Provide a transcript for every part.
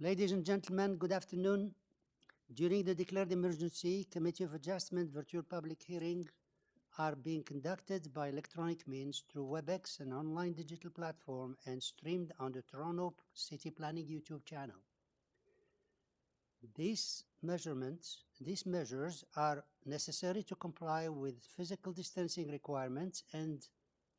Ladies and gentlemen, good afternoon. During the declared emergency, Committee of Adjustment virtual public hearings are being conducted by electronic means through WebEx, an online digital platform, and streamed on the Toronto City Planning YouTube channel. These measures are necessary to comply with physical distancing requirements and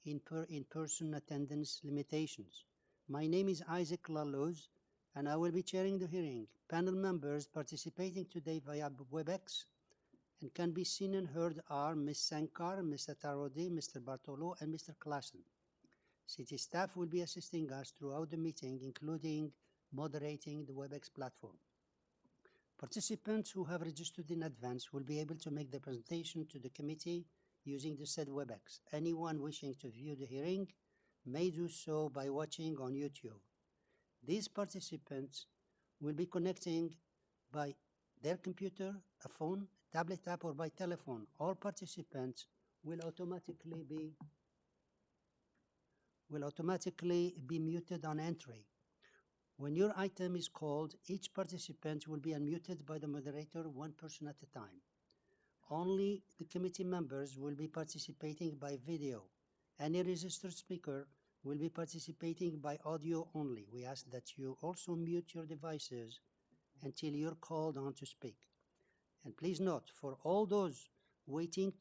in-person attendance limitations. My name is Isaac Lallouz, and I will be chairing the hearing. Panel members participating today via WebEx and can be seen and heard are Ms. Sankar, Mr. Tarodi, Mr. Bartolo, and Mr. Klassen. City staff will be assisting us throughout the meeting, including moderating the WebEx platform. Participants who have registered in advance will be able to make the presentation to the committee using the said WebEx. Anyone wishing to view the hearing may do so by watching on YouTube. These participants will be connecting by their computer, a phone, tablet app, or by telephone. All participants will automatically be muted on entry. When your item is called, each participant will be unmuted by the moderator, one person at a time. Only the committee members will be participating by video. Any registered speaker will be participating by audio only. We ask that you also mute your devices until you're called on to speak. And please note, for all those waiting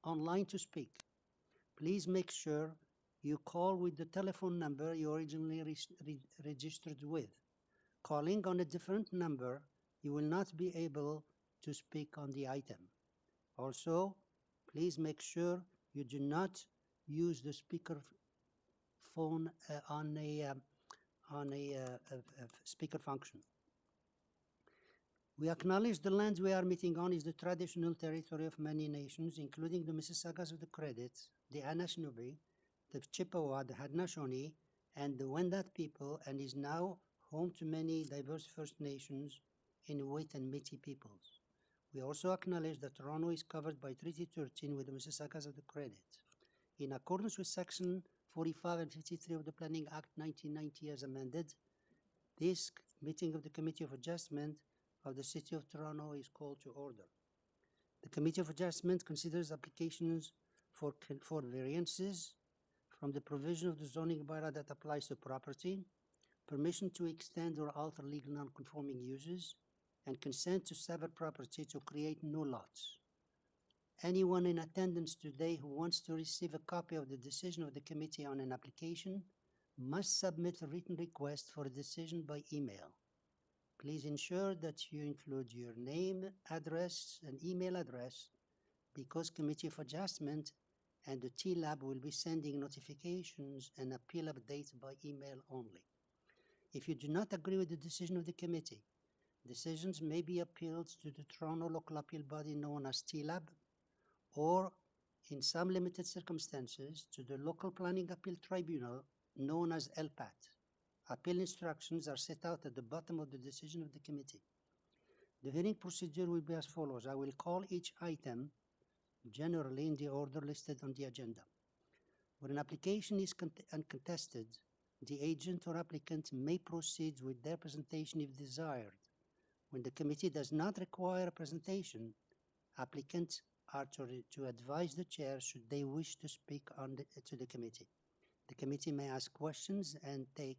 online to speak, please make sure you call with the telephone number you originally registered with. Calling on a different number, you will not be able to speak on the item. Also, please make sure you do not use the speaker phone on a speaker function. We acknowledge the land we are meeting on is the traditional territory of many nations, including the Mississaugas of the Credit, the Anishinaabe, the Chippewa, the Haudenosaunee, and the Wendat people, and is now home to many diverse First Nations, Inuit, and Métis peoples. We also acknowledge that Toronto is covered by Treaty 13 with the Mississaugas of the Credit. In accordance with Section 45 and 53 of the Planning Act 1990 as amended, this meeting of the Committee of Adjustment of the City of Toronto is called to order. The Committee of Adjustment considers applications for variances from the provision of the zoning bylaw that applies to property, permission to extend or alter legal non-conforming uses, and consent to sever property to create new lots. Anyone in attendance today who wants to receive a copy of the decision of the committee on an application must submit a written request for a decision by email. Please ensure that you include your name, address, and email address, because Committee of Adjustment and the T-Lab will be sending notifications and appeal updates by email only. If you do not agree with the decision of the committee, decisions may be appealed to the Toronto local appeal body known as T-Lab, or in some limited circumstances to the local planning appeal tribunal known as LPAT. Appeal instructions are set out at the bottom of the decision of the committee. The hearing procedure will be as follows. I will call each item generally in the order listed on the agenda. When an application is uncontested, the agent or applicant may proceed with their presentation if desired. When the committee does not require a presentation, applicants are to advise the chair should they wish to speak to the committee. The committee may ask questions and take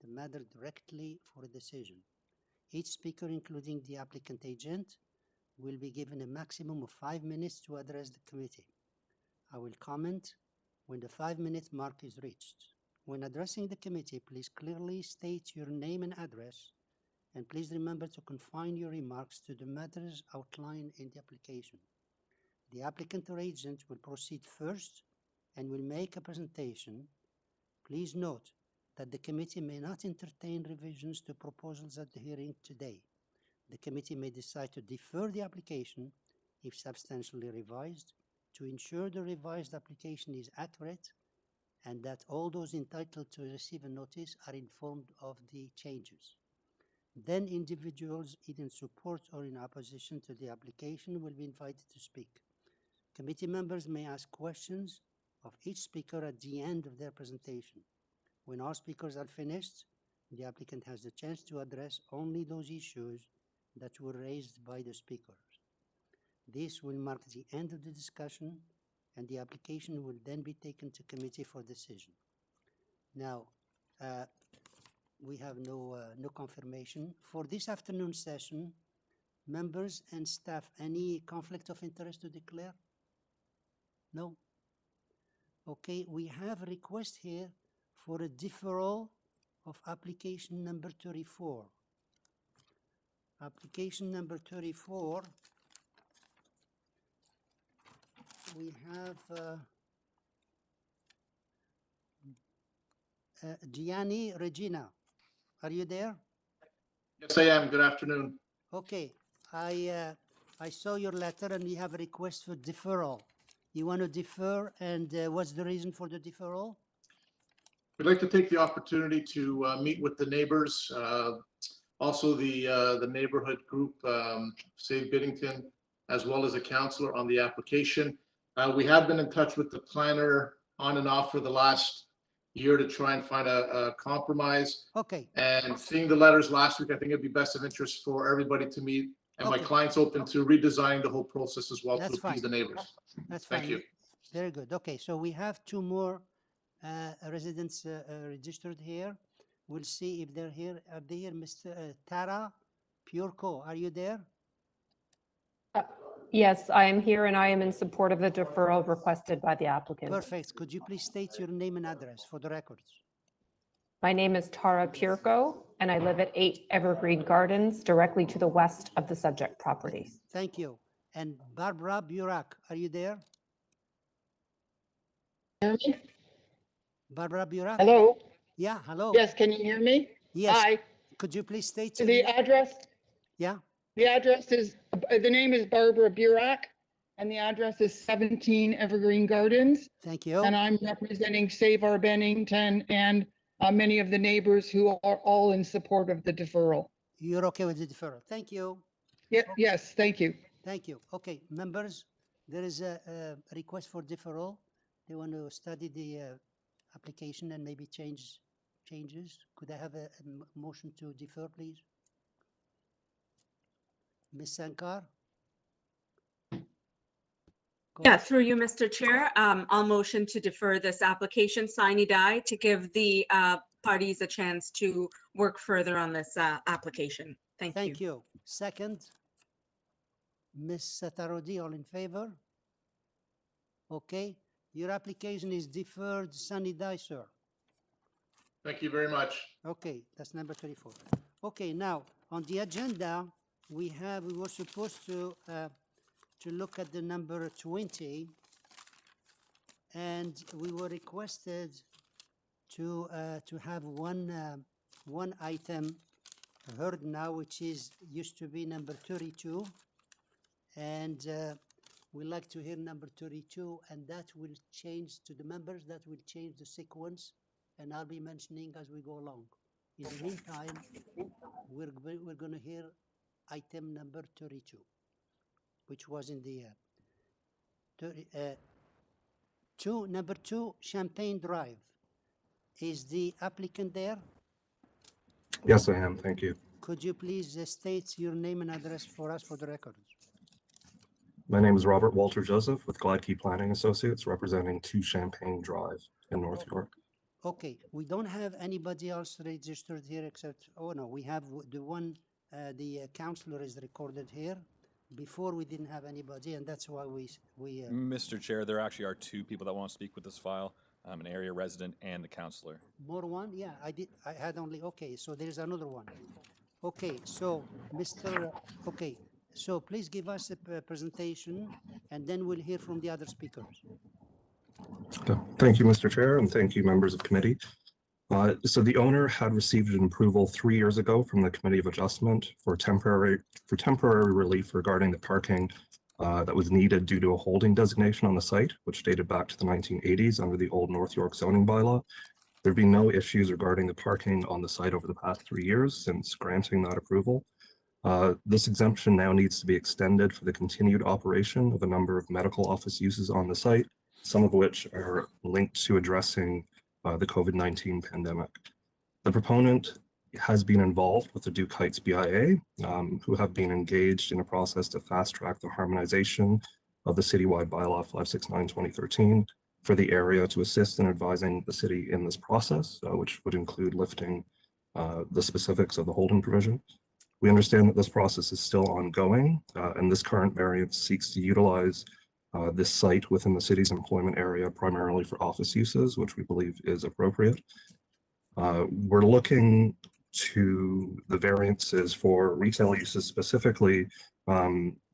the matter directly for a decision. Each speaker, including the applicant agent, will be given a maximum of 5 minutes to address the committee. I will comment when the 5-minute mark is reached. When addressing the committee, please clearly state your name and address, and please remember to confine your remarks to the matters outlined in the application. The applicant or agent will proceed first and will make a presentation. Please note that the committee may not entertain revisions to proposals at the hearing today. The committee may decide to defer the application if substantially revised to ensure the revised application is accurate and that all those entitled to receive a notice are informed of the changes. Then individuals either in support or in opposition to the application will be invited to speak. Committee members may ask questions of each speaker at the end of their presentation. When all speakers are finished, The applicant has the chance to address only those issues that were raised by the speakers. This will mark the end of the discussion, and the application will then be taken to committee for decision. Now, we have no confirmation. For this afternoon session, members and staff, any conflict of interest to declare? No? Okay, we have a request here for a deferral of application number 34. Application number 34, we have Gianni Regina. Are you there? Yes, I am. Good afternoon. Okay, I saw your letter and we have a request for deferral. You want to defer, and what's the reason for the deferral? We'd like to take the opportunity to meet with the neighbors, also the neighborhood group, Save Biddington, as well as a councillor on the application. We have been in touch with the planner on and off for the last year to try and find a compromise. Okay. And seeing the letters last week, I think it'd be best of interest for everybody to meet. And my client's open to redesigning the whole process as well to appease the neighbors. That's fine. Thank you. Very good. Okay, so we have two more residents registered here. We'll see if they're here. Are they here? Mr. Tara Pureco, are you there? Yes, I am here and I am in support of the deferral requested by the applicant. Perfect. Could you please state your name and address for the records? My name is Tara Pureco and I live at 8 Evergreen Gardens, directly to the west of the subject property. Thank you. And Barbara Burak, are you there? Barbara Burak? Hello? Yeah, hello. Yes, can you hear me? Yes. Hi. Could you please state The your address, Yeah, the address is, the name is Barbara Burak, and the address is 17 Evergreen Gardens. thank you. And I'm representing Save Our Bennington and many of the neighbors who are all in support of the deferral. You're okay with the deferral. Thank you. Yeah, yes, thank you. Thank you. Okay, members, there is a request for deferral. They want to study the application and maybe changes. Could I have a motion to defer, please? Ms. Sankar? Yeah, through you, Mr. Chair, I'll motion to defer this application sine die to give the parties a chance to work further on this application. Thank you. Thank you. Second, Ms. Satarodi, all in favor? Okay, your application is deferred sine die, sir. Thank you very much. Okay, that's number 34. Okay, now on the agenda, we were supposed to look at the number 20, and we were requested to have one item heard now, which used to be number 32, and we'd like to hear number 32, and that will change to the members. That will change the sequence, and I'll be mentioning as we go along. In the meantime, we're going to hear item number 32, which was in the number 2, Champagne Drive. Is the applicant there? Yes, I am. Thank you. Could you please state your name and address for us for the records? My name is Robert Walter Joseph with Gladkey Planning Associates, representing 2 Champagne Drive in North York. Okay, we don't have anybody else registered here except, oh no, we have the one, the councillor is recorded here. Before we didn't have anybody, and that's why we Mr. Chair, there actually are 2 people that want to speak with this file, an area resident and the councillor. More one? Yeah, I had only, okay, so there's another one. Okay, so okay, so please give us a presentation and then we'll hear from the other speakers. Okay. Thank you, Mr. Chair, and thank you, members of committee. So the owner had received an approval 3 years ago from the Committee of Adjustment for temporary relief regarding the parking that was needed due to a holding designation on the site, which dated back to the 1980s under the old North York zoning bylaw. There have been no issues regarding the parking on the site over the past 3 years since granting that approval. This exemption now needs to be extended for the continued operation of a number of medical office uses on the site, some of which are linked to addressing the COVID-19 pandemic. The proponent has been involved with the Duke Heights BIA, who have been engaged in a process to fast track the harmonization of the citywide bylaw 569/2013 for the area to assist in advising the city in this process, which would include lifting the specifics of the holding provision. We understand that this process is still ongoing, and this current variance seeks to utilize this site within the city's employment area primarily for office uses, which we believe is appropriate. We're looking to the variances for retail uses specifically,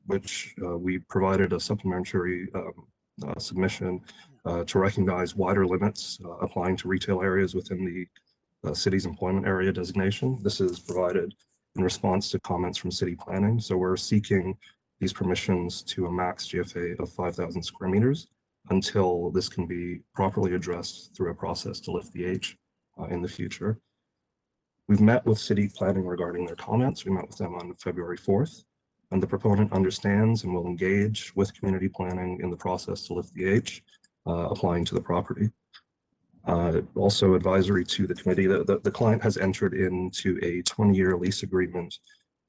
which we provided a supplementary submission to recognize wider limits applying to retail areas within the city's employment area designation. This is provided in response to comments from city planning. So we're seeking these permissions to a max GFA of 5,000 square meters until this can be properly addressed through a process to lift the H in the future. We've met with city planning regarding their comments. We met with them on February 4th, and the proponent understands and will engage with community planning in the process to lift the H, applying to the property. Also advisory to the committee, the client has entered into a 20-year lease agreement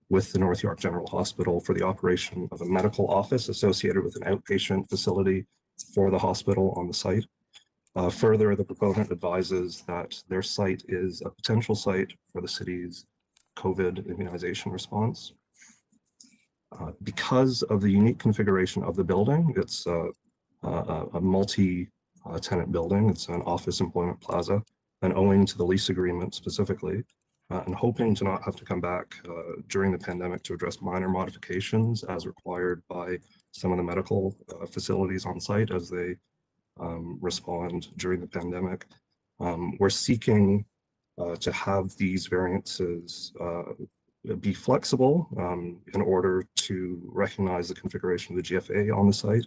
with the North York General Hospital for the operation of a medical office associated with an outpatient facility for the hospital on the site. Further, the proponent advises that their site is a potential site for the city's COVID immunization response. Because of the unique configuration of the building, it's a multi-tenant building. It's an office employment plaza, and owing to the lease agreement specifically, and hoping to not have to come back during the pandemic to address minor modifications as required by some of the medical facilities on site as they respond during the pandemic. We're seeking to have these variances be flexible in order to recognize the configuration of the GFA on the site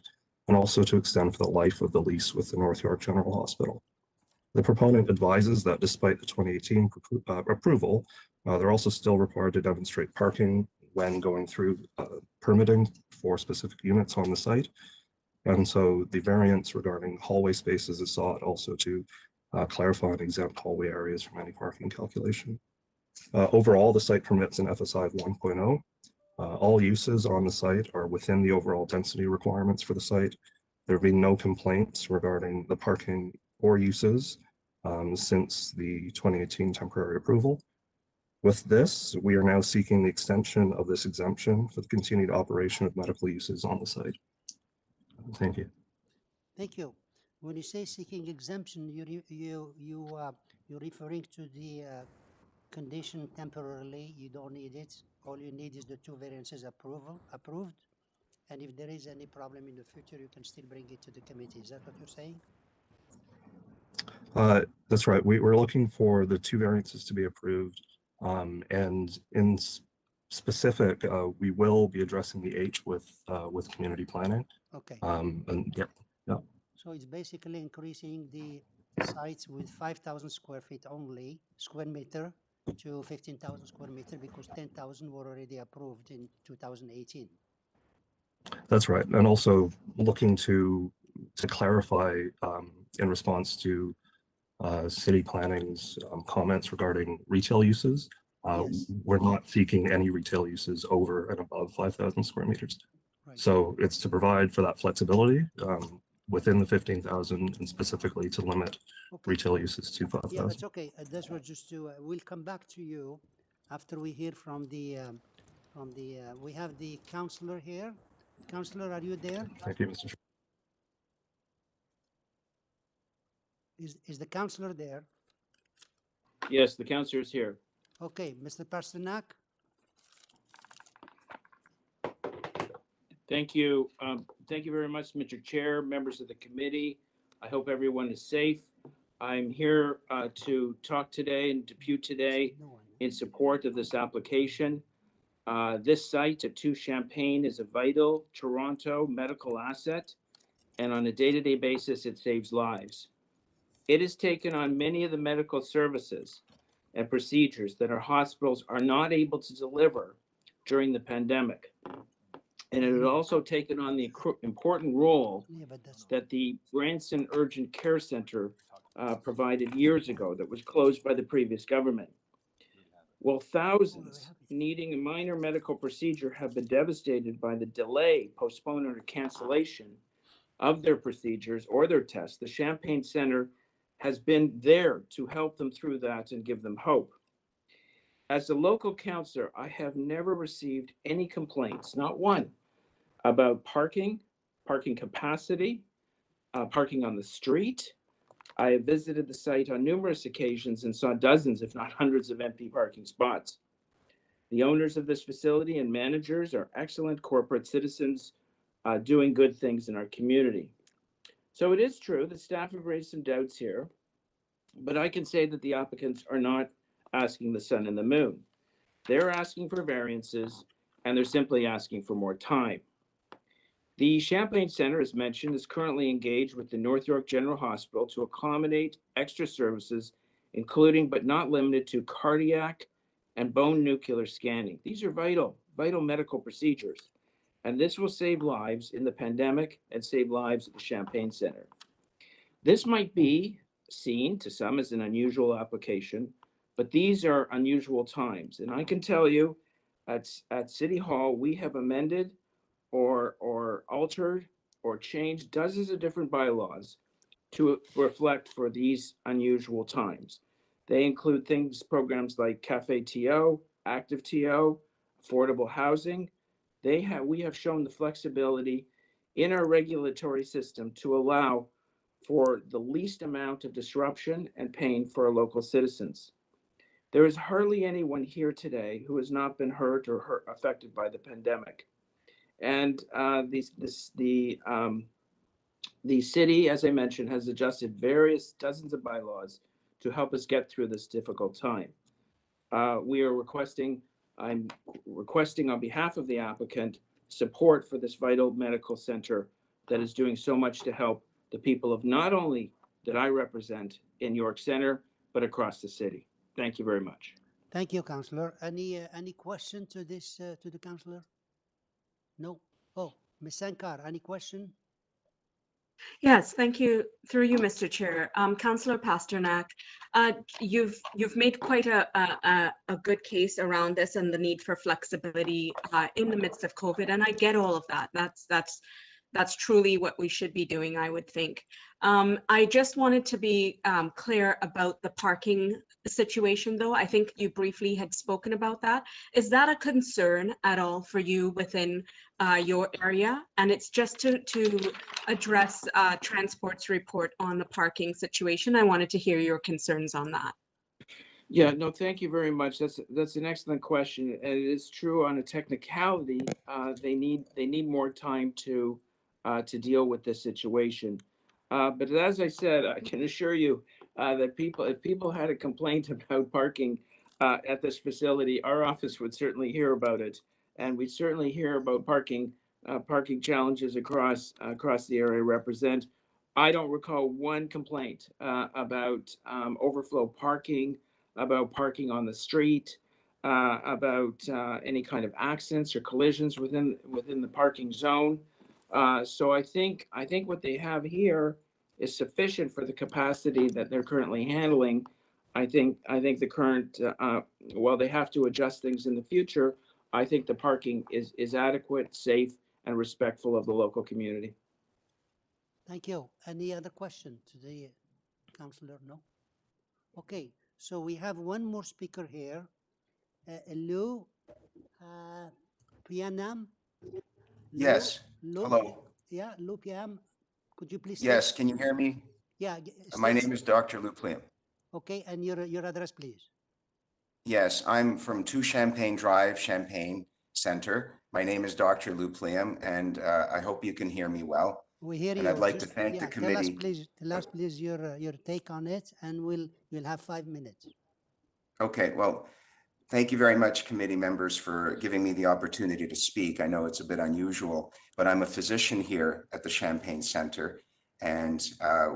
and also to extend for the life of the lease with the North York General Hospital. The proponent advises that despite the 2018 approval, they're also still required to demonstrate parking when going through permitting for specific units on the site. And so the variance regarding hallway spaces is sought also to clarify and exempt hallway areas from any parking calculation. Overall, the site permits an FSI of 1.0. All uses on the site are within the overall density requirements for the site. There have been no complaints regarding the parking or uses since the 2018 temporary approval. With this, we are now seeking the extension of this exemption for the continued operation of medical uses on the site. Thank you. Thank you. When you say seeking exemption, you're referring to the condition temporarily. You don't need it. All you need is the two variances approved. And if there is any problem in the future, you can still bring it to the committee. Is that what you're saying? That's right. We're looking for the two variances to be approved. And in specific, we will be addressing the H with community planning. Okay. And yeah. So it's basically increasing the sites with 5,000 square feet only, square meter, to 15,000 square meter because 10,000 were already approved in 2018. That's right. And also looking to clarify in response to city planning's comments regarding retail uses. Yes. We're not seeking any retail uses over and above 5,000 square meters. Right. So it's to provide for that flexibility within the 15,000 and specifically to limit retail uses to 5,000. Yeah, that's okay. That's what just to, we'll come back to you after we hear from the, we have the councillor here. Councillor, are you there? Thank you, Mr. Chair. Is the councillor there? Yes, the councillor is here. Okay, Mr. Pasternak? Thank you. Thank you very much, Mr. Chair, members of the committee. I hope everyone is safe. I'm here to talk today and depute today in support of this application. This site at 2 Champagne is a vital Toronto medical asset, and on a day-to-day basis, it saves lives. It has taken on many of the medical services and procedures that our hospitals are not able to deliver during the pandemic. And it has also taken on the important role that the Branson Urgent Care Center provided years ago that was closed by the previous government. Well, thousands needing a minor medical procedure have been devastated by the delay, postponement, or cancellation of their procedures or their tests. The Champagne Center has been there to help them through that and give them hope. As a local councillor, I have never received any complaints, not one, about parking capacity, parking on the street. I have visited the site on numerous occasions and saw dozens, if not hundreds, of empty parking spots. The owners of this facility and managers are excellent corporate citizens doing good things in our community. So it is true that staff have raised some doubts here, but I can say that the applicants are not asking the sun and the moon. They're asking for variances, and they're simply asking for more time. The Champagne Center, as mentioned, is currently engaged with the North York General Hospital to accommodate extra services, including but not limited to cardiac and bone nuclear scanning. These are vital medical procedures, and this will save lives in the pandemic and save lives at the Champagne Center. This might be seen to some as an unusual application, but these are unusual times. And I can tell you at City Hall, we have amended or altered or changed dozens of different bylaws to reflect for these unusual times. They include programs like Cafe TO, Active TO, affordable housing. We have shown the flexibility in our regulatory system to allow for the least amount of disruption and pain for our local citizens. There is hardly anyone here today who has not been hurt or affected by the pandemic. And the city, as I mentioned, has adjusted dozens of bylaws to help us get through this difficult time. I'm requesting on behalf of the applicant support for this vital medical center that is doing so much to help the people of not only that I represent in York Center, but across the city. Thank you very much. Thank you, Councillor. Any question to this to the Councillor? No. Oh, Ms. Sankar, any question? Yes, thank you. Through you, Mr. Chair. Councillor Pasternak, you've made quite a good case around this and the need for flexibility in the midst of COVID, and I get all of that. That's truly what we should be doing, I would think. I just wanted to be clear about the parking situation, though. I think you briefly had spoken about that. Is that a concern at all for you within your area? And it's just to address Transport's report on the parking situation. I wanted to hear your concerns on that. Yeah, no, thank you very much. That's an excellent question. And it is true on a technicality, they need more time to deal with this situation. But as I said, I can assure you that if people had a complaint about parking at this facility, our office would certainly hear about it, and we'd certainly hear about parking challenges across the area I represent. I don't recall one complaint about overflow parking, about parking on the street, about any kind of accidents or collisions within the parking zone. So I think what they have here is sufficient for the capacity that they're currently handling. I think the current, while they have to adjust things in the future, I think the parking is adequate, safe, and respectful of the local community. Thank you. Any other question to the Councillor? No? Okay, so we have one more speaker here. Lou Pianam. Yes. Hello. Yeah, Lou Piam. Could you please? Yes. Can you hear me? Yeah. My name is Dr. Lou Pliam. Okay, and your address, please. Yes, I'm from 2 Champagne Drive, Champagne Center. My name is Dr. Lou Pliam, and I hope you can hear me well. We hear you. And I'd like to thank the committee. Tell us, please, your take on it, and we'll have 5 minutes. Okay. Well, thank you very much, committee members, for giving me the opportunity to speak. I know it's a bit unusual, but I'm a physician here at the Champagne Center, and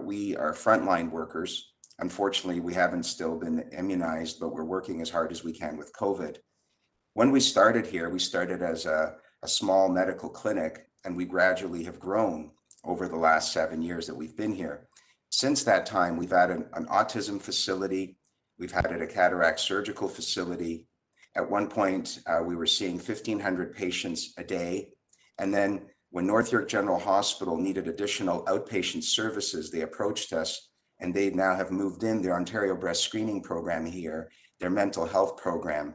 we are frontline workers. Unfortunately, we haven't still been immunized, but we're working as hard as we can with COVID. When we started here, we started as a small medical clinic, and we gradually have grown over the last 7 years that we've been here. Since that time, we've added an autism facility, we've added a cataract surgical facility, At one point, we were seeing 1,500 patients a day. And then when North York General Hospital needed additional outpatient services, they approached us, and they now have moved in their Ontario Breast Screening Program here, their mental health program,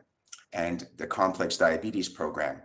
and the complex diabetes program.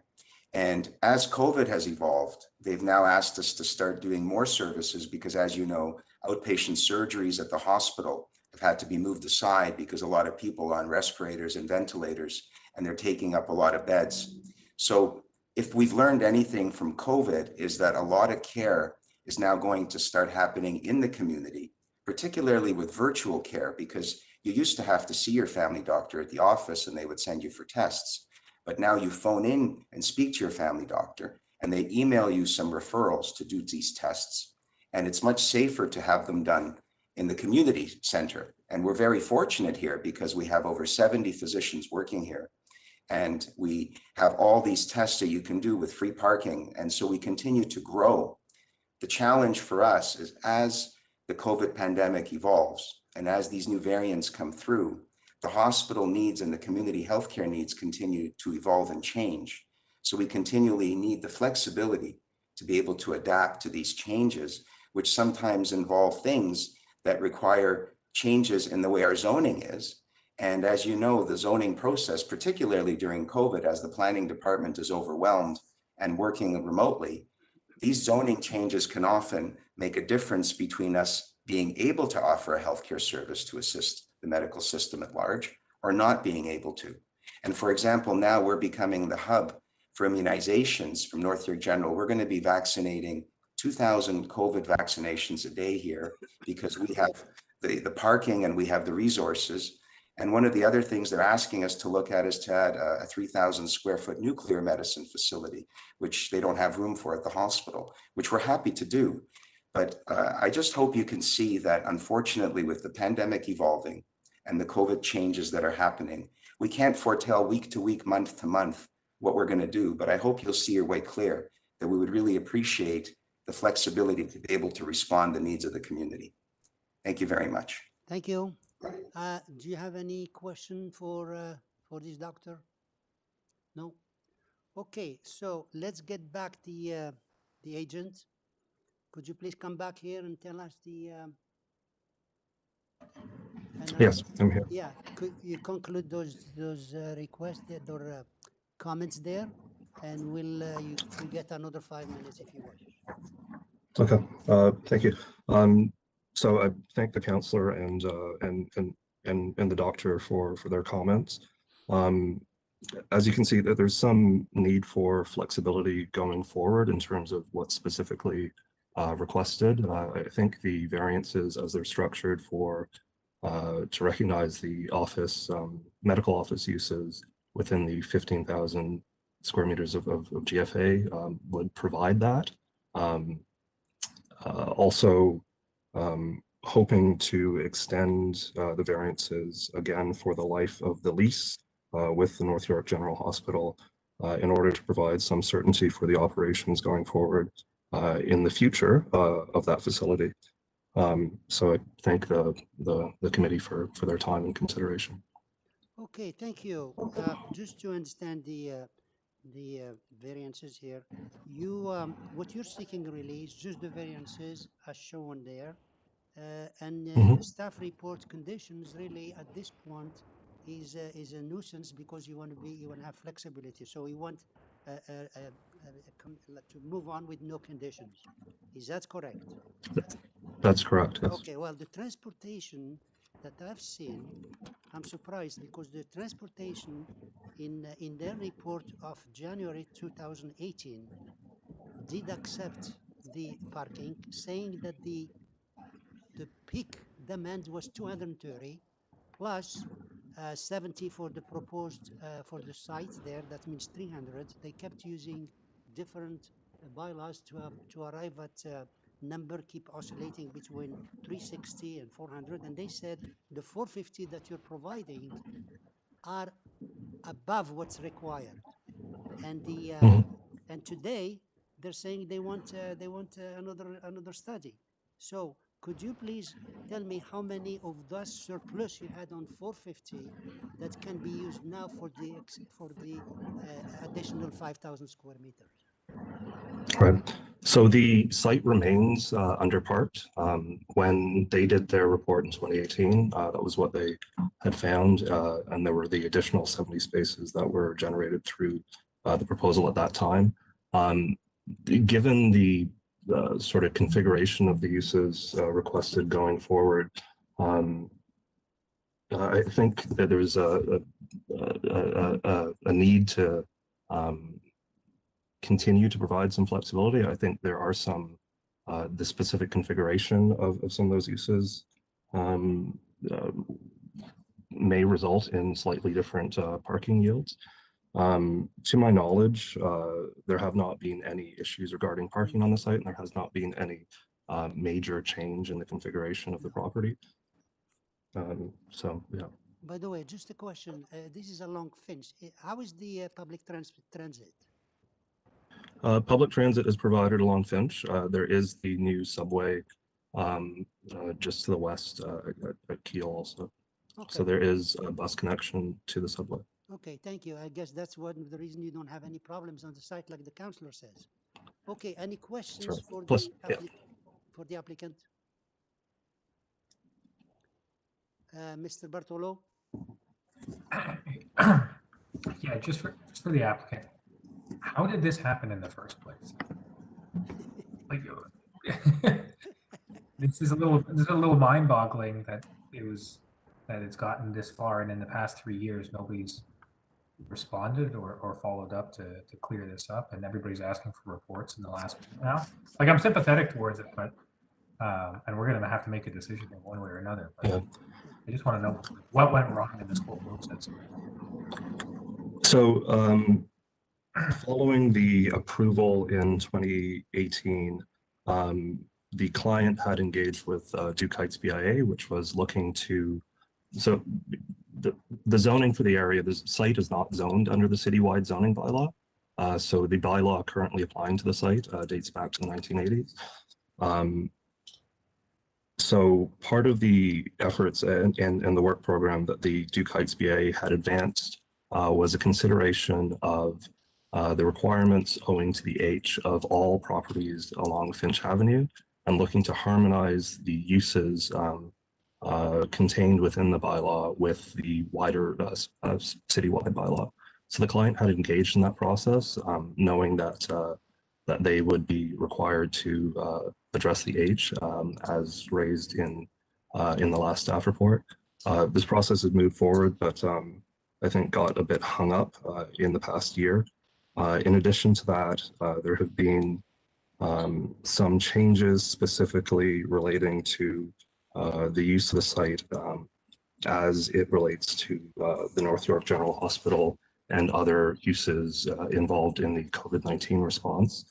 And as COVID has evolved, they've now asked us to start doing more services because, as you know, outpatient surgeries at the hospital have had to be moved aside because a lot of people are on respirators and ventilators, and they're taking up a lot of beds. So if we've learned anything from COVID, is that a lot of care is now going to start happening in the community, particularly with virtual care, because you used to have to see your family doctor at the office and they would send you for tests. But now you phone in and speak to your family doctor and they email you some referrals to do these tests. And it's much safer to have them done in the community center. And we're very fortunate here because we have over 70 physicians working here. And we have all these tests that you can do with free parking. And so we continue to grow. The challenge for us is, as the COVID pandemic evolves and as these new variants come through, the hospital needs and the community healthcare needs continue to evolve and change. So we continually need the flexibility to be able to adapt to these changes, which sometimes involve things that require changes in the way our zoning is. And as you know, the zoning process, particularly during COVID, as the planning department is overwhelmed and working remotely, these zoning changes can often make a difference between us being able to offer a healthcare service to assist the medical system at large or not being able to. And for example, now we're becoming the hub for immunizations from North York General. We're going to be vaccinating 2,000 COVID vaccinations a day here because we have the parking and we have the resources. And one of the other things they're asking us to look at is to add a 3,000 square foot nuclear medicine facility, which they don't have room for at the hospital, which we're happy to do. But I just hope you can see that, unfortunately, with the pandemic evolving and the COVID changes that are happening, we can't foretell week to week, month to month what we're going to do. But I hope you'll see your way clear that we would really appreciate the flexibility to be able to respond to the needs of the community. Thank you very much. Thank you. Do you have any question for this doctor? No? Okay, so let's get back the agent. Could you please come back here and tell us the... Yes, I'm here. Yeah, could you conclude those requests or comments there, and you get another 5 minutes if you wish. Okay, thank you. So I thank the councillor and the doctor for their comments. As you can see, that there's some need for flexibility going forward in terms of what's specifically requested. I think the variances as they're structured to recognize the office, medical office uses within the 15,000 square meters of GFA would provide that. Also, hoping to extend the variances again for the life of the lease with the North York General Hospital in order to provide some certainty for the operations going forward in the future of that facility. So I thank the committee for their time and consideration. Okay, thank you. Just to understand the variances here, what you're seeking really is just the variances as shown there, and staff report conditions really at this point is a nuisance because you want to have flexibility. So you want to move on with no conditions. Is that correct? That's correct. Yes. Okay. Well, the transportation that I've seen, I'm surprised because the transportation in their report of January 2018 did accept the parking, saying that the peak demand was 230 plus 70 for the proposed for the site there. That means 300. They kept using different bylaws to arrive at number keep oscillating between 360 and 400, and they said the 450 that you're providing are above what's required, and and today they're saying they want another study. So could you please tell me how many of those surplus you had on 450 that can be used now for the additional 5,000 square meters? Right. So the site remains underparked. When they did their report in 2018, that was what they had found, and there were the additional 70 spaces that were generated through the proposal at that time. Given the sort of configuration of the uses requested going forward, I think that there's a need to continue to provide some flexibility. I think there are some, the specific configuration of some of those uses may result in slightly different parking yields. To my knowledge, there have not been any issues regarding parking on the site, and there has not been any major change in the configuration of the property. So, yeah. By the way, just a question. This is along Finch. How is the public transit? Public transit is provided along Finch. There is the new subway just to the west at Kiel also. Okay. So there is a bus connection to the subway. Okay, thank you. I guess that's one of the reason you don't have any problems on the site, like the councillor says. Okay, any questions Right. for Plus, for the applicant? Mr. Bartolo? Yeah, just for the applicant, how did this happen in the first place? Like, this is a little mind-boggling that it's gotten this far, and in the past 3 years, nobody's responded or followed up to clear this up, and everybody's asking for reports in the last week now. Like, I'm sympathetic towards it, but and we're gonna have to make a decision in one way or another. But yeah. I just want to know what went wrong in this whole process. So following the approval in 2018, the client had engaged with Duke Heights BIA, which was looking to, so the zoning for the area, the site is not zoned under the citywide zoning bylaw. So the bylaw currently applying to the site dates back to the 1980s. So part of the efforts and the work program that the Duke Heights BIA had advanced was a consideration of the requirements owing to the H of all properties along Finch Avenue, and looking to harmonize the uses contained within the bylaw with the wider citywide bylaw. So the client had engaged in that process, knowing that that they would be required to address the H as raised in the last staff report. This process has moved forward, but I think got a bit hung up in the past year. In addition to that, there have been some changes specifically relating to the use of the site as it relates to the North York General Hospital and other uses involved in the COVID-19 response.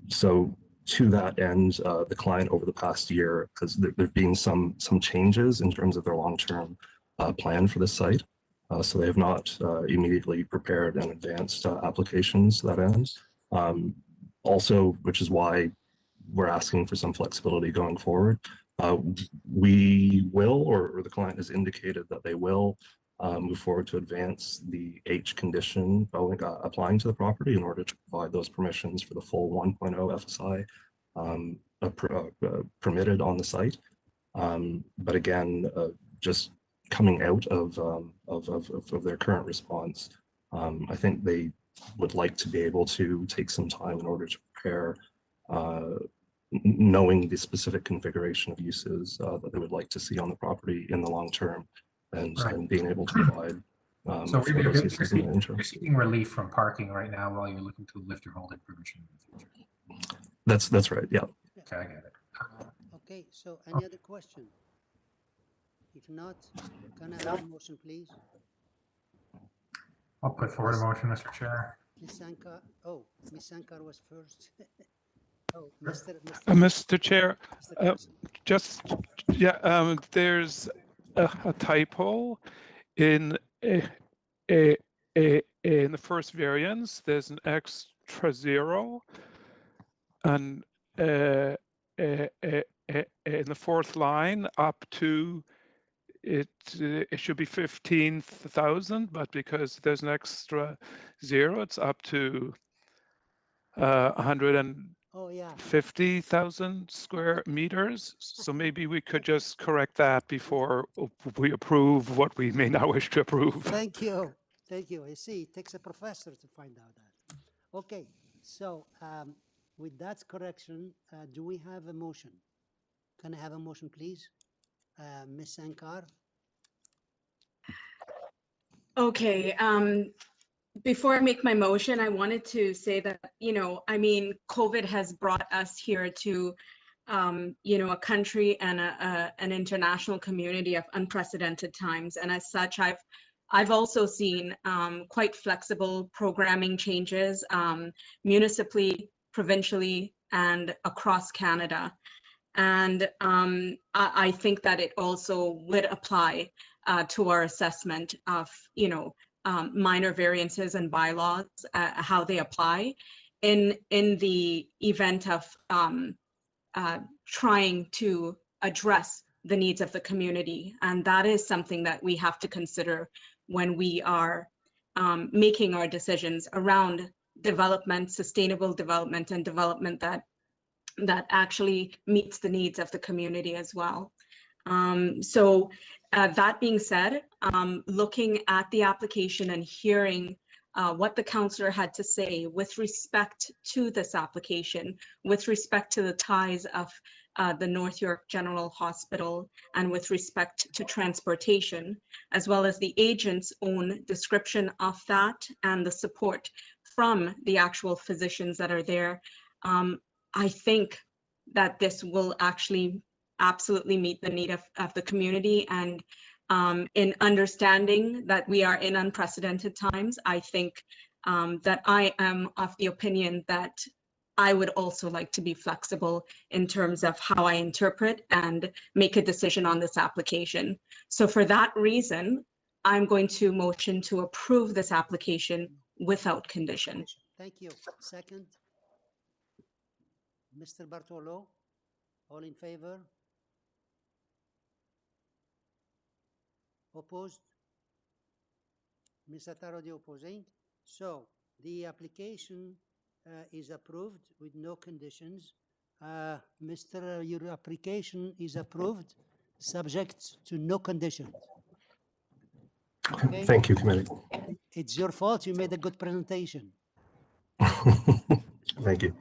So to that end, the client over the past year, because there've been some changes in terms of their long-term plan for the site. So they have not immediately prepared and advanced applications to that end. Also, which is why we're asking for some flexibility going forward. We will, or the client has indicated that they will move forward to advance the H condition applying to the property in order to provide those permissions for the full 1.0 FSI permitted on the site. But again, just coming out of their current response, I think they would like to be able to take some time in order to prepare, knowing the specific configuration of uses that they would like to see on the property in the long term, and being able to provide. So you're seeking relief from parking right now while you're looking to lift your holding permission in the future. That's right. Yeah. Okay, I get it. Okay. So any other question? If not, can I have a motion, please? I'll put forward a motion, Mr. Chair. Ms. Sankar. Oh, Ms. Sankar was first. Oh, Mr. Chair, there's a typo in the first variance. There's an extra 0, and in the fourth line up to it should be 15,000, but because there's an extra zero, it's up to 150,000 square meters. So maybe we could just correct that before we approve what we may not wish to approve. Thank you. Thank you. I see, it takes a professor to find out that. Okay, so with that correction, do we have a motion? Can I have a motion, please? Ms. Sankar? Okay, before I make my motion, I wanted to say that, I mean, COVID has brought us here to, a country and an international community of unprecedented times. And as such, I've also seen quite flexible programming changes municipally, provincially, and across Canada. And I think that it also would apply to our assessment of, minor variances and bylaws, how they apply in the event of trying to address the needs of the community. And that is something that we have to consider when we are making our decisions around development, sustainable development, and development that actually meets the needs of the community as well. So that being said, looking at the application and hearing what the councillor had to say with respect to this application, with respect to the ties of the North York General Hospital, and with respect to transportation, as well as the agent's own description of that and the support from the actual physicians that are there, I think that this will actually absolutely meet the need of the community. And in understanding that we are in unprecedented times, I think that I am of the opinion that I would also like to be flexible in terms of how I interpret and make a decision on this application. So for that reason, I'm going to motion to approve this application without condition. Thank you. Second? Mr. Bartolo, all in favor? Opposed? Ms. Atarodi opposing. So the application is approved with no conditions. Your application is approved subject to no conditions. Okay? Thank you, committee. It's your fault. You made a good presentation. Thank you.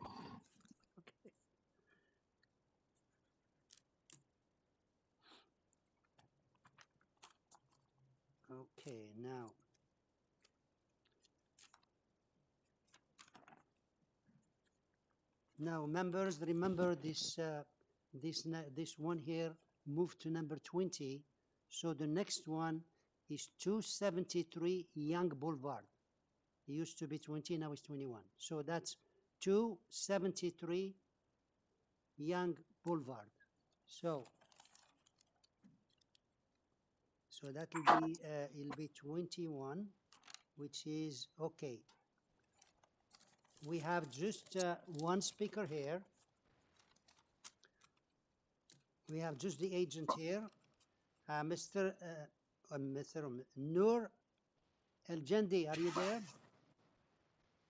Okay, now. Now, members, remember this this one here moved to number 20. So the next one is 273 Young Boulevard. It used to be 20, now it's 21. So that's 273 Young Boulevard. So that will be it'll be 21, which is okay. We have just one speaker here. We have just the agent here, Mr. Noor El-Jendi. Are you there?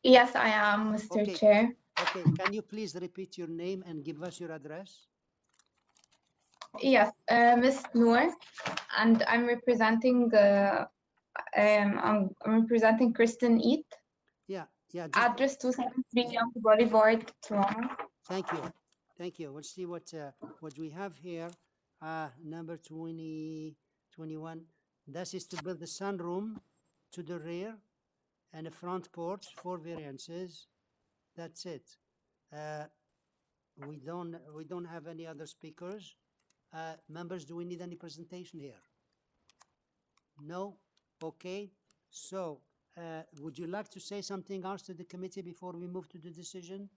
Yes, I am, Mr. Okay. Chair. Okay, can you please repeat your name and give us your address? Yes, Ms. Noor, and I'm representing Kristen Eat. Yeah. Address 273 Young Boulevard, Toronto. Thank you. Thank you. We'll see what we have here. Number 21. This is to build the sunroom to the rear and a front porch, 4 variances. That's it. We don't have any other speakers. Members, do we need any presentation here? No? Okay. So would you like to say something else to the committee before we move to the decision?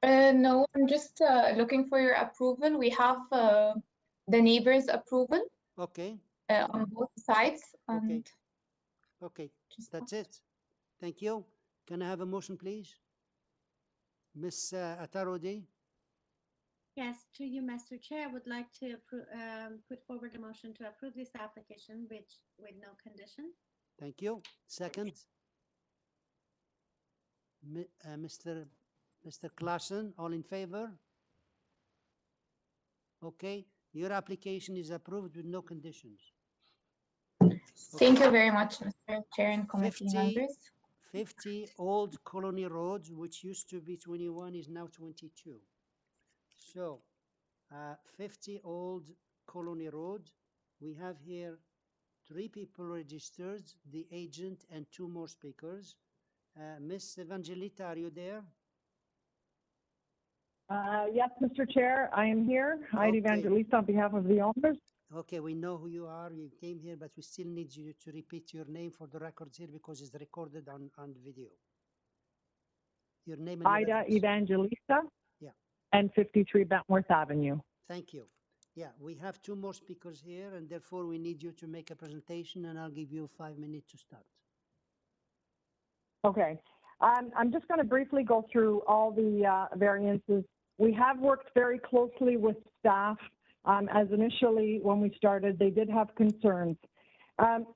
No, I'm just looking for your approval. We have the neighbors' approval. Okay. On both sides. Okay. Okay. That's it. Thank you. Can I have a motion, please? Ms. Atarodi? Yes, to you, Mr. Chair, I would like to put forward a motion to approve this application with no condition. Thank you. Second. Mr. Klassen, all in favor? Okay, your application is approved with no conditions. Thank you very much, Mr. Chair and committee members. 50 Old Colony Road, which used to be 21, is now 22. So, 50 Old Colony Road, we have here 3 people registered, the agent and 2 more speakers. Miss Evangelita, are you there? Yes, Mr. Chair, I am here. Heidi Evangelista on behalf of the owners. Okay, we know who you are. You came here, but we still need you to repeat your name for the records here because it's recorded on video. Your name and Ida address. Evangelista. Yeah. And 53 Bentworth Avenue. Thank you. Yeah, we have 2 more speakers here, and therefore we need you to make a presentation, and I'll give you 5 minutes to start. Okay. I'm just going to briefly go through all the variances. We have worked very closely with staff. As initially, when we started, they did have concerns.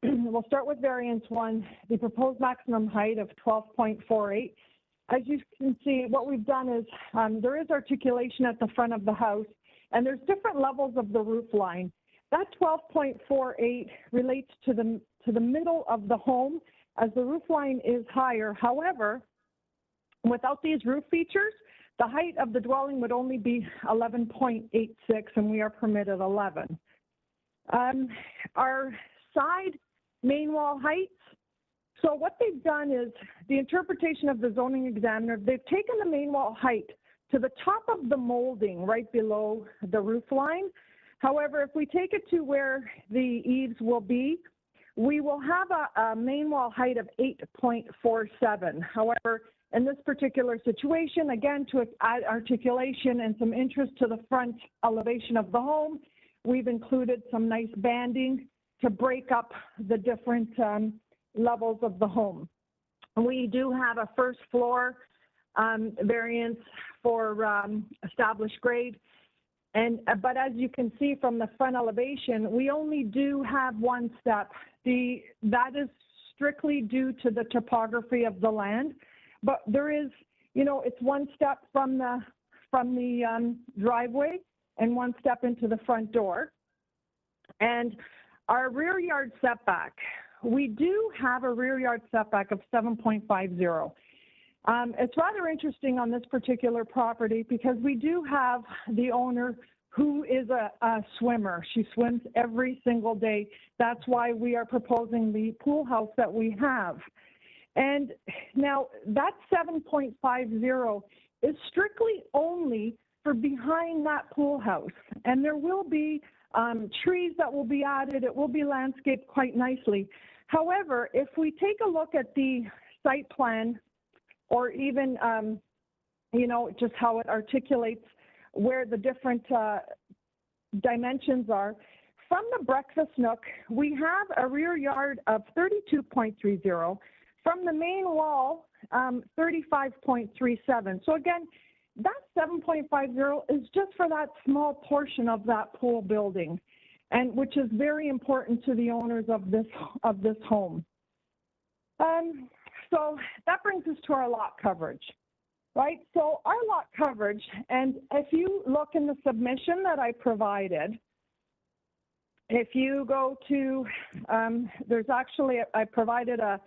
We'll start with variance 1, the proposed maximum height of 12.48. As you can see, what we've done is there is articulation at the front of the house, and there's different levels of the roof line. That 12.48 relates to the middle of the home, as the roof line is higher. However, without these roof features, the height of the dwelling would only be 11.86, and we are permitted 11. Our side main wall heights, so what they've done is the interpretation of the zoning examiner, they've taken the main wall height to the top of the molding right below the roof line. However, if we take it to where the eaves will be, we will have a main wall height of 8.47. However, in this particular situation, again, to add articulation and some interest to the front elevation of the home, we've included some nice banding to break up the different levels of the home. We do have a first floor variance for established grade. But as you can see from the front elevation, we only do have 1 step. That is strictly due to the topography of the land. But there is, it's 1 step from the driveway and 1 step into the front door. And our rear yard setback, we do have a rear yard setback of 7.50. It's rather interesting on this particular property because we do have the owner who is a swimmer. She swims every single day. That's why we are proposing the pool house that we have. And now that 7.50 is strictly only for behind that pool house. And there will be trees that will be added. It will be landscaped quite nicely. However, if we take a look at the site plan, or even, just how it articulates where the different dimensions are, from the breakfast nook, we have a rear yard of 32.30. From the main wall, 35.37. So again, that 7.50 is just for that small portion of that pool building, and which is very important to the owners of this home. So that brings us to our lot coverage, right? So our lot coverage, and if you look in the submission that I provided, if you go to, there's actually, I provided a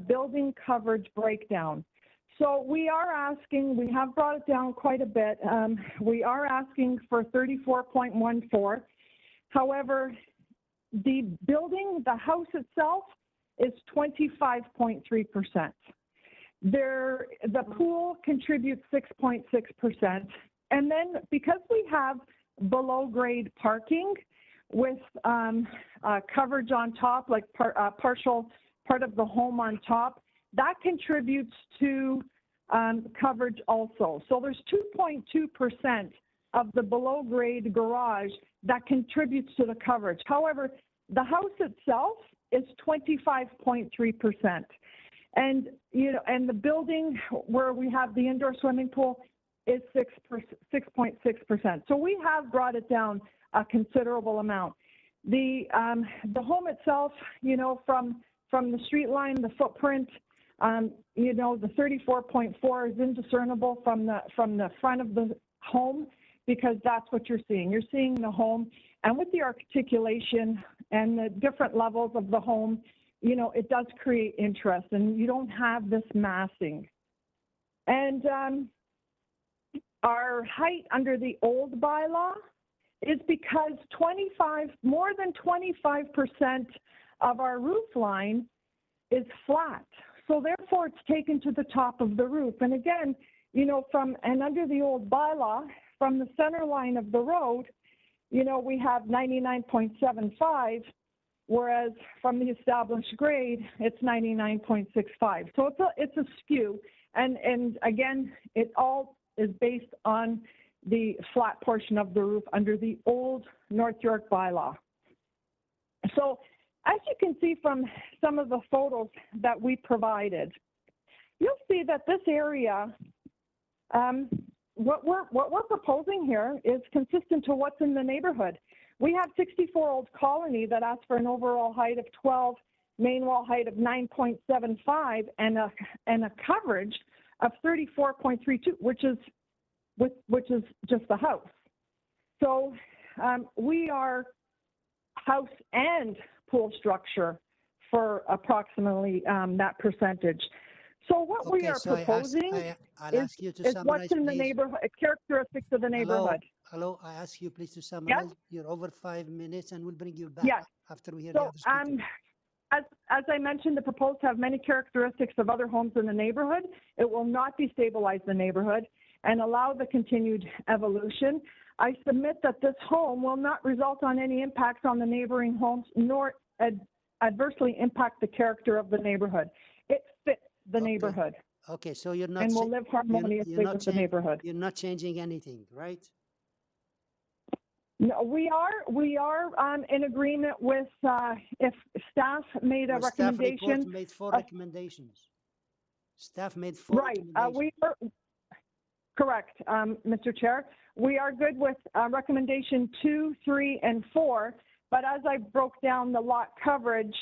building coverage breakdown. So we are asking, we have brought it down quite a bit. We are asking for 34.14. However, the building, the house itself is 25.3%. The pool contributes 6.6%. And then because we have below grade parking with coverage on top, like partial part of the home on top, that contributes to coverage also. So there's 2.2% of the below grade garage that contributes to the coverage. However, the house itself is 25.3%. And, and the building where we have the indoor swimming pool, is 6.6%. So we have brought it down a considerable amount. The home itself, you know, from the street line, the footprint, you know, the 34.4 is indiscernible from the front of the home, because that's what you're seeing. You're seeing the home, and with the articulation and the different levels of the home, you know, it does create interest, and you don't have this massing. And our height under the old bylaw is because more than 25% of our roof line is flat. So therefore it's taken to the top of the roof. And again, you know, under the old bylaw, from the center line of the road, you know, we have 99.75, whereas from the established grade, it's 99.65. So it's a skew. And again, it all is based on the flat portion of the roof under the old North York bylaw. So as you can see from some of the photos that we provided, you'll see that this area, what we're proposing here is consistent to what's in the neighborhood. We have 64 Old Colony that asks for an overall height of 12, main wall height of 9.75, and a coverage of 34.32, which is just the house. So we are house and pool structure for approximately that percentage. So what we are proposing is what's in the neighborhood, characteristics of the neighborhood. Hello, I ask you please to summarize. Yes? You're over 5 minutes, and we'll bring you back after we hear the other speakers. As I mentioned, the proposed have many characteristics of other homes in the neighborhood. It will not destabilize the neighborhood and allow the continued evolution. I submit that this home will not result on any impacts on the neighboring homes, nor adversely impact the character of the neighborhood. It fits the neighborhood. Okay, so you're not— and will live harmoniously with the neighborhood. You're not changing anything, right? No, we are in agreement with if staff made a recommendation. Staff report made 4 recommendations. Staff made 4 recommendations. We are correct, Mr. Chair. We are good with recommendation 2, 3, and 4. But as I broke down the lot coverage,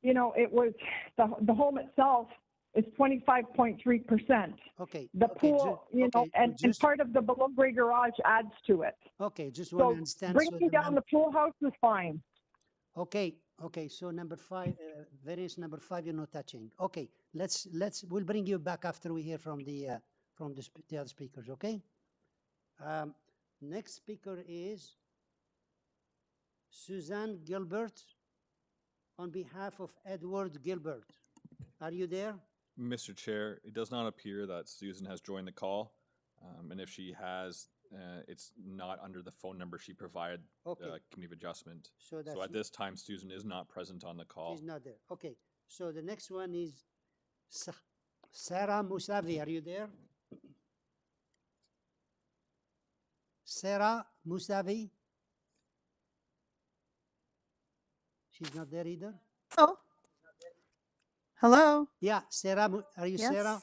you know, it was the home itself is 25.3%. Okay. The pool, you know, and part of the below grade garage adds to it. Okay, just want to understand. Bringing down the pool house is fine. Okay. So number 5, variance number 5, you're not touching. Okay, we'll bring you back after we hear from the other speakers. Okay. Next speaker is Suzanne Gilbert on behalf of Edward Gilbert. Are you there? Mr. Chair, it does not appear that Susan has joined the call. And if she has, it's not under the phone number she provided, Committee of Adjustment. So at this time, Susan is not present on the call. She's not there. Okay. So the next one is Sarah Musavi. Are you there? Sarah Musavi? She's not there either? Oh. Hello. Yeah, Sarah, are you Sarah?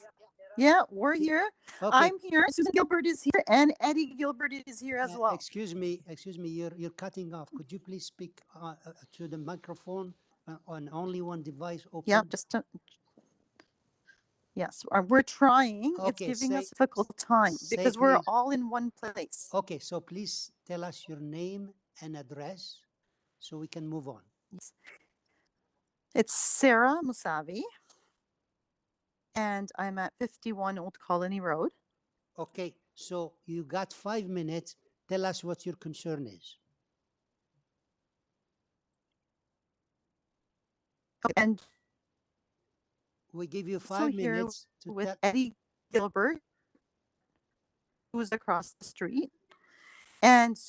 Yeah, we're here. Okay. I'm here. Susan Gilbert is here, and Eddie Gilbert is here as well. Excuse me, you're cutting off. Could you please speak to the microphone on only one device open? Yeah, just yes, we're trying. Okay, it's giving us a difficult time because we're all in one place. Okay, so please tell us your name and address so we can move on. It's Sarah Musavi, and I'm at 51 Old Colony Road. Okay, so you got 5 minutes. Tell us what your concern is. And we give you 5 minutes to with Eddie Gilbert, who was across the street, and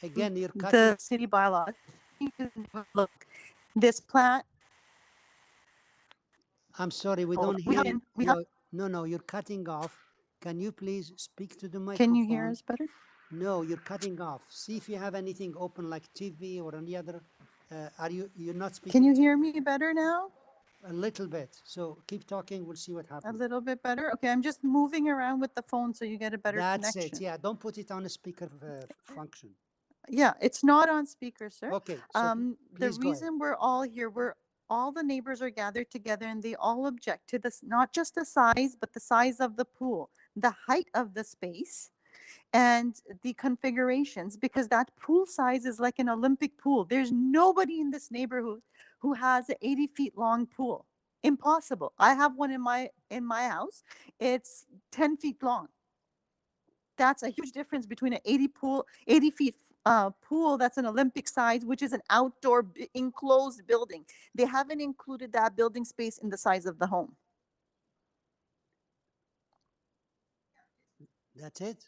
again, you're cutting. The city bylaw. Look, this plat. I'm sorry, we don't hear you. No, you're cutting off. Can you please speak to the microphone? Can you hear us better? No, you're cutting off. See if you have anything open like TV or any other. You're not speaking? Can you hear me better now? A little bit. So keep talking. We'll see what A happens. little bit better? Okay, I'm just moving around with the phone so you get a better That's connection. it. Yeah, don't put it on a speaker function. Yeah, it's not on speaker, sir. Okay, so The please go ahead. reason we're all here, all the neighbors are gathered together and they all object to this, not just the size, but the size of the pool, the height of the space, and the configurations, because that pool size is like an Olympic pool. There's nobody in this neighborhood who has an 80 feet long pool. Impossible. I have one in my house. It's 10 feet long. That's a huge difference between an 80 feet pool that's an Olympic size, which is an outdoor enclosed building. They haven't included that building space in the size of the home. That's it.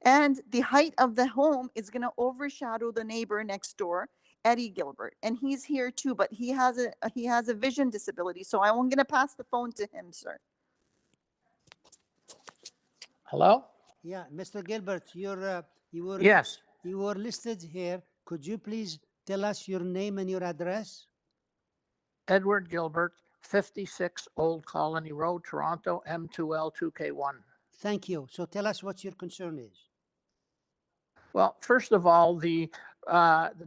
And the height of the home is going to overshadow the neighbor next door, Eddie Gilbert, and he's here too, but he has a vision disability. So I'm going to pass the phone to him, sir. Hello? Yeah, Mr. Gilbert, Yes. You were listed here. Could you please tell us your name and your address? Edward Gilbert, 56 Old Colony Road, Toronto, M2L2K1. Thank you. So tell us what your concern is. Well, first of all, the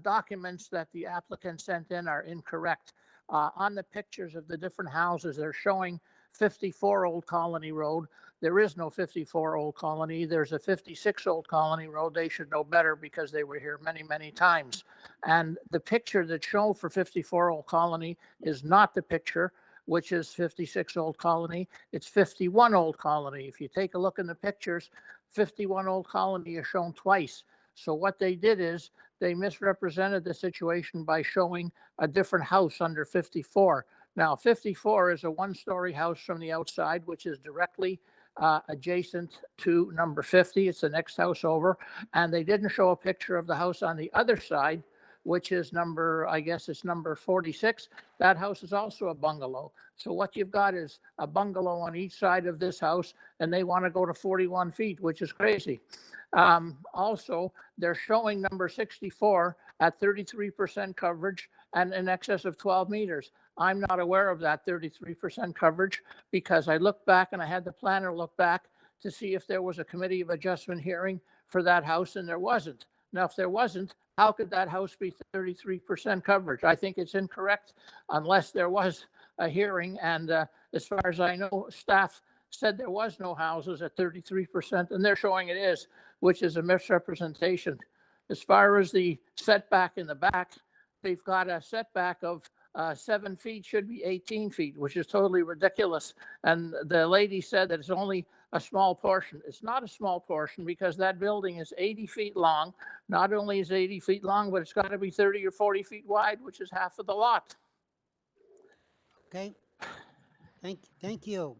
documents that the applicant sent in are incorrect. On the pictures of the different houses, they're showing 54 Old Colony Road. There is no 54 Old Colony. There's a 56 Old Colony Road. They should know better because they were here many, many times. And the picture that's shown for 54 Old Colony is not the picture, which is 56 Old Colony. It's 51 Old Colony. If you take a look in the pictures, 51 Old Colony is shown twice. So what they did is they misrepresented the situation by showing a different house under 54. Now, 54 is a one-story house from the outside, which is directly adjacent to number 50. It's the next house over. And they didn't show a picture of the house on the other side, which is number 46. That house is also a bungalow. So what you've got is a bungalow on each side of this house, and they want to go to 41 feet, which is crazy. Also, they're showing number 64 at 33% coverage and in excess of 12 meters. I'm not aware of that 33% coverage because I looked back and I had the planner look back to see if there was a committee of adjustment hearing for that house, and there wasn't. Now, if there wasn't, how could that house be 33% coverage? I think it's incorrect unless there was a hearing. And as far as I know, staff said there was no houses at 33%, and they're showing it is, which is a misrepresentation. As far as the setback in the back, they've got a setback of 7 feet, should be 18 feet, which is totally ridiculous. And the lady said that it's only a small portion. It's not a small portion because that building is 80 feet long. Not only is 80 feet long, but it's got to be 30 or 40 feet wide, which is half of the lot. Okay. Thank you.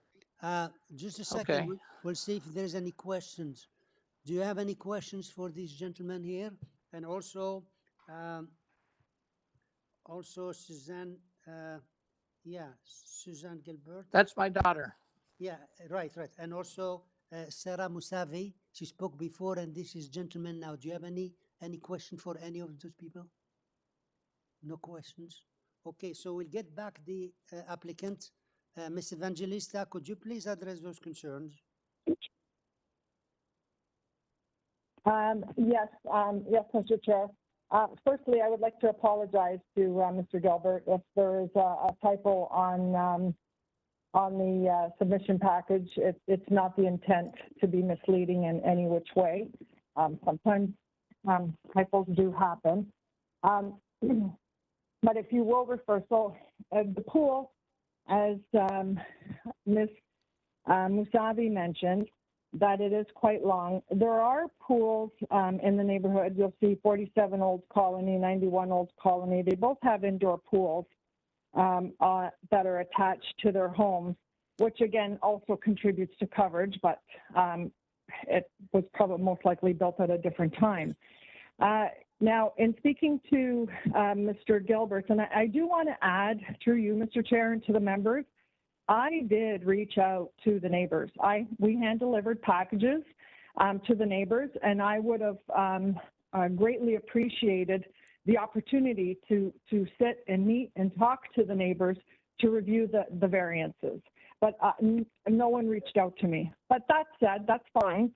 Just a second. Okay. We'll see if there's any questions. Do you have any questions for these gentlemen here? And also Suzanne, Suzanne Gilbert. That's my daughter. Yeah, right. And also Sarah Musavi, she spoke before, and this is gentleman now. Do you have any question for any of those people? No questions? Okay, so we'll get back the applicant. Ms. Evangelista, could you please address those concerns? Yes, Mr. Chair. Firstly, I would like to apologize to Mr. Gilbert if there is a typo on the submission package. It's not the intent to be misleading in any which way. Sometimes typos do happen. But if you will refer, so the pool, as Ms. Musavi mentioned, that it is quite long. There are pools in the neighborhood. You'll see 47 Old Colony, 91 Old Colony. They both have indoor pools that are attached to their homes, which again also contributes to coverage, but it was probably most likely built at a different time. Now, in speaking to Mr. Gilbert, and I do want to add through you, Mr. Chair, and to the members, I did reach out to the neighbors. We hand-delivered packages to the neighbors, and I would have greatly appreciated the opportunity to sit and meet and talk to the neighbors to review the variances. But no one reached out to me. But that said, that's fine.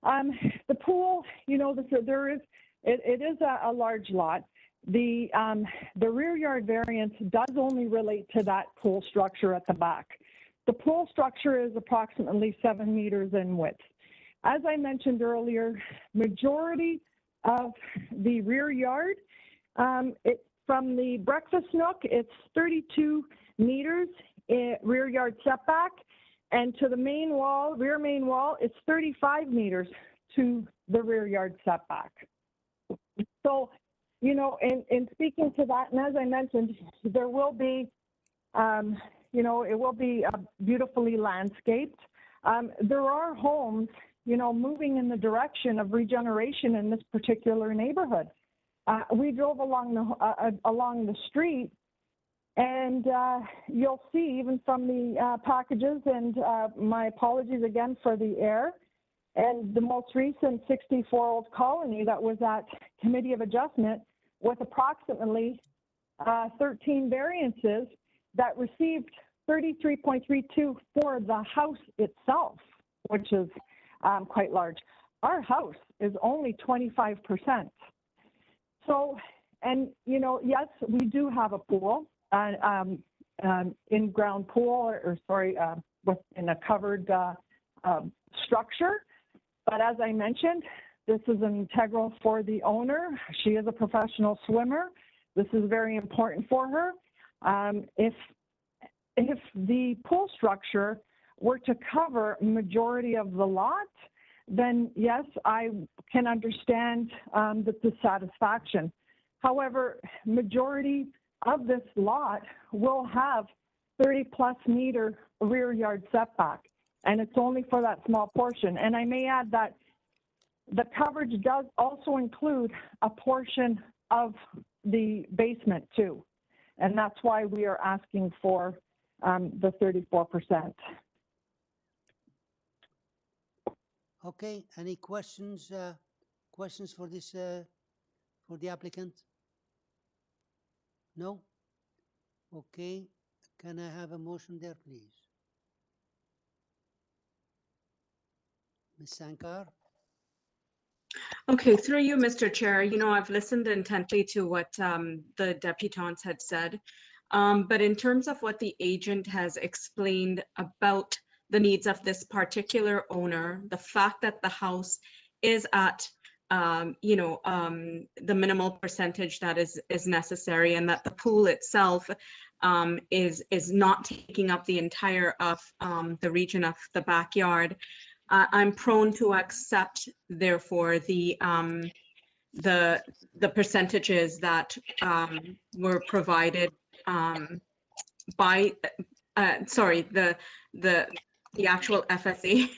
The pool, you know, it is a large lot. The rear yard variance does only relate to that pool structure at the back. The pool structure is approximately 7 meters in width. As I mentioned earlier, majority of the rear yard, from the breakfast nook, it's 32 meters rear yard setback, and to the main wall, rear main wall, it's 35 meters to the rear yard setback. So, you know, in speaking to that, and as I mentioned, there will be, you know, it will be beautifully landscaped. There are homes, you know, moving in the direction of regeneration in this particular neighborhood. We drove along the street, and you'll see even from the packages, and my apologies again for the air, and the most recent 64-old colony that was at Committee of Adjustment with approximately 13 variances that received 33.32 for the house itself, which is quite large. Our house is only 25%. So, and you know, yes, we do have a pool, in-ground pool, in a covered structure. But as I mentioned, this is integral for the owner. She is a professional swimmer. This is very important for her. If the pool structure were to cover majority of the lot, then yes, I can understand the dissatisfaction. However, majority of this lot will have 30+ meter rear yard setback, and it's only for that small portion. And I may add that the coverage does also include a portion of the basement too. And that's why we are asking for the 34%. Okay, any questions for this, for the applicant? No? Okay, can I have a motion there, please? Ms. Sankar? Okay, through you, Mr. Chair, you know, I've listened intently to what the deputants had said, but in terms of what the agent has explained about the needs of this particular owner, the fact that the house is at, you know, the minimal percentage that is necessary, and that the pool itself is not taking up the entire of the region of the backyard, I'm prone to accept, therefore, the percentages that were provided by, sorry, the actual FSA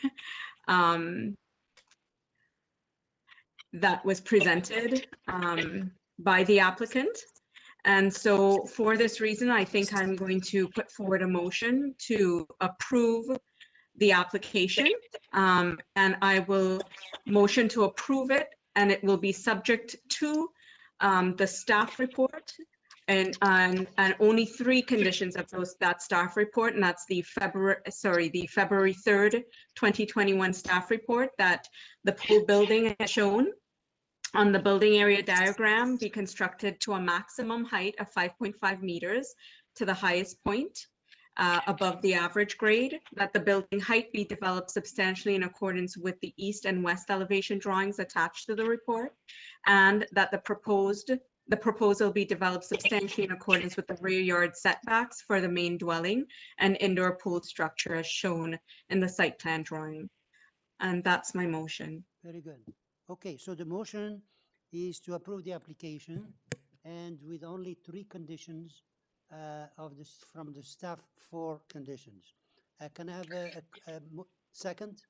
that was presented by the applicant. And so for this reason, I think I'm going to put forward a motion to approve the application, and I will motion to approve it, and it will be subject to the staff report, and only 3 conditions of that staff report, and that's the February 3rd, 2021 staff report, that the pool building as shown on the building area diagram be constructed to a maximum height of 5.5 meters to the highest point above the average grade, that the building height be developed substantially in accordance with the east and west elevation drawings attached to the report, and that the proposal be developed substantially in accordance with the rear yard setbacks for the main dwelling and indoor pool structure as shown in the site plan drawing. And that's my motion. Very good. Okay, so the motion is to approve the application, and with only 3 conditions of this from the staff, 4 conditions. Can I have a second?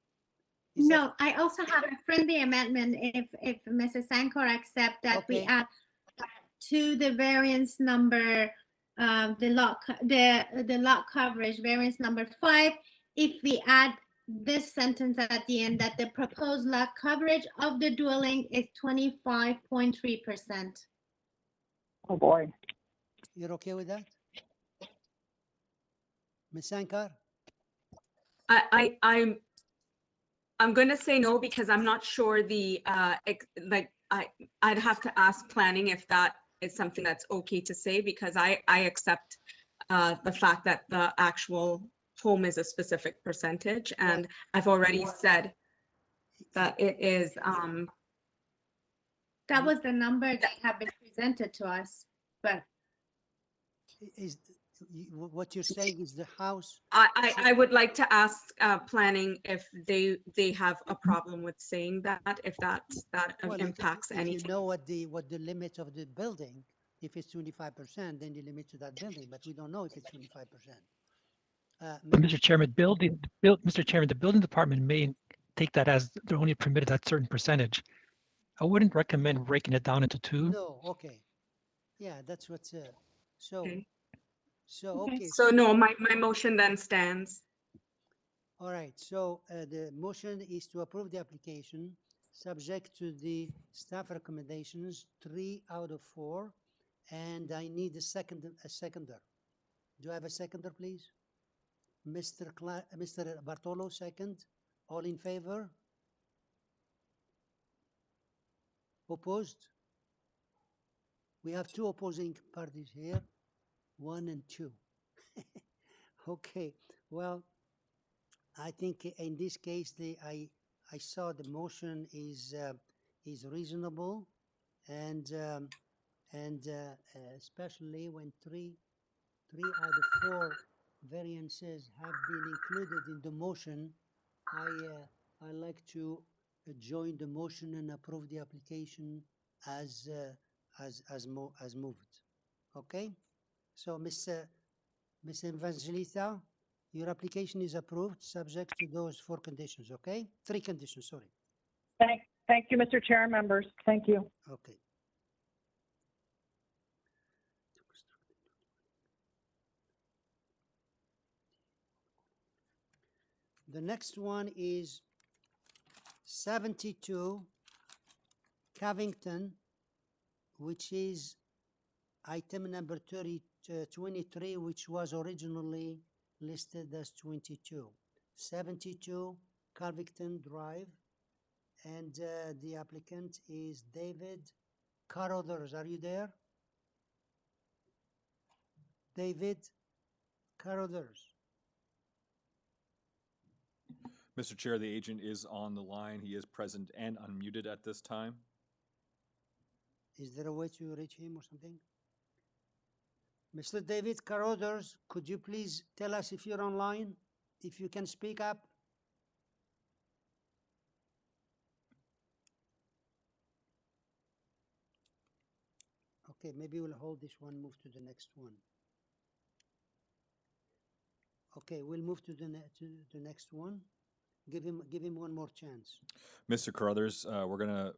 No, I also have a friendly amendment if Mrs. Sankar accepts that we add to the variance number, the lot coverage variance number 5, if we add this sentence at the end, that the proposed lot coverage of the dwelling is 25.3%. Oh, boy. You're okay with that? Ms. Sankar? I'm going to say no because I'm not sure I'd have to ask planning if that is something that's okay to say, because I accept the fact that the actual home is a specific percentage, and I've already said that it is. That was the number that had been presented to us, but What you're saying is the house? I would like to ask planning if they have a problem with saying that, if that Well, impacts if anything. you know what the limit of the building, if it's 25%, then you limit to that building, but we don't know if it's 25%. But Mr. Chairman, Mr. Chairman, the building department may take that as they're only permitted that certain percentage. I wouldn't recommend breaking it down into two. No, okay. Yeah, that's what's so. Okay. Okay. So no, my motion then stands. All right, so the motion is to approve the application subject to the staff recommendations, 3 out of 4, and I need a seconder. Do I have a seconder, please? Mr. Bartolo, second. All in favor? Opposed? We have 2 opposing parties here, 1 and 2. Okay, well, I think in this case, I saw the motion is reasonable, and especially when three out of 4 variances have been included in the motion, I like to join the motion and approve the application as moved. Okay, so Ms. Evangelista, your application is approved subject to those 4 conditions, okay? 3 conditions, sorry. Thank you, Mr. Chair, members. Thank you. Okay. The next one is 72 CALVINGTON, which is item number 23, which was originally listed as 22. 72 CALVINGTON Drive, and the applicant is David Carruthers. Are you there? David Carruthers. Mr. Chair, the agent is on the line. He is present and unmuted at this time. Is there a way to reach him or something? Mr. David Carruthers, could you please tell us if you're online, if you can speak up? Okay, maybe we'll hold this one, move to the next one. Okay, we'll move to the next one. Give him one more chance. Mr. Carruthers, we're going to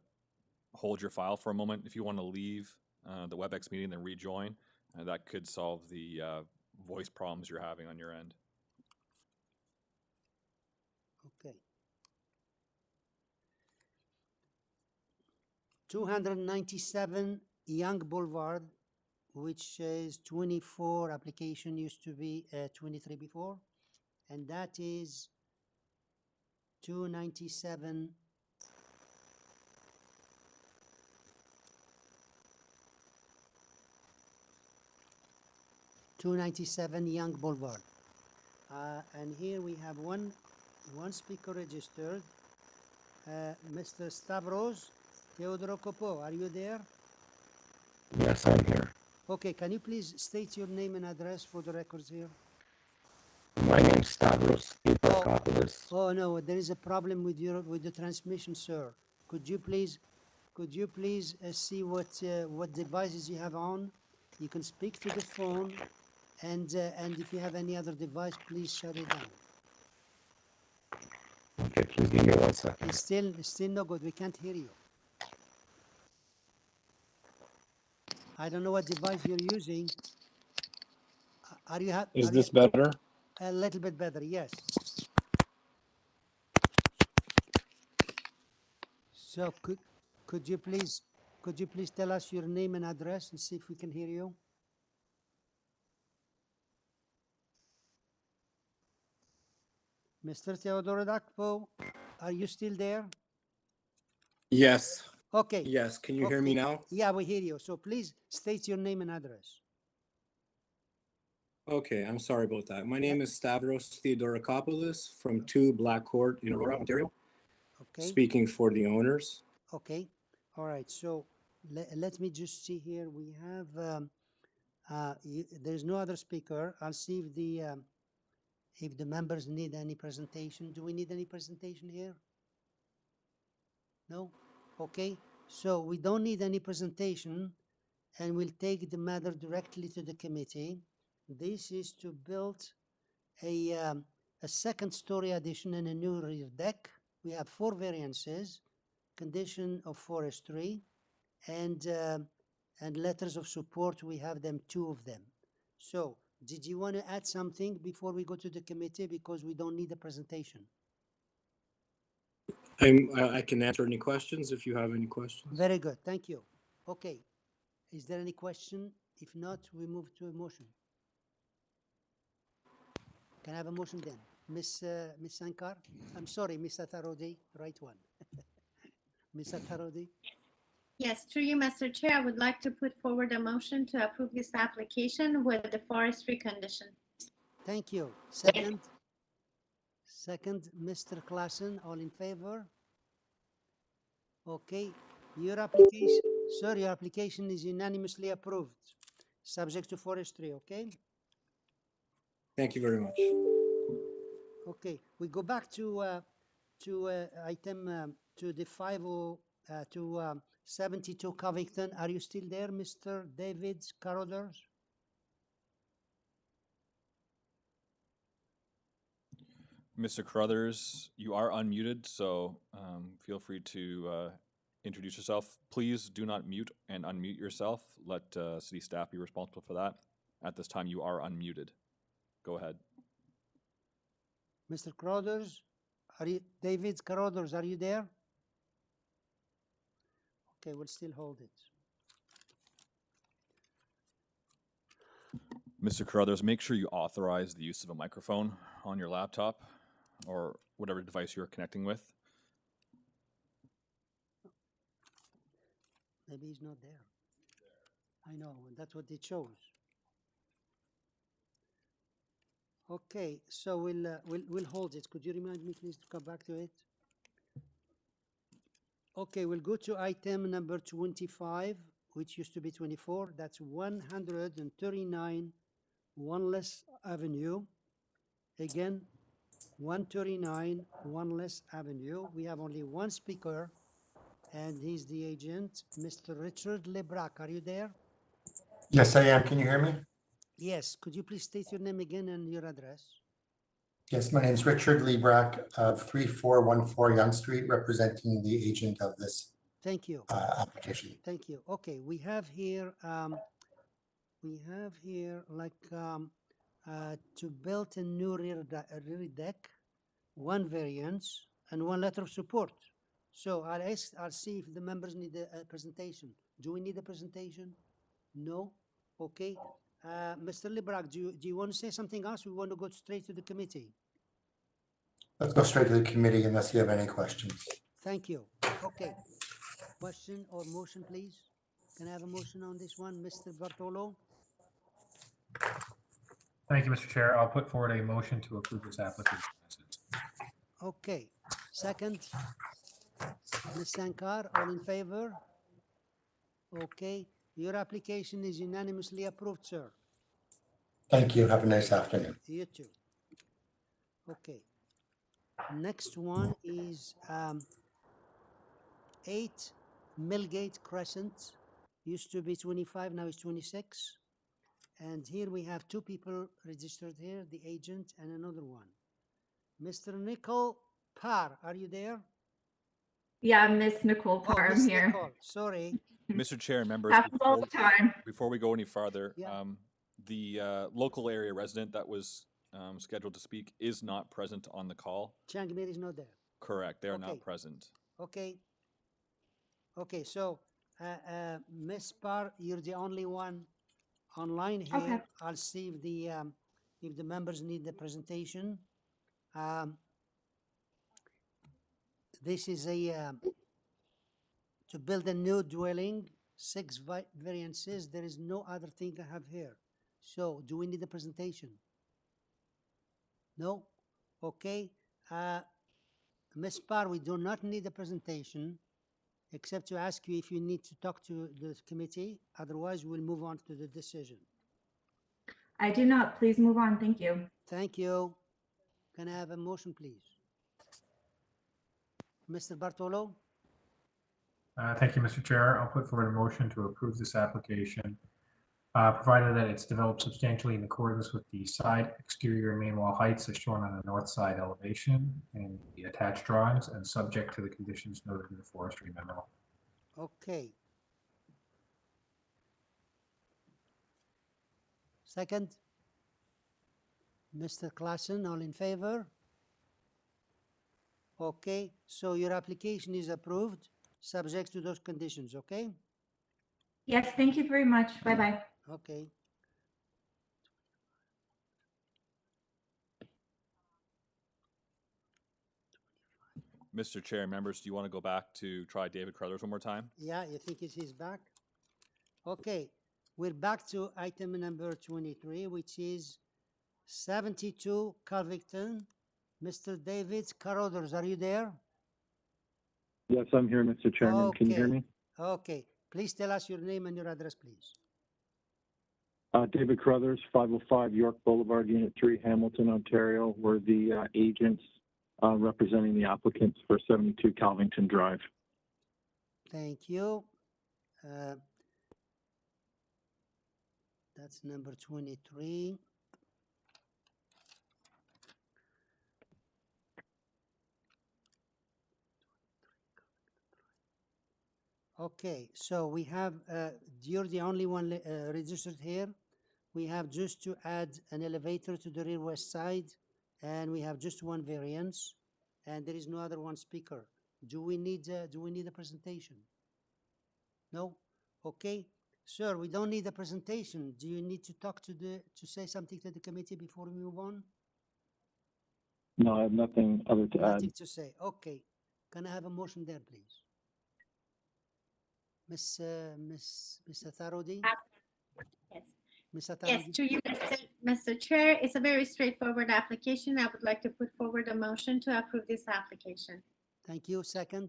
hold your file for a moment. If you want to leave the WebEx meeting, then rejoin. That could solve the voice problems you're having on your end. Okay. 297 Young Boulevard, which is 24, application used to be 23 before, and that is 297 Young Boulevard. And here we have one speaker registered, Mr. Stavros Theodoropoulos. Are you there? Yes, I'm here. Okay, can you please state your name and address for the records here? My name's Stavros Theodoropoulos. Oh no, there is a problem with the transmission, sir. Could you please see what devices you have on? You can speak to the phone, and if you have any other device, please shut it down. Okay, please give me 1 second. It's still no good. We can't hear you. I don't know what device you're using. Is this better? A little bit better, yes. So could you please could you please tell us your name and address and see if we can hear you? Mr. Theodore Dakpo, are you still there? Yes. Okay. Yes. Can you hear me now? Yeah, we hear you. So please state your name and address. Okay, I'm sorry about that. My name is Stavros Theodorakopoulos from 2 Black Court in Aurora, Ontario. Okay. Speaking for the owners. Okay. All right. So let me just see here. We have, there's no other speaker. I'll see if the members need any presentation. Do we need any presentation here? No? Okay. So we don't need any presentation, and we'll take the matter directly to the committee. This is to build a second-story addition and a new rear deck. We have 4 variances, condition of forestry, and letters of support. We have them, 2 of them. So did you want to add something before we go to the committee, because we don't need a presentation? I can answer any questions if you have any questions. Very good. Thank you. Okay. Is there any question? If not, we move to a motion. Can I have a motion then? Miss Sankar? I'm sorry, Miss Atharodi, right one. Miss Atharodi? Yes, through you, Mr. Chair, I would like to put forward a motion to approve this application with the forestry condition. Thank you. Second? Second, Mr. Klassen, all in favor? Okay. Your application, sir, your application is unanimously approved, subject to forestry, okay? Thank you very much. Okay, we go back to item to the 72 Covington. Are you still there, Mr. David Carruthers? Mr. Carruthers, you are unmuted, so feel free to introduce yourself. Please do not mute and unmute yourself. Let city staff be responsible for that. At this time, you are unmuted. Go ahead. Mr. Carruthers, are you, David Carruthers, are you there? Okay, we'll still hold it. Mr. Carruthers, make sure you authorize the use of a microphone on your laptop or whatever device you're connecting with. Maybe he's not there. I know, that's what they chose. Okay, so we'll hold it. Could you remind me, please, to come back to it? Okay, we'll go to item number 25, which used to be 24. That's 139 WANLESS Avenue. Again, 139 WANLESS Avenue. We have only one speaker, and he's the agent, Mr. Richard Lebrac. Are you there? Yes, I am. Can you hear me? Yes. Could you please state your name again and your address? Yes, my name is Richard Lebrac of 3414 Yonge Street, representing the agent of this Thank you. Application. Thank you. Okay, we have here like to build a new rear deck, 1 variance and 1 letter of support. So I'll see if the members need a presentation. Do we need a presentation? No? Okay. Mr. Lebrac, do you want to say something else? We want to go straight to the committee. Let's go straight to the committee unless you have any questions. Thank you. Okay. Question or motion, please? Can I have a motion on this one, Mr. Bartolo? Thank you, Mr. Chair. I'll put forward a motion to approve this application. Okay. Second, Ms. Sankar, all in favor? Okay. Your application is unanimously approved, sir. Thank you. Have a nice afternoon. You too. Okay. Next one is 8 MILLGATE Crescent. Used to be 25, now it's 26. And here we have 2 people registered here, the agent and another one. Mr. Nicole Parr, are you there? Yeah, Miss Nicole Parr, I'm here. Nicole, sorry. Mr. Chair, members, Happens all the time. before we go any farther, Yeah. The local area resident that was scheduled to speak is not present on the call. Changmir is not there. Correct, they are Okay. not present. Okay. Okay, so Miss Parr, you're the only one online here. Okay. I'll see if the members need the presentation. This is to build a new dwelling, 6 variances. There is no other thing I have here. So do we need a presentation? No? Okay. Ms. Parr, we do not need a presentation except to ask you if you need to talk to the committee. Otherwise, we'll move on to the decision. I do not. Please move on. Thank you. Thank you. Can I have a motion, please? Mr. Bartolo? Thank you, Mr. Chair. I'll put forward a motion to approve this application, provided that it's developed substantially in accordance with the side exterior main wall heights as shown on the north side elevation and the attached drawings, and subject to the conditions noted in the forestry memo. Okay. Second? Mr. Klassen, all in favor? Okay, so your application is approved, subject to those conditions, okay? Yes, thank you very much. Bye-bye. Okay. Mr. Chair, members, do you want to go back to try David Crothers one more time? Yeah, you think he's back? Okay, we're back to item number 23, which is 72 CALVINGTON. Mr. David Crothers, are you there? Yes, I'm here, Mr. Chairman. Can you hear me? Okay, please tell us your name and your address, please. David Crothers, 505 York Boulevard, Unit 3, Hamilton, Ontario. We're the agents representing the applicants for 72 CALVINGTON Drive. Thank you. That's number 23. Okay, so we have, you're the only one registered here. We have just to add an elevator to the rear west side, and we have just one variance, and there is no other one speaker. Do we need a presentation? No? Okay. Sir, we don't need a presentation. Do you need to talk to say something to the committee before we move on? No, I have nothing other to add. Nothing to say. Okay. Can I have a motion there, please? Miss Atharodi? Yes. Miss Atharodi? Yes, to you, Mr. Chair. It's a very straightforward application. I would like to put forward a motion to approve this application. Thank you. Second?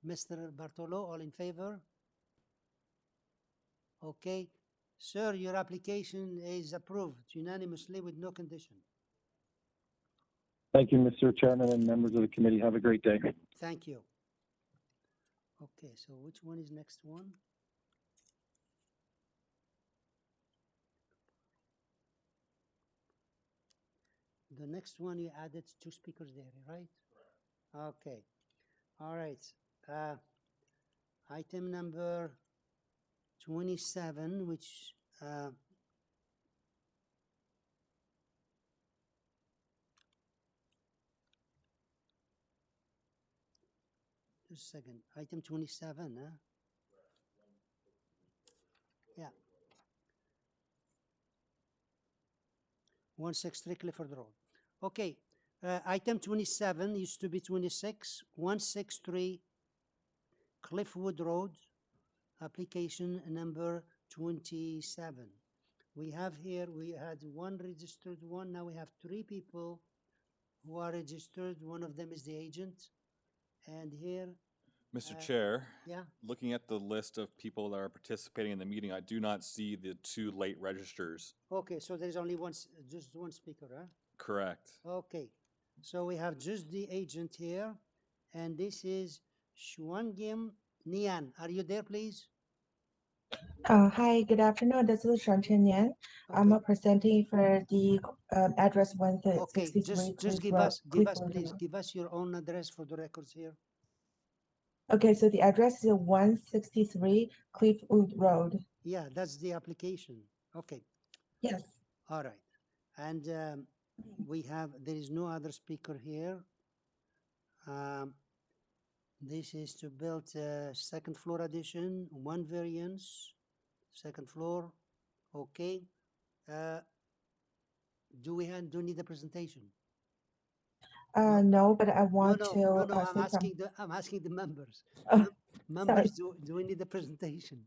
Mr. Bartolo, all in favor? Okay. Sir, your application is approved unanimously with no condition. Thank you, Mr. Chairman and members of the committee. Have a great day. Thank you. Okay, so which one is next one? The next one you added 2 speakers there, right? Okay. All right. Item number 27, which just a second. Item 27, huh? Yeah. 163 Clifford Road. Okay. Item 27 used to be 26, 163 Cliffwood Road, application number 27. We have here, we had 1 registered one, now we have 3 people who are registered. One of them is the agent. And here, Mr. Chair, yeah. Looking at the list of people that are participating in the meeting, I do not see the 2 late registers. Okay, so there's only just one speaker, huh? Correct. Okay, so we have just the agent here, and this is Shwangim Nian. Are you there, please? Hi, good afternoon. This is Shanchen Yan. I'm presenting for the address 163. Okay, just give us, please, give us your own address for the records here. Okay, so the address is 163 Cliffwood Road. Yeah, that's the application. Okay. Yes. All right. And there is no other speaker here. This is to build a second floor addition, one variance, second floor. Okay. Do we need a presentation? No, but I want No, to I'm say asking some. I'm asking the members. Oh, Members, sorry. do we need a presentation?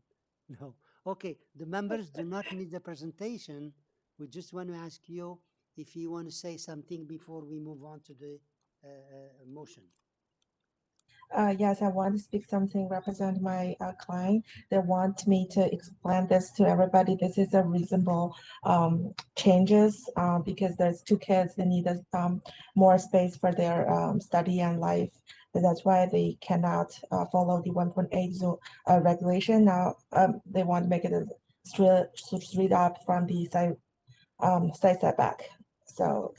No. Okay, the members do not need a presentation. We just want to ask you if you want to say something before we move on to the motion. Yes, I want to speak something, represent my client. They want me to explain this to everybody. This is a reasonable changes because there's two kids. They need more space for their study and life. And that's why they cannot follow the 1.8 zone regulation. Now they want to make it a street up from the side setback. So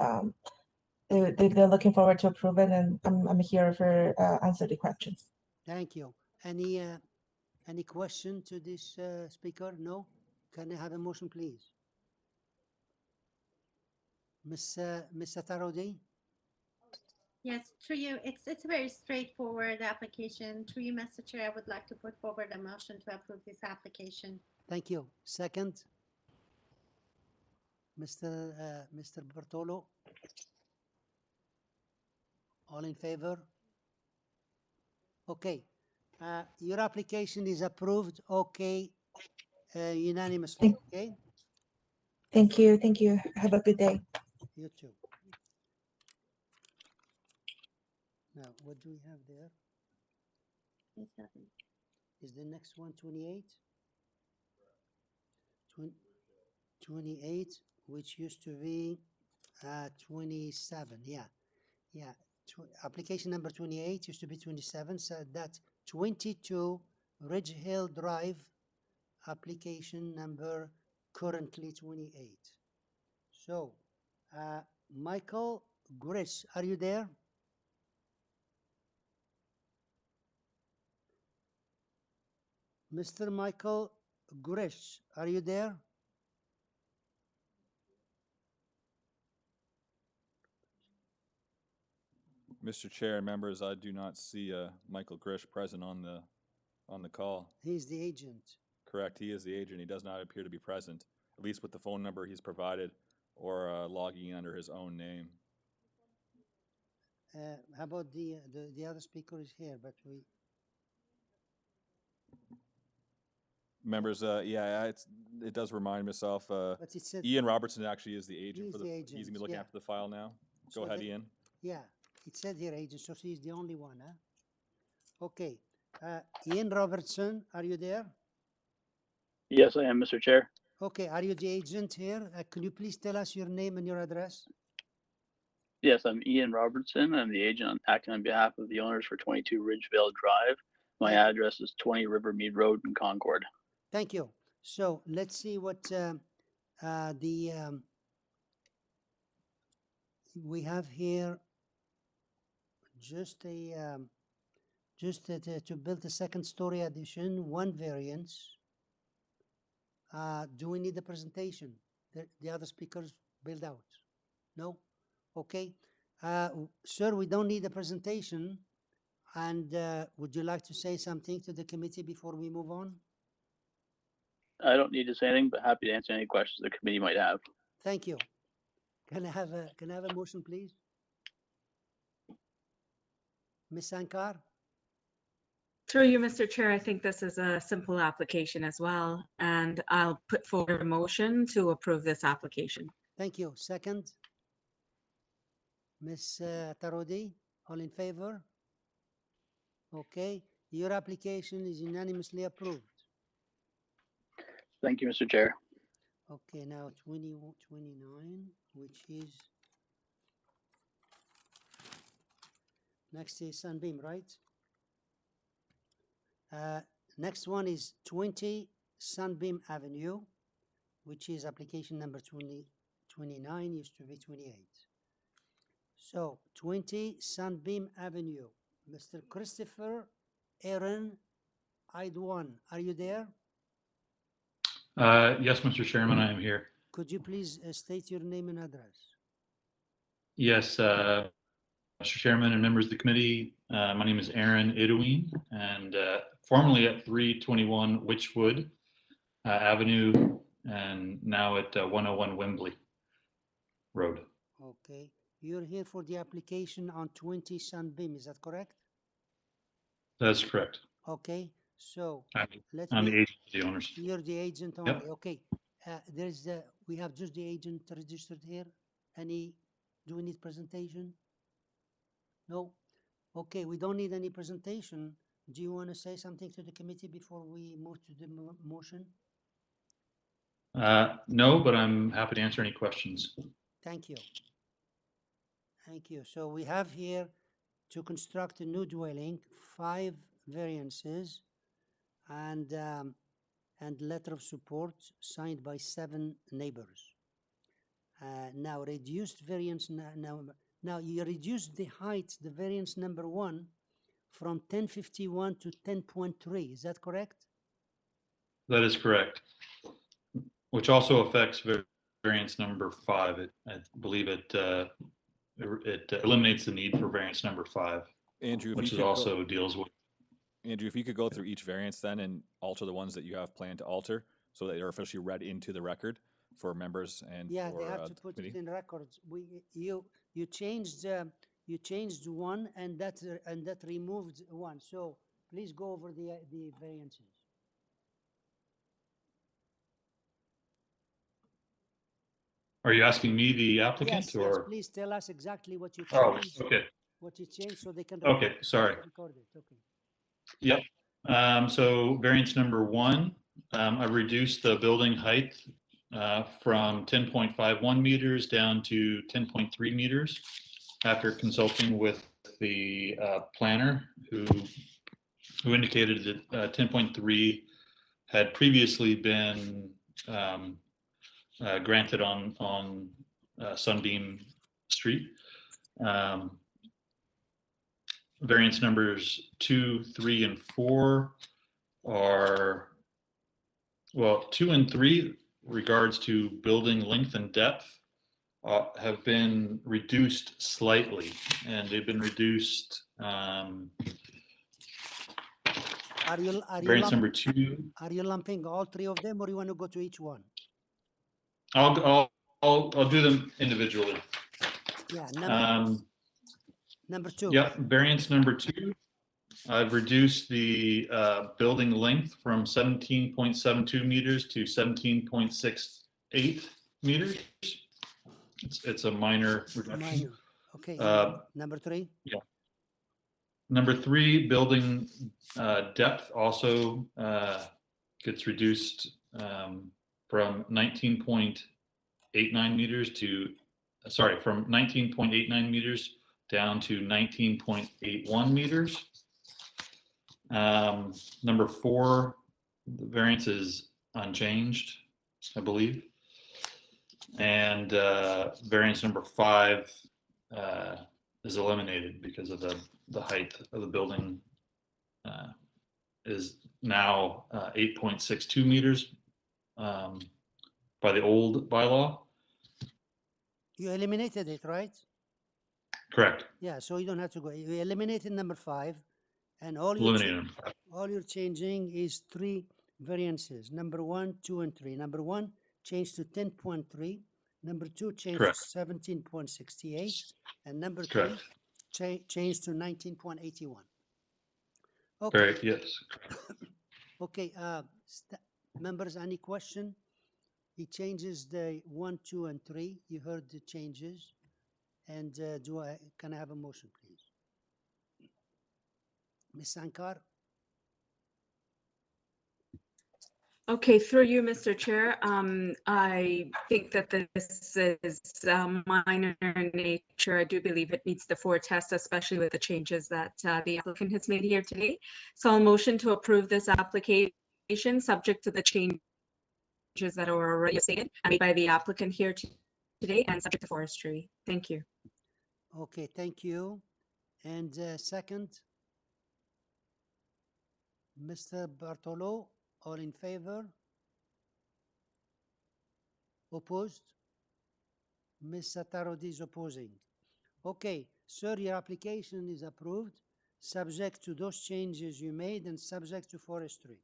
they're looking forward to approve it, and I'm here for answer the questions. Thank you. Any question to this speaker? No? Can I have a motion, please? Ms. Tarodi? Yes, through you, it's a very straightforward application. Through you, Mr. Chair, I would like to put forward a motion to approve this application. Thank you. Second? Mr. Bertolo? All in favor? Okay. Your application is approved. Okay. Unanimously. Okay. Thank you. Thank you. Have a good day. You too. Now, what do we have there? Is the next one 28? 28, which used to be 27. Yeah. Yeah. Application number 28 used to be 27. So that's 22 Ridge Hill Drive, application number currently 28. So, Michael Grish, are you there? Mr. Michael Grish, are you there? Mr. Chair and members, I do not see Michael Grish present on the call. He's the agent. Correct, he is the agent. He does not appear to be present, at least with the phone number he's provided or logging in under his own name. How about the other speaker is here, but we... Members, yeah, it does remind myself. said, Ian Robertson actually is the agent for the. agent, He's gonna be looking after the file now. Go ahead, Ian. Yeah, it said here agent, so she's the only one, huh? Okay, Ian Robertson, are you there? Yes, I am, Mr. Chair. Okay, are you the agent here? Can you please tell us your name and your address? Yes, I'm Ian Robertson. I'm the agent acting on behalf of the owners for 22 Ridgevale Drive. My address is 20 Rivermead Road in Concord. Thank you. So let's see what we have here. Just to build a second story addition, one variance. Do we need a presentation? The other speakers build out? No? Okay. Sir, we don't need a presentation. And would you like to say something to the committee before we move on? I don't need to say anything, but happy to answer any questions the committee might have. Thank you. Can I have a motion, please? Ms. Sankar? Through you, Mr. Chair, I think this is a simple application as well, and I'll put forward a motion to approve this application. Thank you. Second? Ms. Tarodi, all in favor? Okay. Your application is unanimously approved. Thank you, Mr. Chair. Okay, now 29, which is next is Sunbeam, right? Next one is 20 Sunbeam Avenue, which is application number 29, used to be 28. So 20 Sunbeam Avenue, Mr. Christopher Aaron Idwan, are you there? Yes, Mr. Chairman, I am here. Could you please state your name and address? Yes, Mr. Chairman and members of the committee. My name is Aaron Idoween, and formerly at 321 Witchwood Avenue, and now at 101 Wembley Road. Okay, you're here for the application on 20 Sunbeam, is that correct? That's correct. Okay, so I'm the agent of the owners. You're the agent only. Yep. Okay, we have just the agent registered here. Do we need presentation? No. Okay, we don't need any presentation. Do you want to say something to the committee before we move to the motion? No, but I'm happy to answer any questions. Thank you. Thank you. So we have here to construct a new dwelling, 5 variances, and letter of support signed by 7 neighbors. Now reduced variance now you reduced the height, the variance number 1, from 1051 to 10.3. Is that correct? That is correct. Which also affects variance number 5. I believe it eliminates the need for variance number 5. Andrew, which also deals with. Andrew, if you could go through each variance then and alter the ones that you have planned to alter, so that they're officially read into the record for members and yeah, for they have to put it in records. You changed one and that removed one. So please go over the variances. Are you asking me, the applicant, yes, or? yes, please tell us exactly what you changed. Oh, okay. What you changed so they can. Okay, sorry. Record it. Okay. Yep. So variance number 1, I've reduced the building height from 10.51 meters down to 10.3 meters after consulting with the planner who indicated that 10.3 had previously been granted on Sunbeam Street. Variance numbers 2, 3, and 4 are, well, 2 and 3 regards to building length and depth have been reduced slightly, and they've been reduced. Variance number 2. Are you lumping all 3 of them, or you want to go to each one? I'll do them individually. Yeah. Number 2. Yep. Variance number 2. I've reduced the building length from 17.72 meters to 17.68 meters. It's a minor reduction. Minor. Okay. Number 3. Yeah. Number 3, building depth also gets reduced from 19.89 meters to, from 19.89 meters down to 19.81 meters. Number 4, the variance is unchanged, I believe. And variance number 5 is eliminated because of the height of the building is now 8.62 meters by the old bylaw. You eliminated it, right? Correct. Yeah, so you don't have to go. You eliminated number 5, and all you're changing is 3 variances. Number 1, 2, and 3. Number 1 changed to 10.3. Number 2 changed to 17.68, and number 3 changed to 19.81. Okay. Correct. Yes. Okay. Members, any question? He changes the 1, 2, and 3. You heard the changes. And can I have a motion, please? Ms. Sankar? Okay, through you, Mr. Chair. I think that this is minor in nature. I do believe it meets the 4 tests, especially with the changes that the applicant has made here today. So I'll motion to approve this application subject to the changes that are already stated and made by the applicant here today and subject to forestry. Thank you. Okay, thank you. And second, Mr. Bartolo, all in favor? Opposed? Ms. Satarodi is opposing. Okay, Sir, your application is approved, subject to those changes you made and subject to forestry.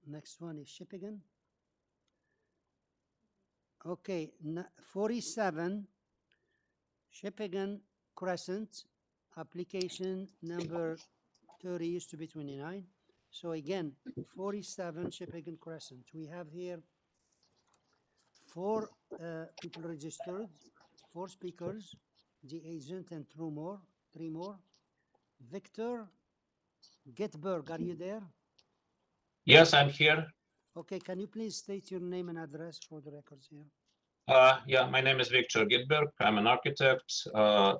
Next one is Shippigan. Okay, 47 Shippigan Crescent, application number 30 used to be 29. So again, 47 Shippigan Crescent. We have here 4 people registered, 4 speakers, the agent and 3 more. Victor Getberg, are you there? Yes, I'm here. Okay, can you please state your name and address for the records here? Yeah, my name is Victor Gitberg. I'm an architect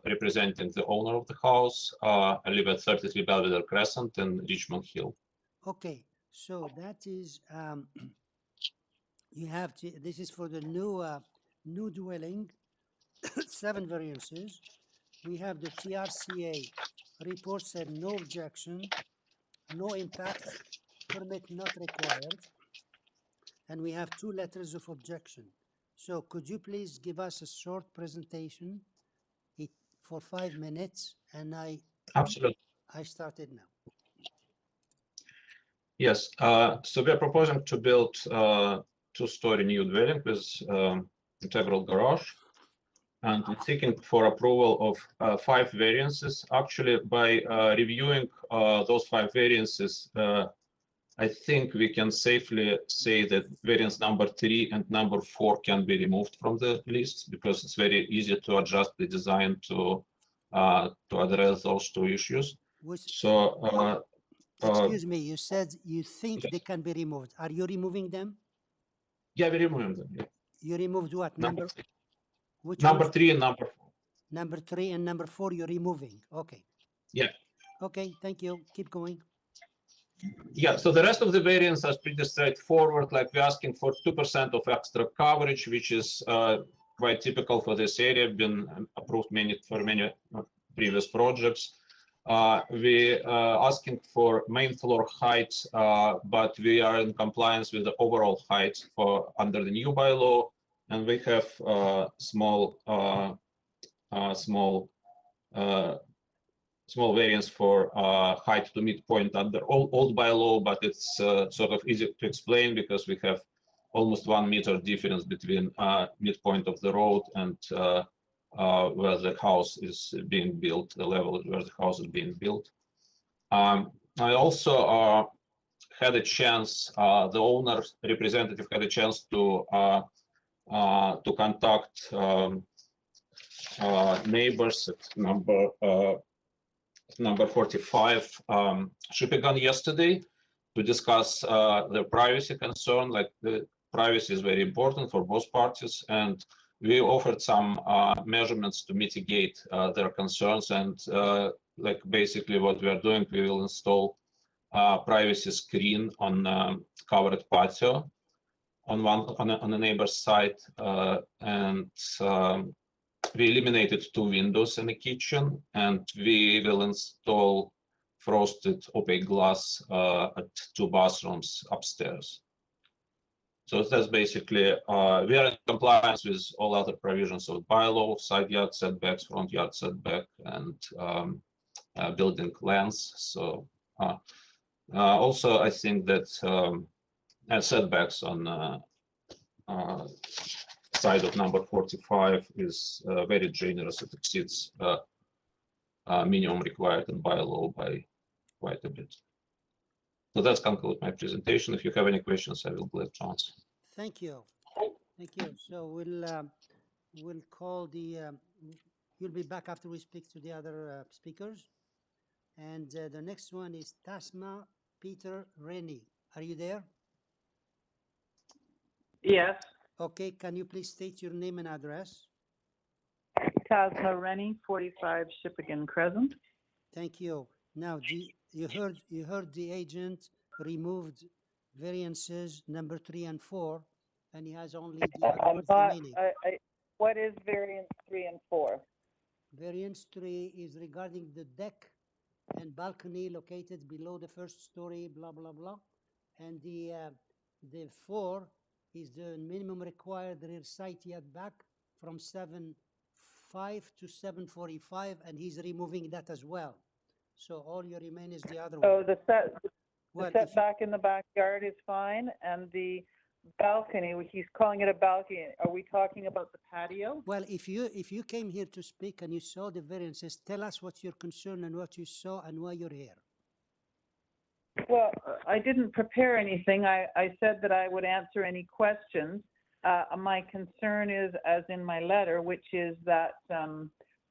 representing the owner of the house. I live at 33 Belvedere Crescent in Richmond Hill. Okay, so that is, you have to, this is for the new dwelling, 7 variances. We have the TRCA report said no objection, no impact, permit not required. And we have 2 letters of objection. So could you please give us a short presentation for 5 minutes? And Absolutely. I started now. Yes, so we are proposing to build 2-story new dwelling with integral garage. And we're seeking for approval of 5 variances. Actually, by reviewing those 5 variances, I think we can safely say that variance number 3 and number 4 can be removed from the list because it's very easy to adjust the design to address those 2 issues. Excuse me, you said you think they can be removed. Are you removing them? Yeah, we're removing them. Yeah. You removed what? Number 3 and number 4. Number 3 and number 4 you're removing. Okay. Yeah. Okay, thank you. Keep going. Yeah, so the rest of the variants are pretty straightforward. Like we're asking for 2% of extra coverage, which is quite typical for this area, been approved for many previous projects. We are asking for main floor height, but we are in compliance with the overall height for under the new bylaw, and we have small variance for height to midpoint under old bylaw, but it's sort of easy to explain because we have almost 1 meter difference between midpoint of the road and where the house is being built, the level where the house is being built. I also had a chance, the owner representative had a chance to contact neighbors at number 45 Shippigan yesterday to discuss the privacy concern. Like the privacy is very important for both parties, and we offered some measurements to mitigate their concerns. And like basically what we are doing, we will install privacy screen on covered patio on the neighbor's side, and we eliminated 2 windows in the kitchen, and we will install frosted opaque glass at 2 bathrooms upstairs. So that's basically, we are in compliance with all other provisions of bylaw, side yard setbacks, front yard setback, and building lengths. So also, I think that setbacks on side of number 45 is very generous. It exceeds minimum required in bylaw by quite a bit. So that's conclude my presentation. If you have any questions, I will glad to answer. Thank you. Thank you. So we'll call the, you'll be back after we speak to the other speakers. And the next one is Tasma Peter Rennie. Are you there? Yes. Okay, can you please state your name and address? Tasma Rennie, 45 Shippigan Crescent. Thank you. Now, you heard the agent removed variances number 3 and 4, and he has only the other ones remaining. What is variance 3 and 4? Variance 3 is regarding the deck and balcony located below the first story, blah, blah, blah. And the 4 is the minimum required rear side yard back from 7.5 to 7.45, and he's removing that as well. So all you remain is the other one. So the Well, if- setback in the backyard is fine, and the balcony, he's calling it a balcony. Are we talking about the patio? Well, if you came here to speak and you saw the variances, tell us what's your concern and what you saw and why you're here. Well, I didn't prepare anything. I said that I would answer any questions. My concern is, as in my letter, which is that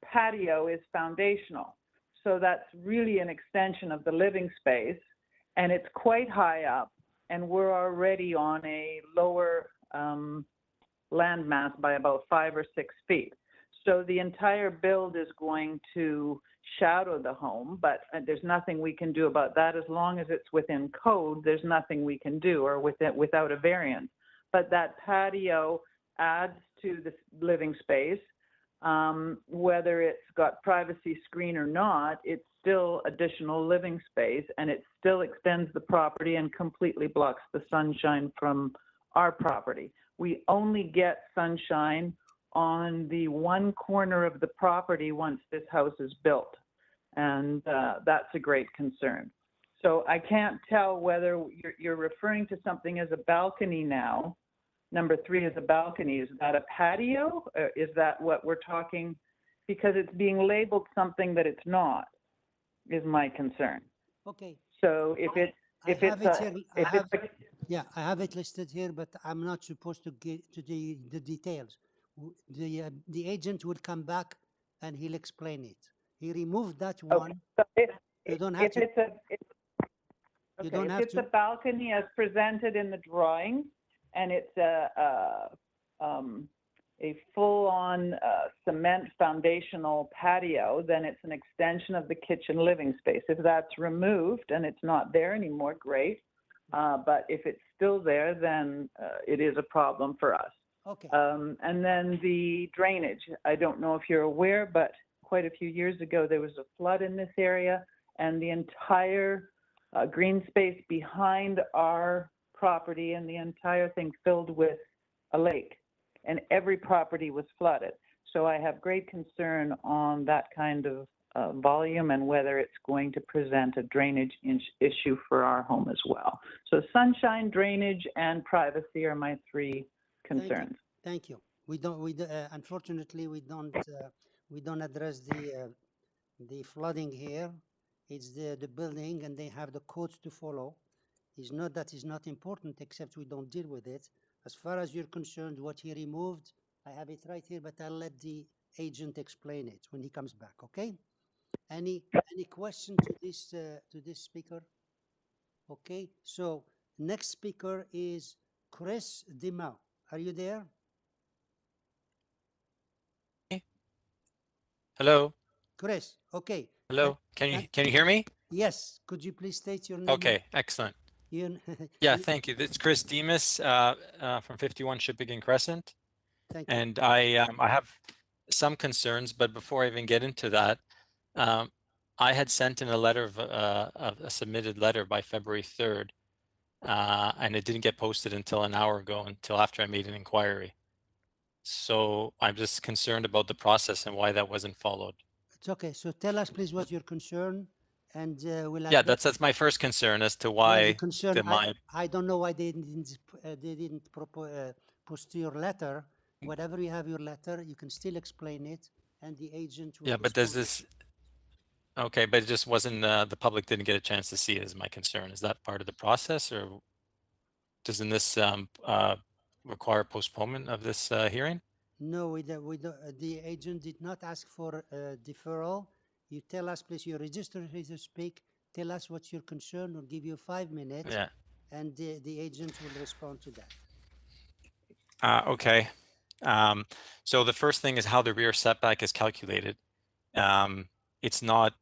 patio is foundational. So that's really an extension of the living space, and it's quite high up, and we're already on a lower landmass by about 5 or 6 feet. So the entire build is going to shadow the home, but there's nothing we can do about that. As long as it's within code, there's nothing we can do, or without a variance. But that patio adds to the living space. Whether it's got privacy screen or not, it's still additional living space, and it still extends the property and completely blocks the sunshine from our property. We only get sunshine on the one corner of the property once this house is built, and that's a great concern. So I can't tell whether you're referring to something as a balcony now. Number 3 is a balcony. Is that a patio? Is that what we're talking? Because it's being labeled something that it's not, is my concern. Okay. So if it's yeah, I have it listed here, but I'm not supposed to get to the details. The agent will come back and he'll explain it. He removed that one. Okay. So you don't have to. If it's a balcony as presented in the drawing, and it's a full-on cement foundational patio, then it's an extension of the kitchen living space. If that's removed and it's not there anymore, great. But if it's still there, then it is a problem for us. Okay. And then the drainage. I don't know if you're aware, but quite a few years ago, there was a flood in this area, and the entire green space behind our property and the entire thing filled with a lake, and every property was flooded. So I have great concern on that kind of volume and whether it's going to present a drainage issue for our home as well. So sunshine, drainage, and privacy are my 3 concerns. Thank you. Unfortunately, we don't address the flooding here. It's the building, and they have the codes to follow. It's not that it's not important, except we don't deal with it. As far as you're concerned, what he removed, I have it right here, but I'll let the agent explain it when he comes back. Okay? Any question to this speaker? Okay. So next speaker is Chris Dimau. Are you there? Hello. Chris. Okay. Hello. Can you hear me? Yes. Could you please state your name? Okay. Excellent. Yeah, thank you. This is Chris Demas from 51 Shippigan Crescent. Thank you. And I have some concerns, but before I even get into that, I had sent in a letter of a submitted letter by February 3rd, and it didn't get posted until an hour ago, until after I made an inquiry. So I'm just concerned about the process and why that wasn't followed. It's okay. So tell us, please, what your concern, and we'll. Yeah, that's my first concern as to why. I don't know why they didn't post your letter. Whatever you have your letter, you can still explain it, and the agent will. Yeah, but does this? Okay, but it just wasn't. The public didn't get a chance to see it. Is my concern. Is that part of the process, or doesn't this require postponement of this hearing? No, the agent did not ask for deferral. You tell us, please, you're registered here to speak. Tell us what's your concern. We'll give you 5 minutes, yeah, and the agent will respond to that. Okay. So the first thing is how the rear setback is calculated. It's not,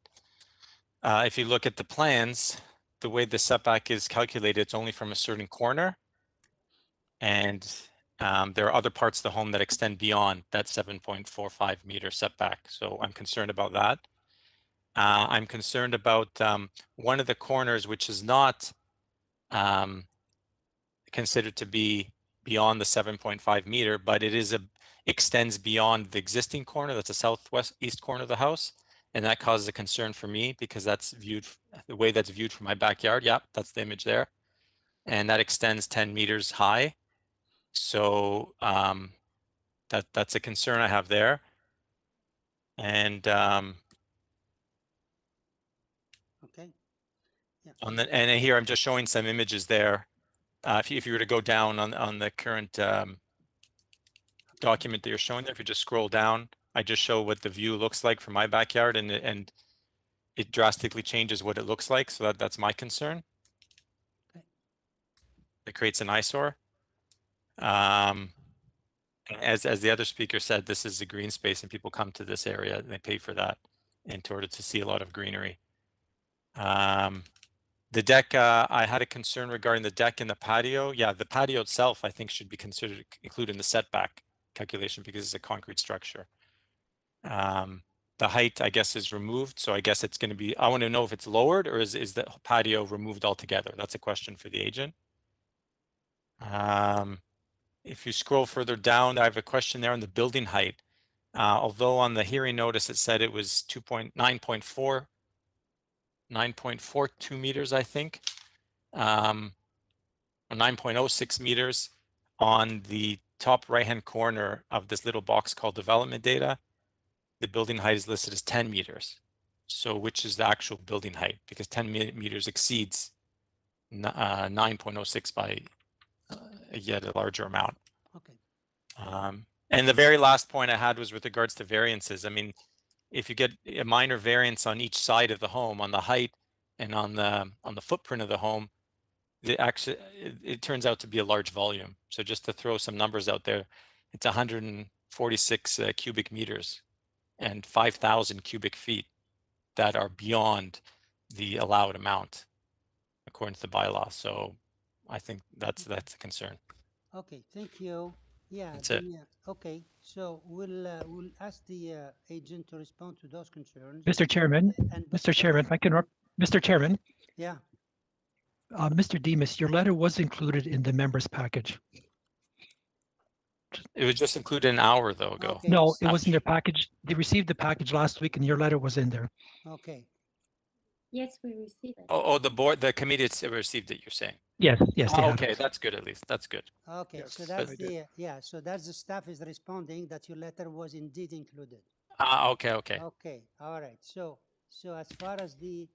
if you look at the plans, the way the setback is calculated, it's only from a certain corner. And there are other parts of the home that extend beyond that 7.45 meter setback. So I'm concerned about that. I'm concerned about one of the corners, which is not considered to be beyond the 7.5 meter, but it is extends beyond the existing corner. That's a southwest east corner of the house. And that causes a concern for me because that's viewed the way that's viewed from my backyard. Yep, that's the image there. And that extends 10 meters high. So that's a concern I have there. And okay. Yeah. And here I'm just showing some images there. If you were to go down on the current document that you're showing there, if you just scroll down, I just show what the view looks like from my backyard, and it drastically changes what it looks like. So that's my concern. Okay. It creates an eyesore. As the other speaker said, this is a green space, and people come to this area and they pay for that in order to see a lot of greenery. The deck, I had a concern regarding the deck and the patio. Yeah, the patio itself, I think, should be considered included in the setback calculation because it's a concrete structure. The height, I guess, is removed. So I guess it's going to be, I want to know if it's lowered or is the patio removed altogether? That's a question for the agent. If you scroll further down, I have a question there on the building height. Although on the hearing notice, it said it was 9.42 meters, I think, or 9.06 meters on the top right-hand corner of this little box called development data. The building height is listed as 10 meters. So which is the actual building height? Because 10 meters exceeds 9.06 by yet a larger amount. Okay. And the very last point I had was with regards to variances. I mean, if you get a minor variance on each side of the home, on the height and on the footprint of the home, it turns out to be a large volume. So just to throw some numbers out there, it's 146 cubic meters and 5,000 cubic feet that are beyond the allowed amount according to the bylaw. So I think that's a concern. Okay, thank you. Yeah, that's it. Okay, so we'll ask the agent to respond to those concerns. Mr. Chairman, Mr. Chairman, if I can, Mr. Chairman. Yeah. Mr. Demas, your letter was included in the members package. It was just included an hour though ago. Okay. No, it was in their package. They received the package last week and your letter was in there. Okay. Yes, we received it. Oh, the committee received it, you're saying? Yes, yes. Oh, okay, that's good at least. That's good. Okay, yes, so that's so that's the staff is responding that your letter was indeed included. Okay. Okay, all right. So as far as the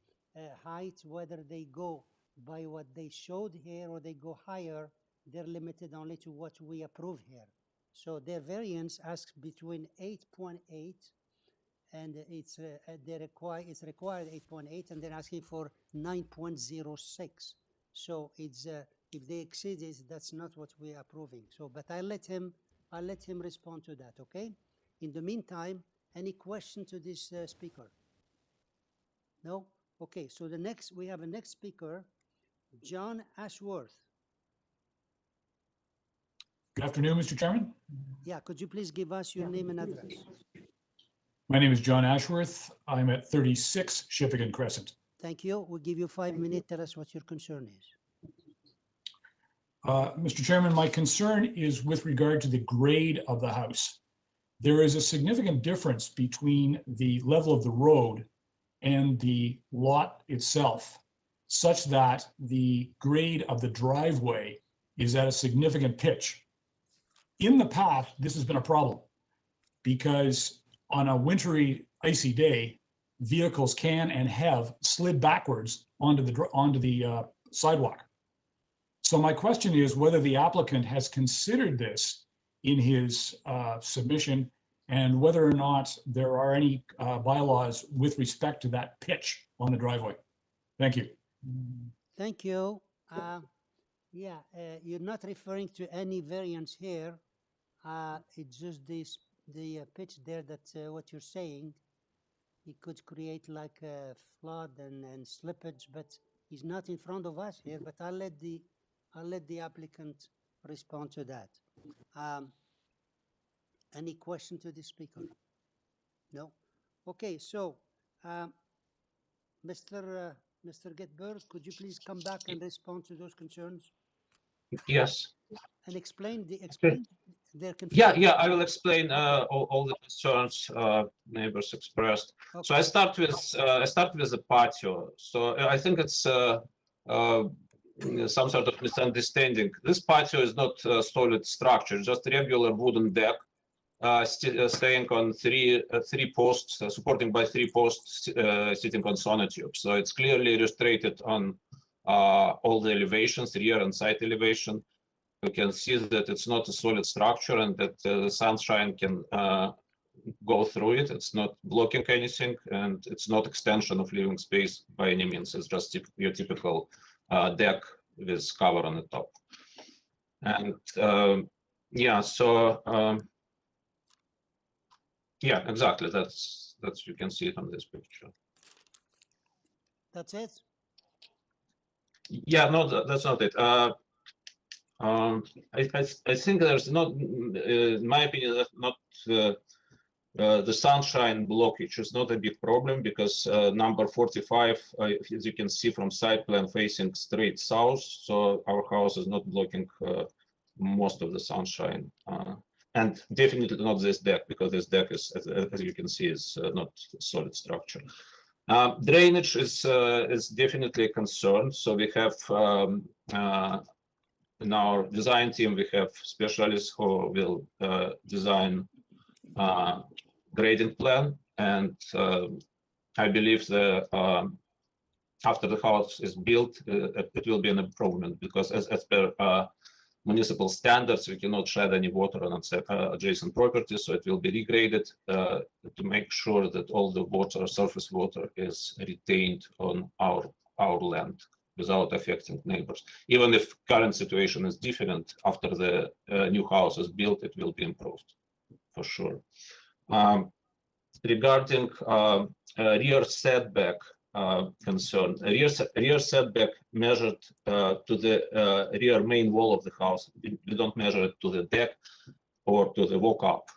height, whether they go by what they showed here or they go higher, they're limited only to what we approve here. So their variance asks between 8.8 and it's required 8.8 and they're asking for 9.06. So it's if they exceed it, that's not what we're approving. So, but I'll let him respond to that. Okay. In the meantime, any question to this speaker? No. Okay. So we have a next speaker, John Ashworth. Good afternoon, Mr. Chairman. Yeah. Could you please give us your name and address? My name is John Ashworth. I'm at 36 Shippigan Crescent. Thank you. We'll give you 5 minutes. Tell us what your concern is. Mr. Chairman, my concern is with regard to the grade of the house. There is a significant difference between the level of the road and the lot itself, such that the grade of the driveway is at a significant pitch. In the past, this has been a problem because on a wintry, icy day, vehicles can and have slid backwards onto the sidewalk. So my question is whether the applicant has considered this in his submission and whether or not there are any bylaws with respect to that pitch on the driveway. Thank you. Thank you. Yeah, you're not referring to any variance here. It's just the pitch there that what you're saying. It could create like a flood and slippage, but he's not in front of us here. But I'll let the applicant respond to that. Any question to the speaker? No? Okay, so Mr. Getberg, could you please come back and respond to those concerns? Yes. And explain their Yeah, concerns. I will explain all the concerns neighbors expressed. Okay. So I start with the patio. So I think it's some sort of misunderstanding. This patio is not a solid structure, just a regular wooden deck staying on three posts, supporting by 3 posts, sitting on sonotubes. So it's clearly illustrated on all the elevations, rear and side elevation. You can see that it's not a solid structure and that the sunshine can go through it. It's not blocking anything, and it's not extension of living space by any means. It's just your typical deck with cover on the top. And yeah, so yeah, exactly. That's you can see it on this picture. That's it? Yeah, no, that's not it. I think there's not, in my opinion, not the sunshine blockage is not a big problem because number 45, as you can see from side plan, facing straight south. So our house is not blocking most of the sunshine. And definitely not this deck, because this deck is, as you can see, is not a solid structure. Drainage is definitely a concern. So we have in our design team, we have specialists who will design grading plan, and I believe that after the house is built, it will be an improvement, because as per municipal standards, we cannot shed any water on adjacent properties, so it will be regraded to make sure that all the water, surface water, is retained on our land without affecting neighbors. Even if current situation is different, after the new house is built, it will be improved for sure. Regarding rear setback concern, rear setback measured to the rear main wall of the house. We don't measure it to the deck or to the walk-up.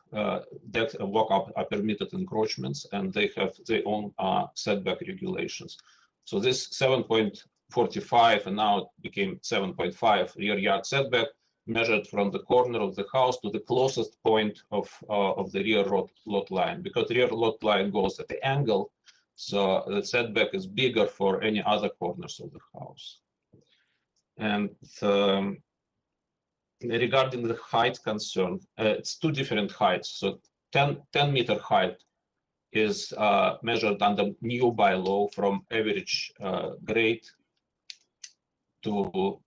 Deck and walk-up are permitted encroachments, and they have their own setback regulations. So this 7.45 and now it became 7.5 rear yard setback measured from the corner of the house to the closest point of the rear lot line, because rear lot line goes at the angle, so the setback is bigger for any other corners of the house. And regarding the height concern, it's 2 different heights. So 10-meter height is measured under new bylaw from average grade to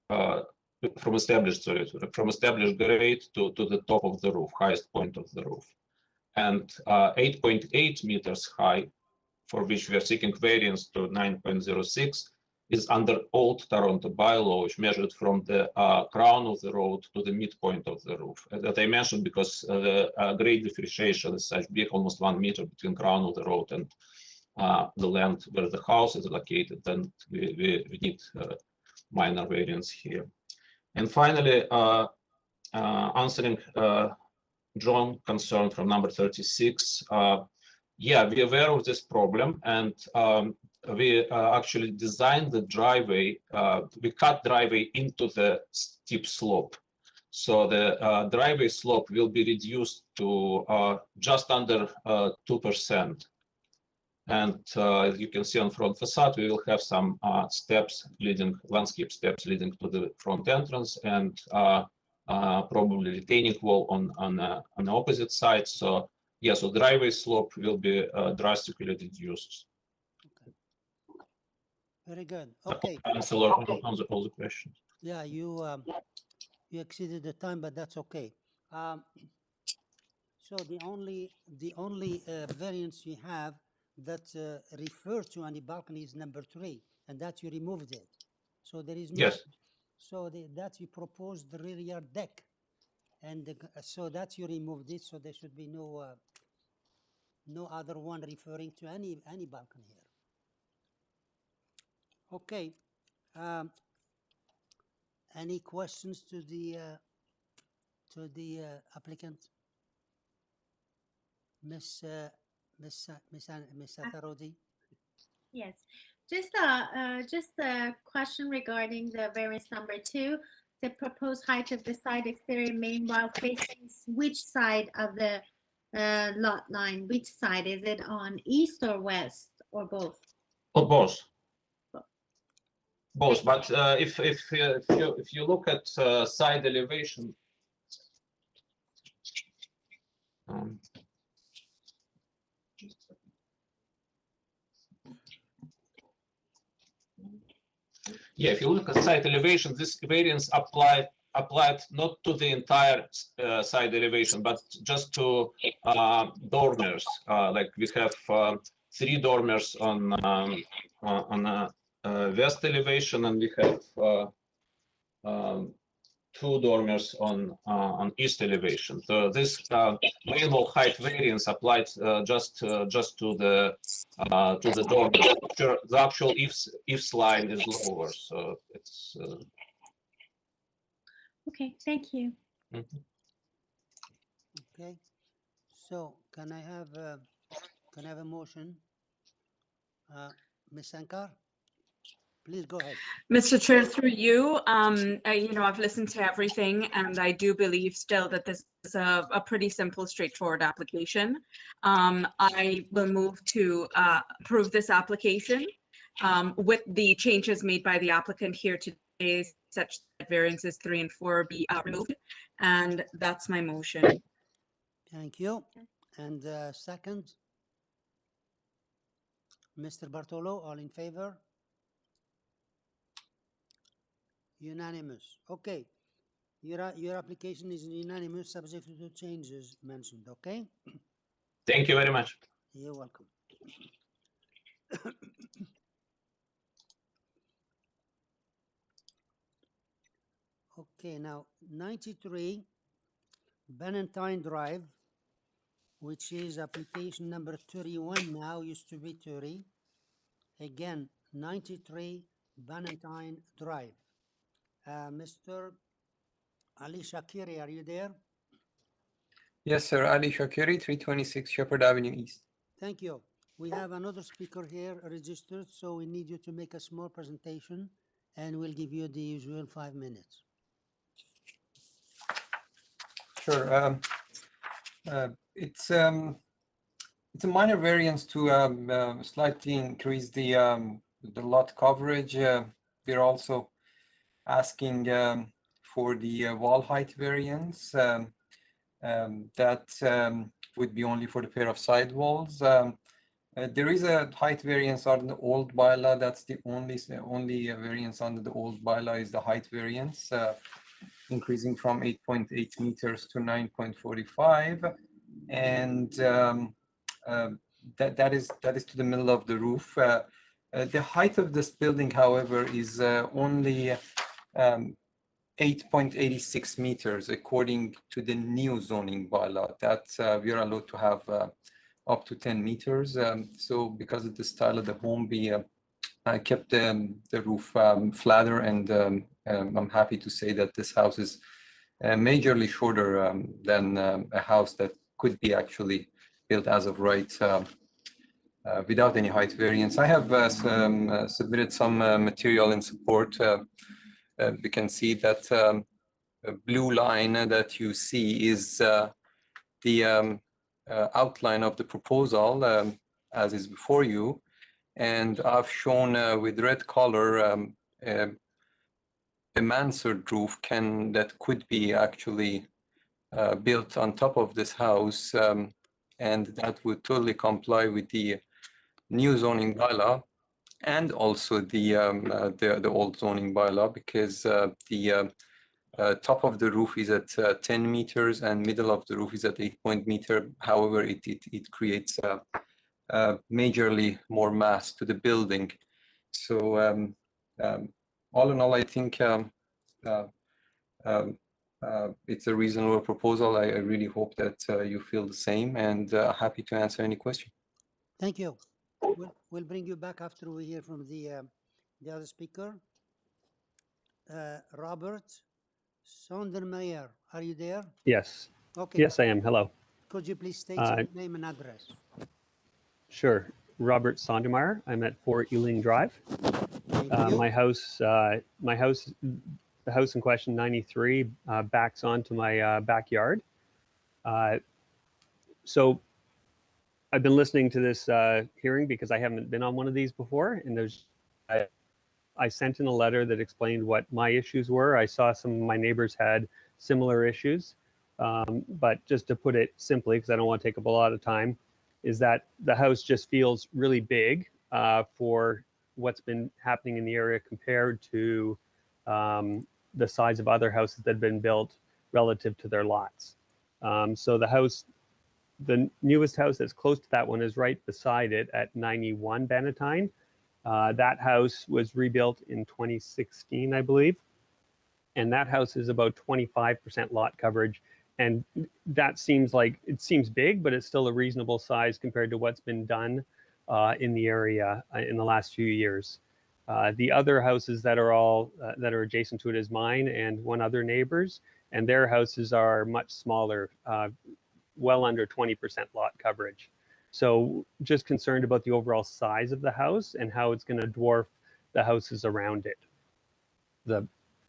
from established grade to the top of the roof, highest point of the roof. And 8.8 meters high, for which we are seeking variance to 9.06, is under old Toronto bylaw, which measured from the crown of the road to the midpoint of the roof. That I mentioned because the grade differentiation is such big, almost 1 meter between crown of the road and the land where the house is located, and we need minor variance here. And finally, answering John's concern from number 36, yeah, we're aware of this problem, and we actually designed the driveway. We cut driveway into the steep slope. So the driveway slope will be reduced to just under 2%. And as you can see on front facade, we will have some steps leading, landscape steps leading to the front entrance, and probably retaining wall on the opposite side. So yeah, so driveway slope will be drastically reduced. Okay. Very good. Okay. Answer all the questions. Yeah, you exceeded the time, but that's okay. So the only variance we have that refers to any balcony is number 3, and that you removed it. So there is no. Yes. So that you proposed the rear yard deck, and so that you removed it. So there should be no other one referring to any balcony here. Okay. Any questions to the applicant, Miss Atharodi? Yes. Just a question regarding the variance number 2. The proposed height of the side exterior main wall facing which side of the lot line? Which side? Is it on east or west or both? Oh, both. Both, but if you look at side elevation, yeah, if you look at side elevation, this variance applied not to the entire side elevation, but just to dormers. Like we have 3 dormers on west elevation, and we have 2 dormers on east elevation. So this main wall height variance applied just to the dormers. The actual eaves line is lower, so it's. Okay, thank you. Okay, so can I have a motion? Ms. Sankar, please go ahead. Mr. Chair, through you, I've listened to everything, and I do believe still that this is a pretty simple, straightforward application. I will move to approve this application with the changes made by the applicant here today, such that variances 3 and 4 be removed, and that's my motion. Thank you. And second, Mr. Bartolo, all in favor? Unanimous. Okay. Your application is unanimous, subject to the changes mentioned. Okay. Thank you very much. You're welcome. Okay, now 93 Bannatyne Drive, which is application number 31 now, used to be 30. Again, 93 Bannatyne Drive. Mr. Ali Shakiri, are you there? Yes, sir. Ali Shakiri, 326 Shepherd Avenue East. Thank you. We have another speaker here registered, so we need you to make a small presentation, and we'll give you the usual 5 minutes. Sure. It's a minor variance to slightly increase the lot coverage. We're also asking for the wall height variance. That would be only for the pair of side walls. There is a height variance on the old bylaw. That's the only variance under the old bylaw is the height variance, increasing from 8.8 meters to 9.45, and that is to the middle of the roof. The height of this building, however, is only 8.86 meters according to the new zoning bylaw. That we are allowed to have up to 10 meters. So because of the style of the home, we kept the roof flatter, and I'm happy to say that this house is majorly shorter than a house that could be actually built as of right without any height variance. I have submitted some material in support. We can see that blue line that you see is the outline of the proposal as is before you. And I've shown with red color a mansard roof that could be actually built on top of this house, and that would totally comply with the new zoning bylaw and also the old zoning bylaw, because the top of the roof is at 10 meters and middle of the roof is at 8 meter. However, it creates majorly more mass to the building. So all in all, I think it's a reasonable proposal. I really hope that you feel the same, and happy to answer any question. Thank you. We'll bring you back after we hear from the other speaker. Robert Sondermeyer, are you there? Yes. Okay. Yes, I am. Hello. Could you please state your name and address? Sure. Robert Sondermeyer. I'm at 4 Ealing Drive. My house, the house in question, 93, backs onto my backyard. So I've been listening to this hearing because I haven't been on one of these before, and I sent in a letter that explained what my issues were. I saw some of my neighbors had similar issues, but just to put it simply, because I don't want to take up a lot of time, is that the house just feels really big for what's been happening in the area compared to the size of other houses that have been built relative to their lots. So the house, the newest house that's close to that one is right beside it at 91 Bannatyne. That house was rebuilt in 2016, I believe. And that house is about 25% lot coverage. And that seems like, it seems big, but it's still a reasonable size compared to what's been done in the area in the last few years. The other houses that are all, that are adjacent to it is mine and one other neighbor's, and their houses are much smaller, well under 20% lot coverage. So just concerned about the overall size of the house and how it's going to dwarf the houses around it.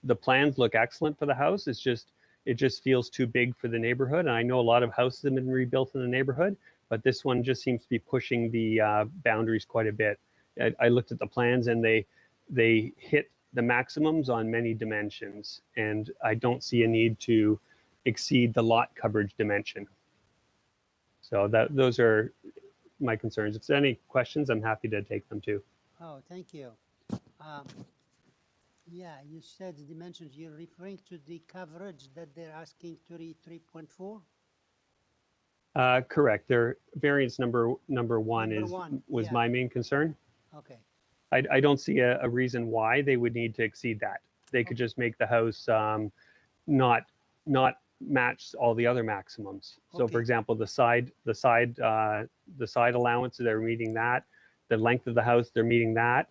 The plans look excellent for the house. It's just, it just feels too big for the neighborhood. And I know a lot of houses have been rebuilt in the neighborhood, but this one just seems to be pushing the boundaries quite a bit. I looked at the plans and they hit the maximums on many dimensions, and I don't see a need to exceed the lot coverage dimension. So those are my concerns. If there's any questions, I'm happy to take them too. Oh, thank you. Yeah, you said the dimensions, you're referring to the coverage that they're asking 33.4? Correct. Their variance number one was my main concern. Okay. I don't see a reason why they would need to exceed that. They could just make the house not match all the other maximums. So for example, the side allowance, they're meeting that. The length of the house, they're meeting that.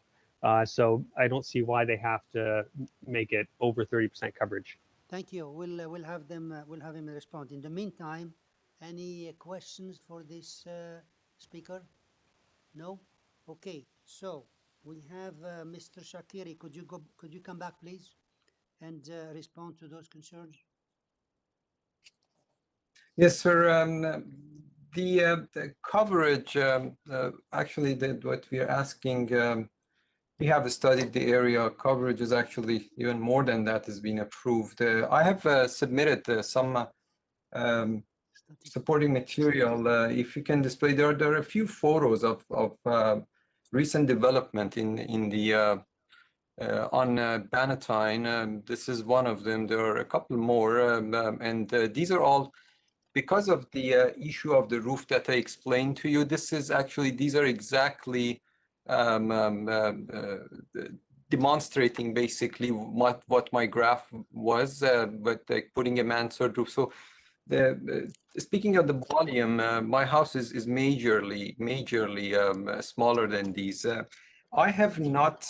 So I don't see why they have to make it over 30% coverage. Thank you. We'll have them. We'll have him respond. In the meantime, any questions for this speaker? No. Okay. So we have Mr. Shakiri. Could you come back, please, and respond to those concerns? Yes, sir. The coverage, actually, what we are asking, we have studied the area. Coverage is actually even more than that has been approved. I have submitted some supporting material. If you can display, there are a few photos of recent development in the on Bannatyne. This is one of them. There are a couple more, and these are all because of the issue of the roof that I explained to you. This is actually, these are exactly demonstrating basically what my graph was, but putting a mansard roof. So speaking of the volume, my house is majorly smaller than these. I have not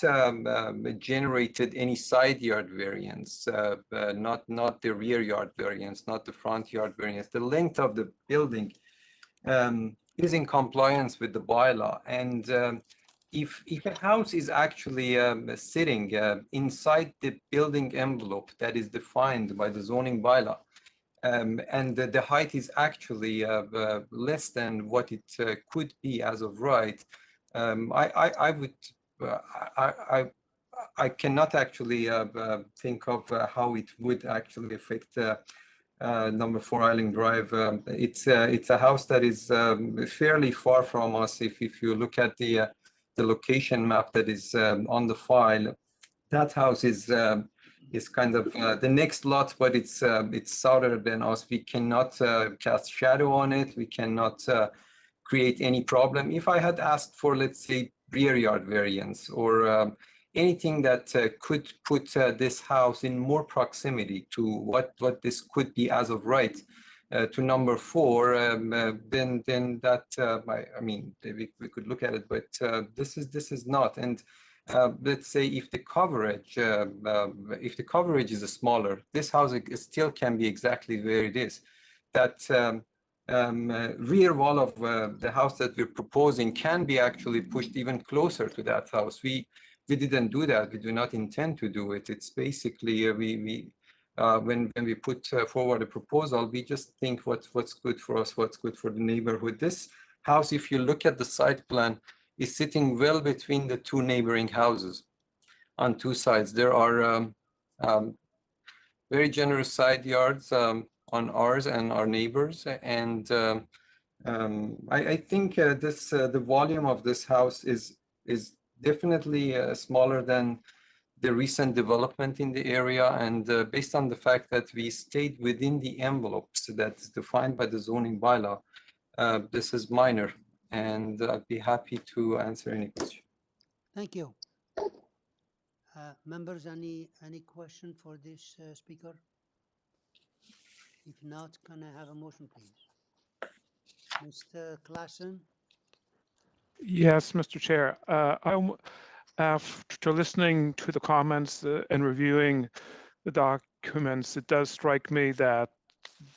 generated any side yard variance, not the rear yard variance, not the front yard variance. The length of the building is in compliance with the bylaw, and if a house is actually sitting inside the building envelope that is defined by the zoning bylaw, and the height is actually less than what it could be as of right, I cannot actually think of how it would actually affect number 4 Island Drive. It's a house that is fairly far from us. If you look at the location map that is on the file, that house is kind of the next lot, but it's southern than us. We cannot cast shadow on it. We cannot create any problem. If I had asked for, let's say, rear yard variance or anything that could put this house in more proximity to what this could be as of right to number 4, then that I mean we could look at it, but this is not. And let's say if the coverage is smaller, this house still can be exactly where it is. That rear wall of the house that we're proposing can be actually pushed even closer to that house. We didn't do that. We do not intend to do it. It's basically when we put forward a proposal, we just think what's good for us, what's good for the neighborhood. This house, if you look at the site plan, is sitting well between the two neighboring houses on two sides. There are very generous side yards on ours and our neighbors, and I think the volume of this house is definitely smaller than the recent development in the area, and based on the fact that we stayed within the envelopes that's defined by the zoning bylaw, this is minor, and I'd be happy to answer any question. Thank you. Members, any question for this speaker? If not, can I have a motion, please? Mr. Klassen? Yes, Mr. Chair. After listening to the comments and reviewing the documents, it does strike me that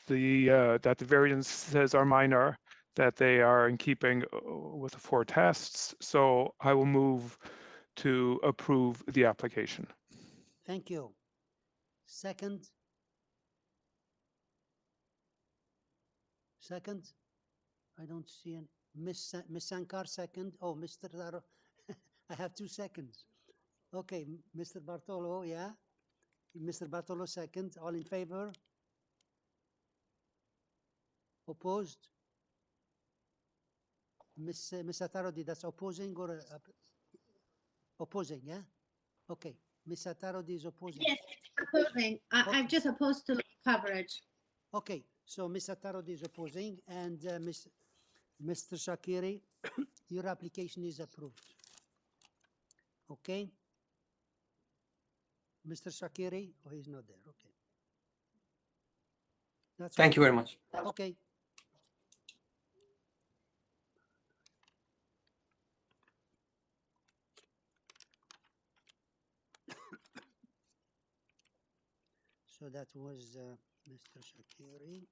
the variances are minor, that they are in keeping with the 4 tests. So I will move to approve the application. Thank you. Second? Second? I don't see any. Miss Sankar, second. Oh, Mr. Taro. I have 2 seconds. Okay, Mr. Bartolo, yeah? Mr. Bartolo, second. All in favor? Opposed? Miss Atarodi, that's opposing or opposing, yeah? Okay, Miss Atarodi is opposing. Yes, opposing. I'm just opposed to coverage. Okay, so Miss Atarodi is opposing, and Mr. Shakiri, your application is approved. Okay? Mr. Shakiri, oh, he's not there. Okay. That's Thank you very much. Okay. So that was Mr. Shakiri.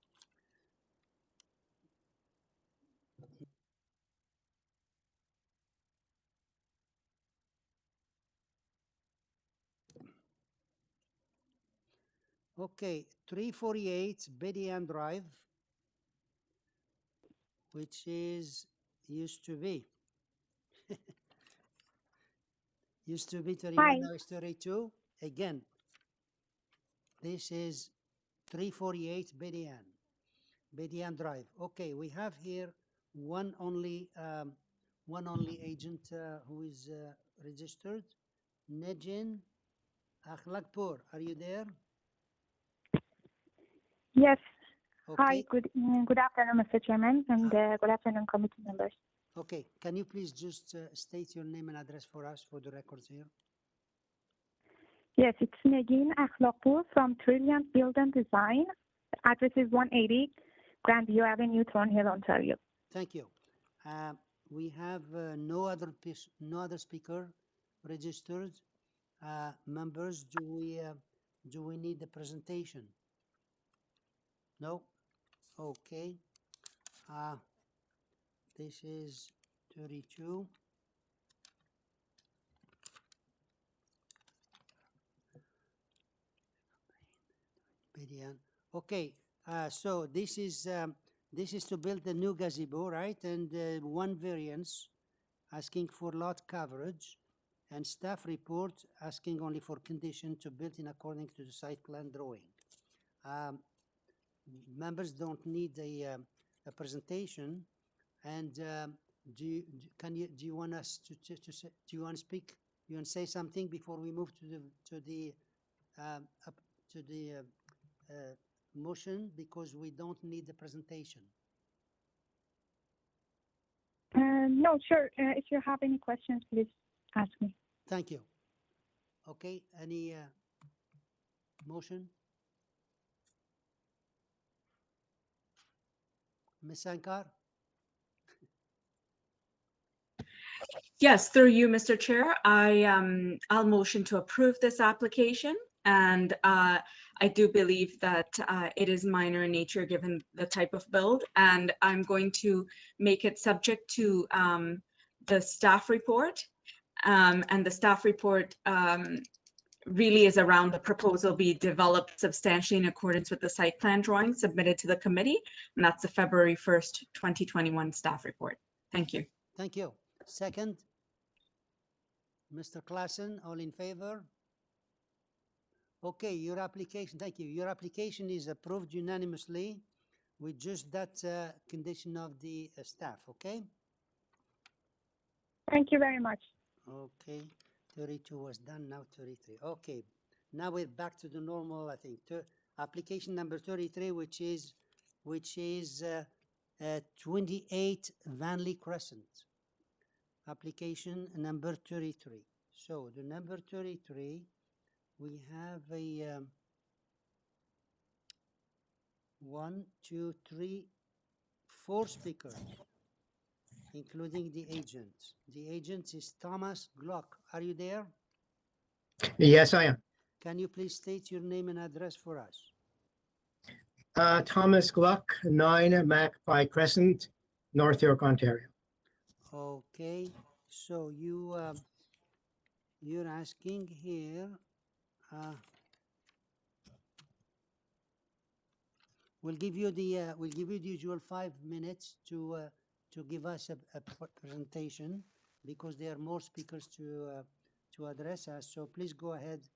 Okay, 348 Bedian Drive, which is used to be 31, now it's 32. Again, this is 348 Bedian Drive. Okay, we have here one only agent who is registered. Nejin Akhlaqpour, are you there? Yes. Okay. Hi, good afternoon, Mr. Chairman, and good afternoon, committee members. Okay, can you please just state your name and address for us for the records here? Yes, it's Negin Akhlaqpour from Trilliant Build and Design. The address is 180 Grandview Avenue, Thornhill, Ontario. Thank you. We have no other speaker registered. Members, do we need the presentation? No? Okay. This is 32. Okay, so this is to build a new gazebo, right? And one variance asking for lot coverage, and staff report asking only for condition to build in according to the site plan drawing. Members don't need a presentation, and do you want us to say, do you want to speak? You want to say something before we move to the motion, because we don't need the presentation? No, sure. If you have any questions, please ask me. Thank you. Okay, any motion? Ms. Sankar? Yes, through you, Mr. Chair, I'll motion to approve this application. And I do believe that it is minor in nature given the type of build. And I'm going to make it subject to the staff report. And the staff report really is around the proposal be developed substantially in accordance with the site plan drawing submitted to the committee. And that's the February 1st, 2021 staff report. Thank you. Thank you. Second, Mr. Klassen, all in favor? Okay, your application, thank you. Your application is approved unanimously with just that condition of the staff, okay? Thank you very much. Okay, 32 was done, now 33. Okay, now we're back to the normal, I think. Application number 33, which is 28 Vanley Crescent. Application number 33. So the number 33, we have a 1, 2, 3, 4 speakers, including the agent. The agent is Thomas Glock. Are you there? Yes, I am. Can you please state your name and address for us? Thomas Gluck, 9 Magpie Crescent, North York, Ontario. Okay, so you're asking here. We'll give you the usual 5 minutes to give us a presentation because there are more speakers to address us. So please go ahead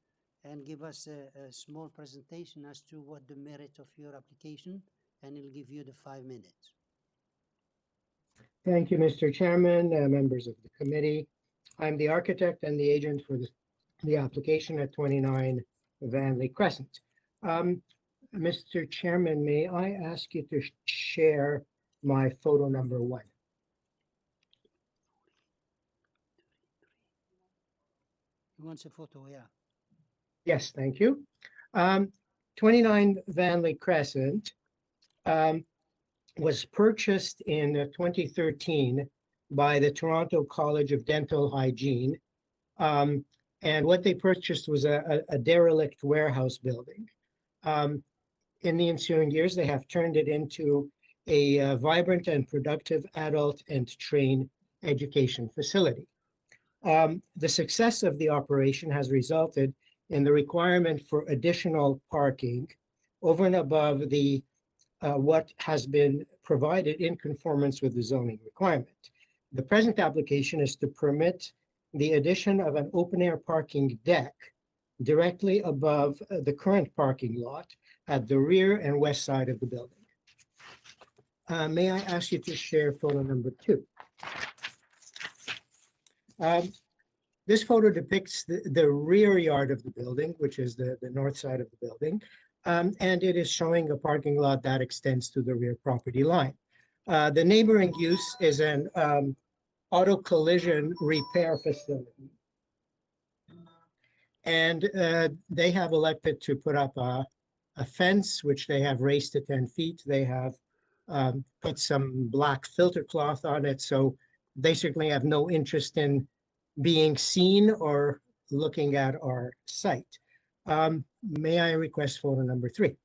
and give us a small presentation as to what the merit of your application, and it'll give you the 5 minutes. Thank you, Mr. Chairman, members of the committee. I'm the architect and the agent for the application at 29 Vanley Crescent. Mr. Chairman, may I ask you to share my photo number 1? He wants a photo, yeah. Yes, thank you. 29 Vanley Crescent was purchased in 2013 by the Toronto College of Dental Hygiene. And what they purchased was a derelict warehouse building. In the ensuing years, they have turned it into a vibrant and productive adult and train education facility. The success of the operation has resulted in the requirement for additional parking over and above the what has been provided in conformance with the zoning requirement. The present application is to permit the addition of an open-air parking deck directly above the current parking lot at the rear and west side of the building. May I ask you to share photo number 2? This photo depicts the rear yard of the building, which is the north side of the building, and it is showing a parking lot that extends to the rear property line. The neighboring use is an auto collision repair facility. And they have elected to put up a fence, which they have raised to 10 feet. They have put some black filter cloth on it. So they certainly have no interest in being seen or looking at our site. May I request photo number 3?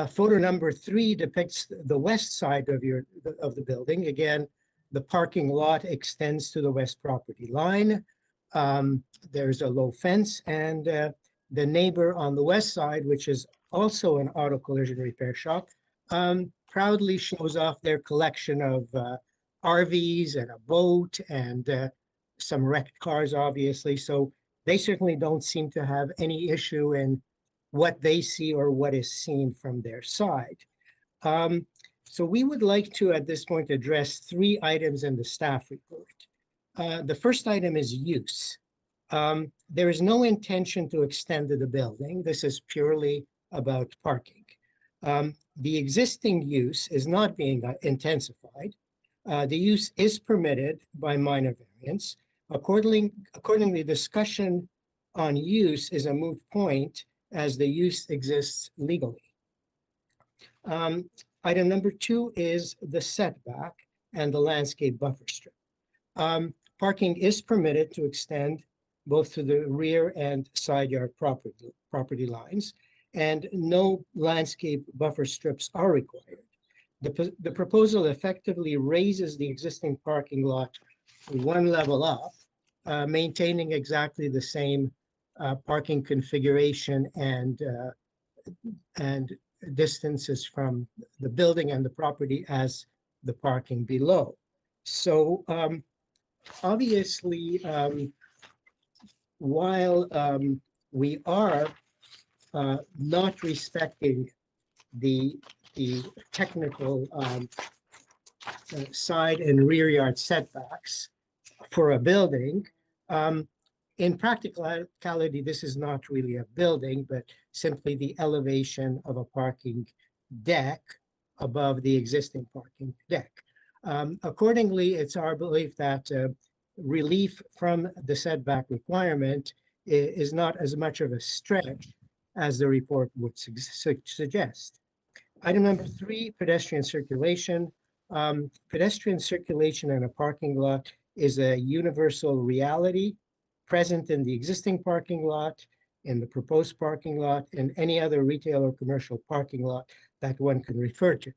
Photo number 3 depicts the west side of the building. Again, the parking lot extends to the west property line. There's a low fence, and the neighbor on the west side, which is also an auto collision repair shop, proudly shows off their collection of RVs and a boat and some wrecked cars, obviously. So they certainly don't seem to have any issue in what they see or what is seen from their side. So we would like to, at this point, address 3 items in the staff report. The first item is use. There is no intention to extend the building. This is purely about parking. The existing use is not being intensified. The use is permitted by minor variance. Accordingly, discussion on use is a moot point as the use exists legally. Item number 2 is the setback and the landscape buffer strip. Parking is permitted to extend both to the rear and side yard property lines, and no landscape buffer strips are required. The proposal effectively raises the existing parking lot one level up, maintaining exactly the same parking configuration and distances from the building and the property as the parking below. So obviously, while we are not respecting the technical side and rear yard setbacks for a building, in practicality, this is not really a building, but simply the elevation of a parking deck above the existing parking deck. Accordingly, it's our belief that relief from the setback requirement is not as much of a stretch as the report would suggest. Item number 3, pedestrian circulation. Pedestrian circulation in a parking lot is a universal reality present in the existing parking lot, in the proposed parking lot, and any other retail or commercial parking lot that one can refer to.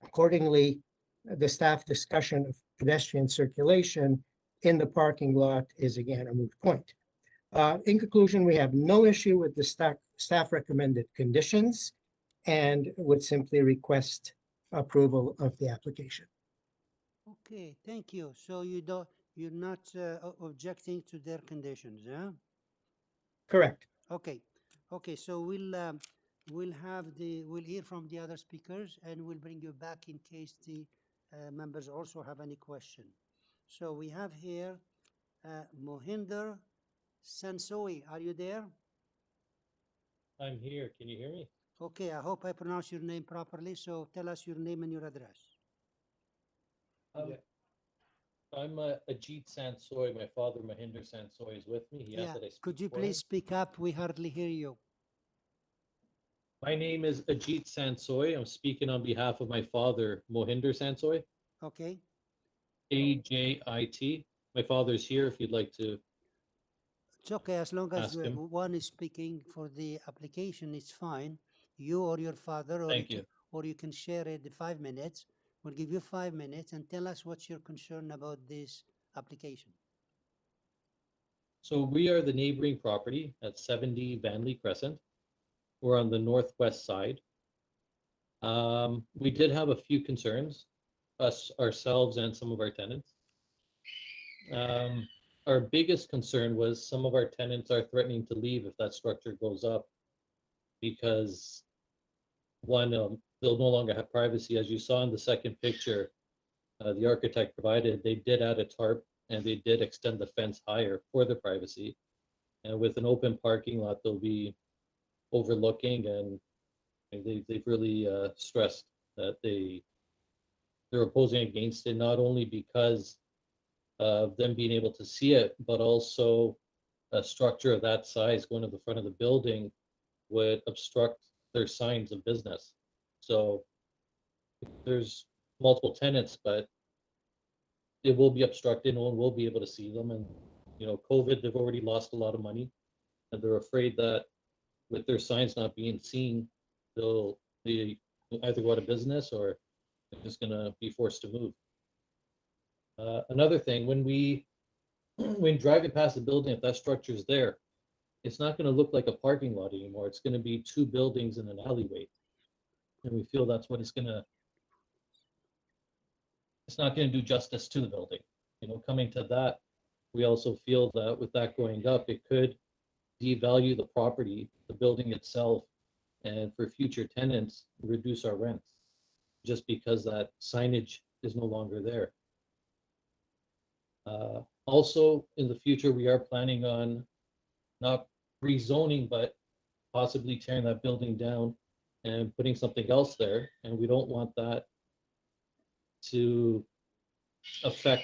Accordingly, the staff discussion of pedestrian circulation in the parking lot is again a moot point. In conclusion, we have no issue with the staff recommended conditions and would simply request approval of the application. Okay, thank you. So you're not objecting to their conditions, yeah? Correct. Okay. Okay, so we'll hear from the other speakers and we'll bring you back in case the members also have any question. So we have here Mohinder Sansoi. Are you there? I'm here. Can you hear me? Okay, I hope I pronounce your name properly. So tell us your name and your address. I'm Ajit Sansoi. My father, Mohinder Sansoi, is with me. He asked that I speak Could you for him. please speak up? We hardly hear you. My name is Ajit Sansoi. I'm speaking on behalf of my father, Mohinder Sansoi. Okay. AJIT. My father's here if you'd like to. It's okay, as long as Ask him. one is speaking for the application, it's fine. You or your father, or Thank you. Or you can share it 5 minutes. We'll give you 5 minutes and tell us what's your concern about this application. So we are the neighboring property at 70 VANLEY Crescent. We're on the northwest side. We did have a few concerns, ourselves and some of our tenants. Our biggest concern was some of our tenants are threatening to leave if that structure goes up because one, they'll no longer have privacy. As you saw in the second picture, the architect provided, they did add a tarp and they did extend the fence higher for the privacy. And with an open parking lot, they'll be overlooking, and they've really stressed that they're opposing against it, not only because of them being able to see it, but also a structure of that size going to the front of the building would obstruct their signs of business. So there's multiple tenants, but it will be obstructed. No one will be able to see them. And, COVID, they've already lost a lot of money, and they're afraid that with their signs not being seen, they'll either go out of business or they're just going to be forced to move. Another thing, when driving past the building, if that structure is there, it's not going to look like a parking lot anymore. It's going to be 2 buildings and an alleyway. And we feel that's what it's not going to do justice to the building. Coming to that, we also feel that with that going up, it could devalue the property, the building itself, and for future tenants, reduce our rents just because that signage is no longer there. Also, in the future, we are planning on not rezoning, but possibly tearing that building down and putting something else there. And we don't want that to affect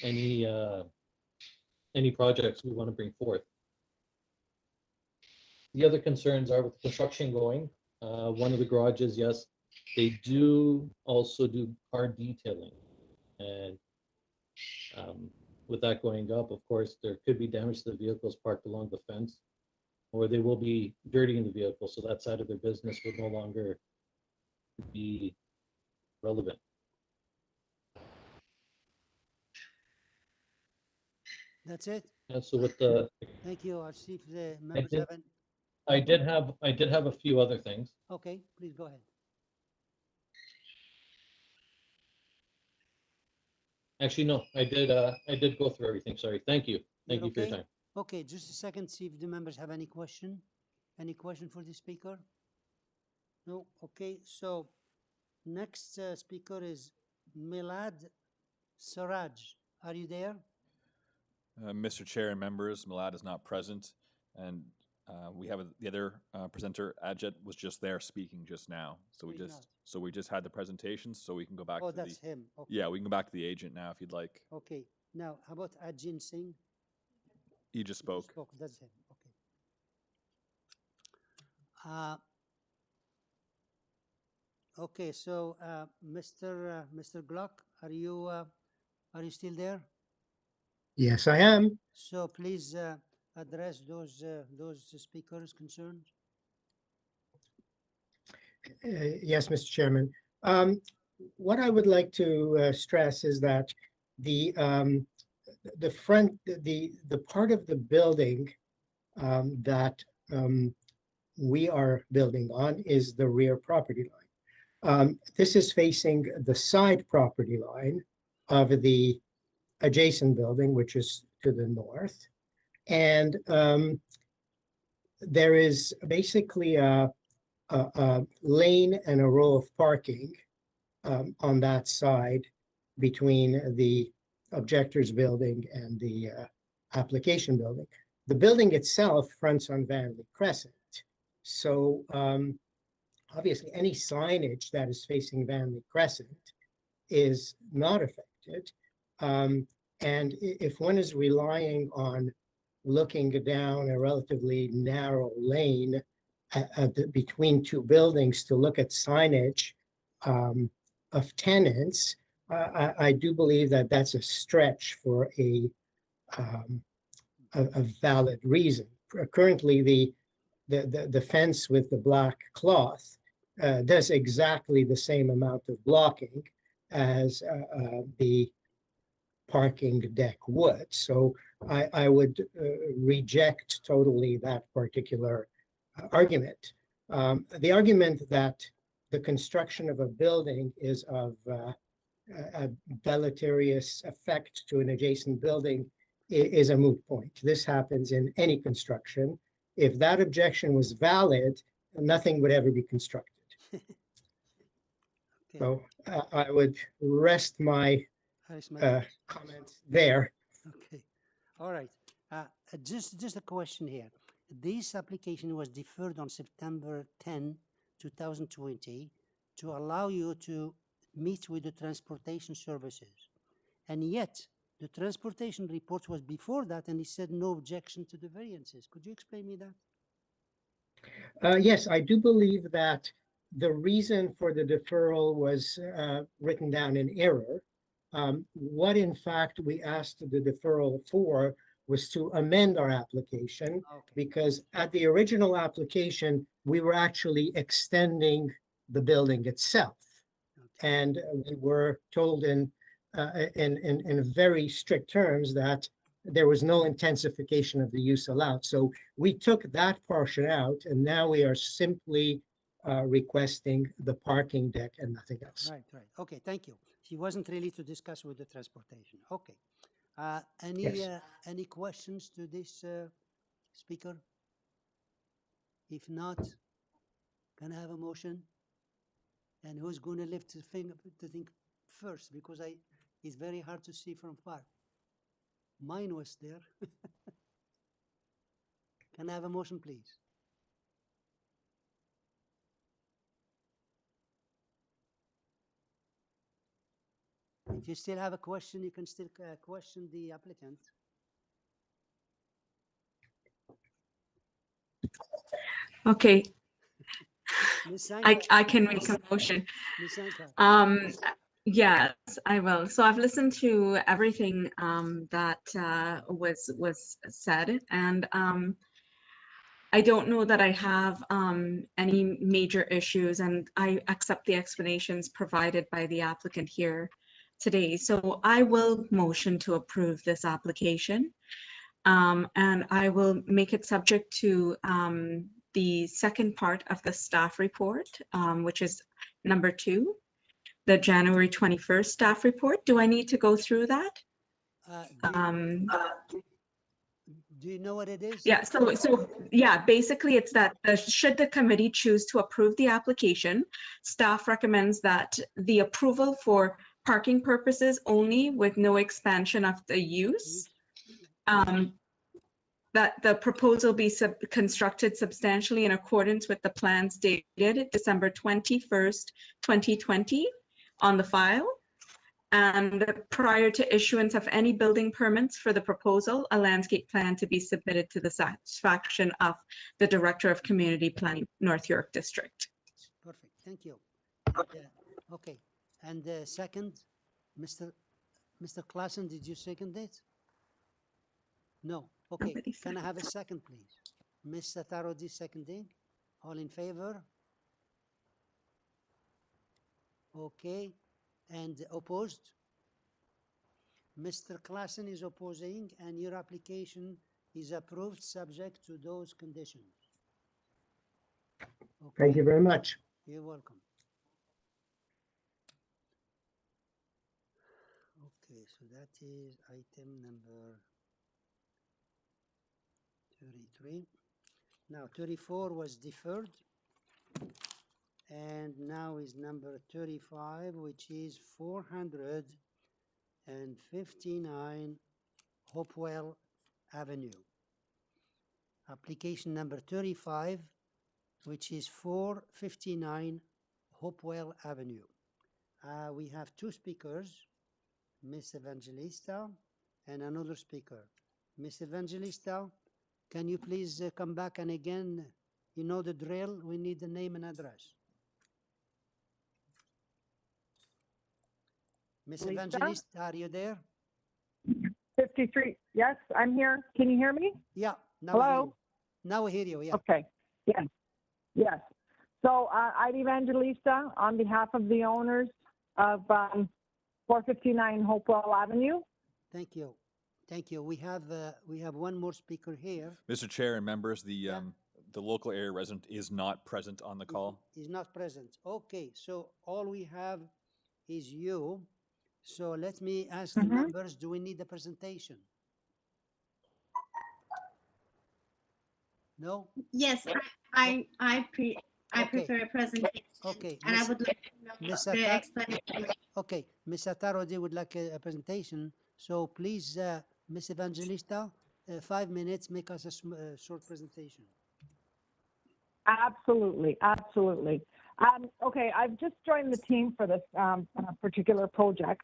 any projects we want to bring forth. The other concerns are with construction going. One of the garages, yes, they do also do car detailing. And with that going up, of course, there could be damage to the vehicles parked along the fence, or they will be dirtying the vehicle, so that side of their business would no longer be relevant. That's it? And so with the, Thank you. I'll see if the members have any. I did have a few other things. Okay, please go ahead. Actually, no, I did go through everything. Sorry. Thank you. Thank you for your Okay? time. Okay, just a second, see if the members have any question. Any question for the speaker? No? Okay, so next speaker is Milad Siraj. Are you there? Mr. Chair and members, Milad is not present, and we have the other presenter, Ajit, was just there speaking just now. So we just had the presentations, so we can go back to that's him. Okay. Yeah, we can go back to the agent now if you'd like. Okay, now how about Ajin Singh? He just spoke. That's him. Okay. Okay, so Mr. Glock, are you still there? Yes, I am. So please address those speakers' concerns. Yes, Mr. Chairman. What I would like to stress is that the part of the building that we are building on is the rear property line. This is facing the side property line of the adjacent building, which is to the north. And there is basically a lane and a row of parking on that side between the objectors building and the application building. The building itself fronts on VANLEY Crescent. So obviously any signage that is facing VANLEY Crescent is not affected. And if one is relying on looking down a relatively narrow lane between two buildings to look at signage of tenants, I do believe that that's a stretch for a valid reason. Currently, the fence with the black cloth does exactly the same amount of blocking as the parking deck would. So I would reject totally that particular argument. The argument that the construction of a building is of a deleterious effect to an adjacent building is a moot point. This happens in any construction. If that objection was valid, nothing would ever be constructed. Okay. So I would rest my comments there. Okay, all right. Just a question here. This application was deferred on September 10, 2020 to allow you to meet with the transportation services. And yet the transportation report was before that and he said no objection to the variances. Could you explain me that? Yes, I do believe that the reason for the deferral was written down in error. What in fact we asked the deferral for was to amend our application, because at the original application, we were actually extending the building itself. And we were told in very strict terms that there was no intensification of the use allowed. So we took that portion out, and now we are simply requesting the parking deck and nothing else. Right. Okay, thank you. He wasn't really to discuss with the transportation. Okay. Any questions to this speaker? If not, can I have a motion? And who's going to lift the thing first? Because it's very hard to see from far. Mine was there. Can I have a motion, please? If you still have a question, you can still question the applicant. Okay. I can make a motion. Yes, I will. So I've listened to everything that was said, and I don't know that I have any major issues, and I accept the explanations provided by the applicant here today. So I will motion to approve this application, and I will make it subject to the second part of the staff report, which is number 2, the January 21st staff report. Do I need to go through that? Do you know what it is? Yeah, so yeah, basically it's that should the committee choose to approve the application, staff recommends that the approval for parking purposes only with no expansion of the use, that the proposal be constructed substantially in accordance with the plans dated December 21st, 2020 on the file. And prior to issuance of any building permits for the proposal, a landscape plan to be submitted to the satisfaction of the Director of Community Planning, North York District. Perfect, thank you. Okay, and second, Mr. Klassen, did you second it? No, okay. Can I have a second, please? Ms. Satarodi seconding. All in favor? Okay. And opposed? Mr. Klassen is opposing, and your application is approved subject to those conditions. Okay. Thank you very much. You're welcome. Okay, so that is item number 33. Now 34 was deferred. And now is number 35, which is 459 Hopewell Avenue. Application number 35, which is 459 Hopewell Avenue. We have 2 speakers, Ms. Evangelista and another speaker. Ms. Evangelista, can you please come back, and again, you know the drill, we need the name and address. Ms. Evangelista, are you there? 53. Yes, I'm here. Can you hear me? Yeah. Now Hello? Now we hear you, yeah. Okay. Yes. Yes. So I'm Evangelista on behalf of the owners of 459 Hopewell Avenue. Thank you. Thank you. We have one more speaker here. Mr. Chair and members, the local area resident is not present on the call. He's not present. Okay, so all we have is you. So let me ask the members, do we need a presentation? No? Yes, I prefer a presentation. Okay. And I would like to know the explanation. Okay, Ms. Atarodi would like a presentation. So please, Ms. Evangelista, 5 minutes, make us a short presentation. Absolutely, absolutely. Okay, I've just joined the team for this particular project,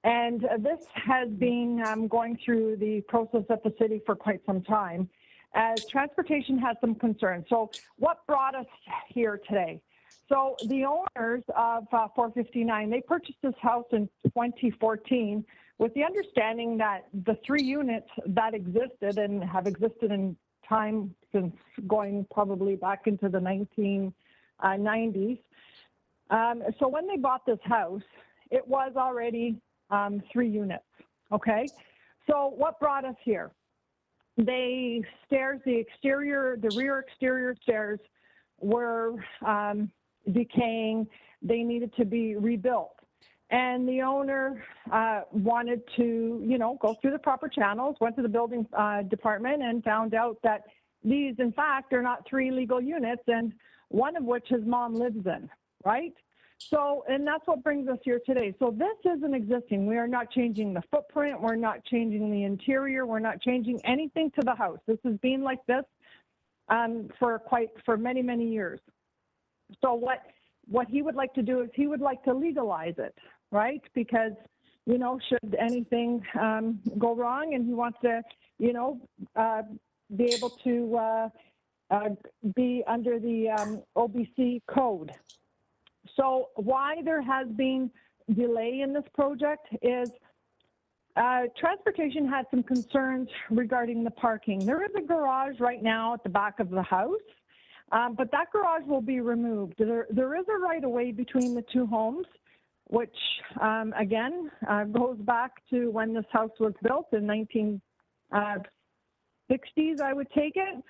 and this has been going through the process at the city for quite some time, as transportation has some concerns. So what brought us here today? So the owners of 459, they purchased this house in 2014 with the understanding that the 3 units that existed and have existed in time since going probably back into the 1990s. So when they bought this house, it was already 3 units, okay? So what brought us here? The stairs, the rear exterior stairs were decaying. They needed to be rebuilt. And the owner wanted to, go through the proper channels, went to the building department and found out that these, in fact, are not 3 legal units, and one of which his mom lives in, right? So, and that's what brings us here today. So this isn't existing. We are not changing the footprint. We're not changing the interior. We're not changing anything to the house. This has been like this for many, many years. So what he would like to do is he would like to legalize it, right? Because, should anything go wrong, and he wants to, be able to be under the OBC code. So why there has been delay in this project is transportation had some concerns regarding the parking. There is a garage right now at the back of the house, but that garage will be removed. There is a right-of-way between the two homes, which again goes back to when this house was built in 1960s, I would take it.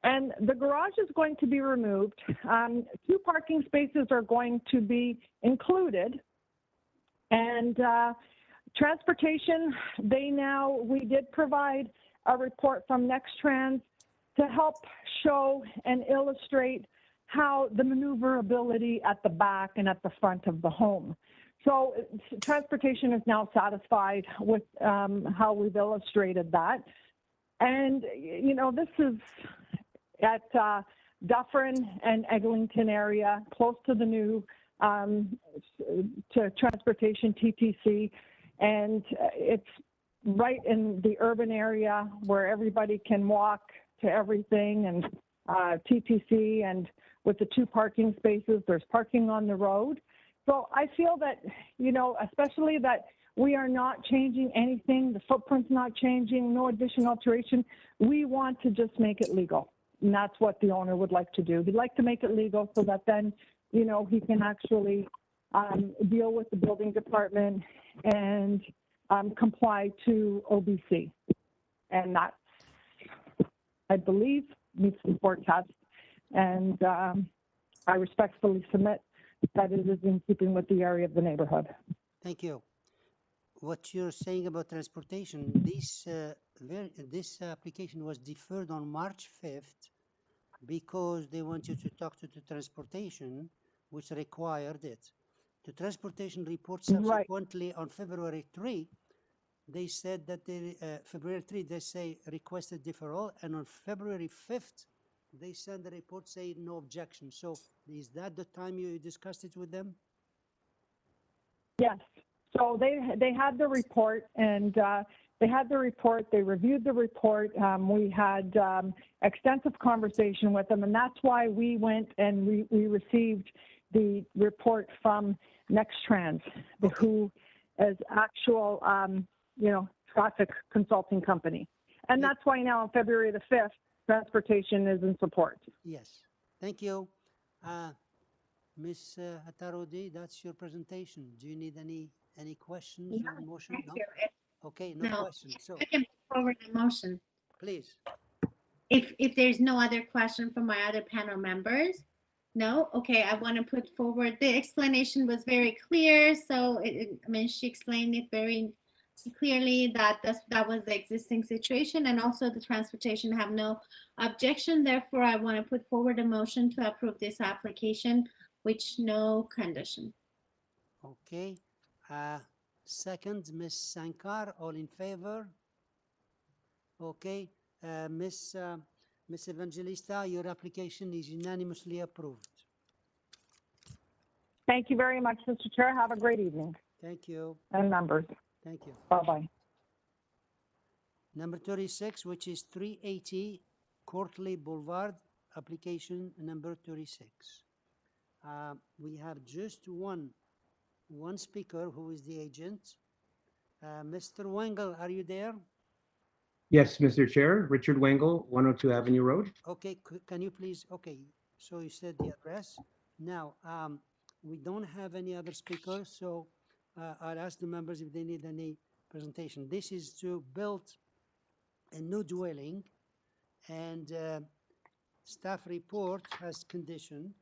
And the garage is going to be removed. 2 parking spaces are going to be included. And transportation, we did provide a report from NextTrans to help show and illustrate how the maneuverability at the back and at the front of the home. So transportation is now satisfied with how we've illustrated that. And, you know, this is at Dufferin and Eglinton area, close to the new to transportation TTC. And it's right in the urban area where everybody can walk to everything, and TTC, and with the 2 parking spaces, there's parking on the road. So I feel that, you know, especially that we are not changing anything, the footprint's not changing, no additional alteration. We want to just make it legal. And that's what the owner would like to do. He'd like to make it legal so that then, you know, he can actually deal with the building department and comply to OBC. And that, I believe, meets the 4 tests. And I respectfully submit that it is in keeping with the area of the neighborhood. Thank you. What you're saying about transportation, this application was deferred on March 5th because they want you to talk to the transportation, which required it. The transportation report subsequently on February 3, they said that February 3, they say requested deferral, and on February 5th, they sent the report saying no objection. So is that the time you discussed it with them? Yes. So they had the report, and they reviewed the report. We had extensive conversation with them, and that's why we went and we received the report from NextTrans, who is actual, you know, traffic consulting company. And that's why now on February the 5th, transportation is in support. Yes. Thank you. Ms. Atarodi, that's your presentation. Do you need any questions or motion? No? Okay, no questions. So I can put forward a motion. Please. If there's no other question from my other panel members, no? Okay, I want to put forward, the explanation was very clear. So, I mean, she explained it very clearly that that was the existing situation, and also the transportation have no objection. Therefore, I want to put forward a motion to approve this application with no condition. Okay. Second, Ms. Sankar, all in favor? Okay. Ms. Evangelista, your application is unanimously approved. Thank you very much, Mr. Chair. Have a great evening. Thank you. And members. Thank you. Bye-bye. Number 36, which is 380 Courtly Boulevard, application number 36. We have just one speaker who is the agent. Mr. Wengel, are you there? Yes, Mr. Chair. Richard Wengel, 102 Avenue Road. Okay, can you please, okay, so you said the address. Now, we don't have any other speakers, so I'll ask the members if they need any presentation. This is to build a new dwelling, and staff report has condition.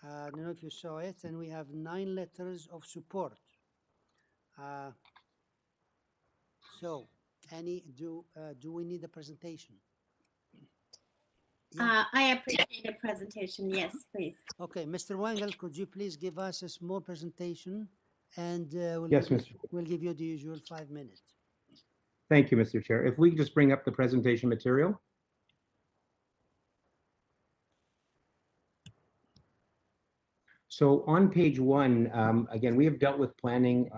I don't know if you saw it, and we have 9 letters of support. So, do we need a presentation? Yeah. I appreciate the presentation. Yes, please. Okay, Mr. Wengel, could you please give us a small presentation, and we'll give you the usual 5 minutes. Thank you, Mr. Chair. If we could just bring up the presentation material. So on page 1, again, we have dealt with planning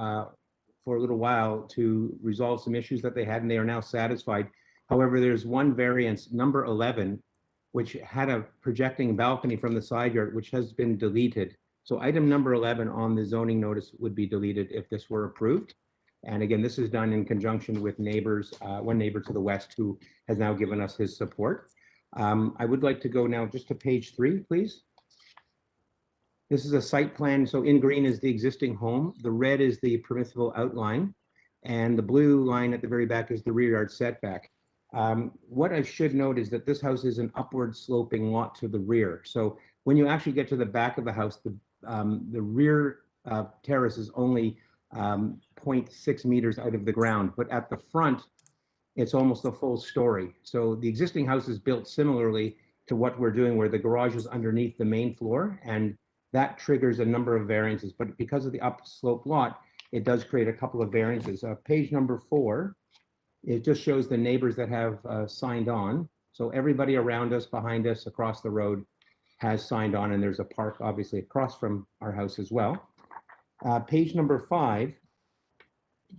for a little while to resolve some issues that they had, and they are now satisfied. However, there's one variance, number 11, which had a projecting balcony from the side yard, which has been deleted. So item number 11 on the zoning notice would be deleted if this were approved. And again, this is done in conjunction with neighbors, one neighbor to the west who has now given us his support. I would like to go now just to page 3, please. This is a site plan. So in green is the existing home. The red is the permissible outline. And the blue line at the very back is the rear yard setback. What I should note is that this house is an upward sloping lot to the rear. So when you actually get to the back of the house, the rear terrace is only 0.6 meters out of the ground, but at the front, it's almost a full story. So the existing house is built similarly to what we're doing, where the garage is underneath the main floor, and that triggers a number of variances. But because of the upslope lot, it does create a couple of variances. Page number 4, it just shows the neighbors that have signed on. So everybody around us, behind us, across the road has signed on, and there's a park obviously across from our house as well. Page number 5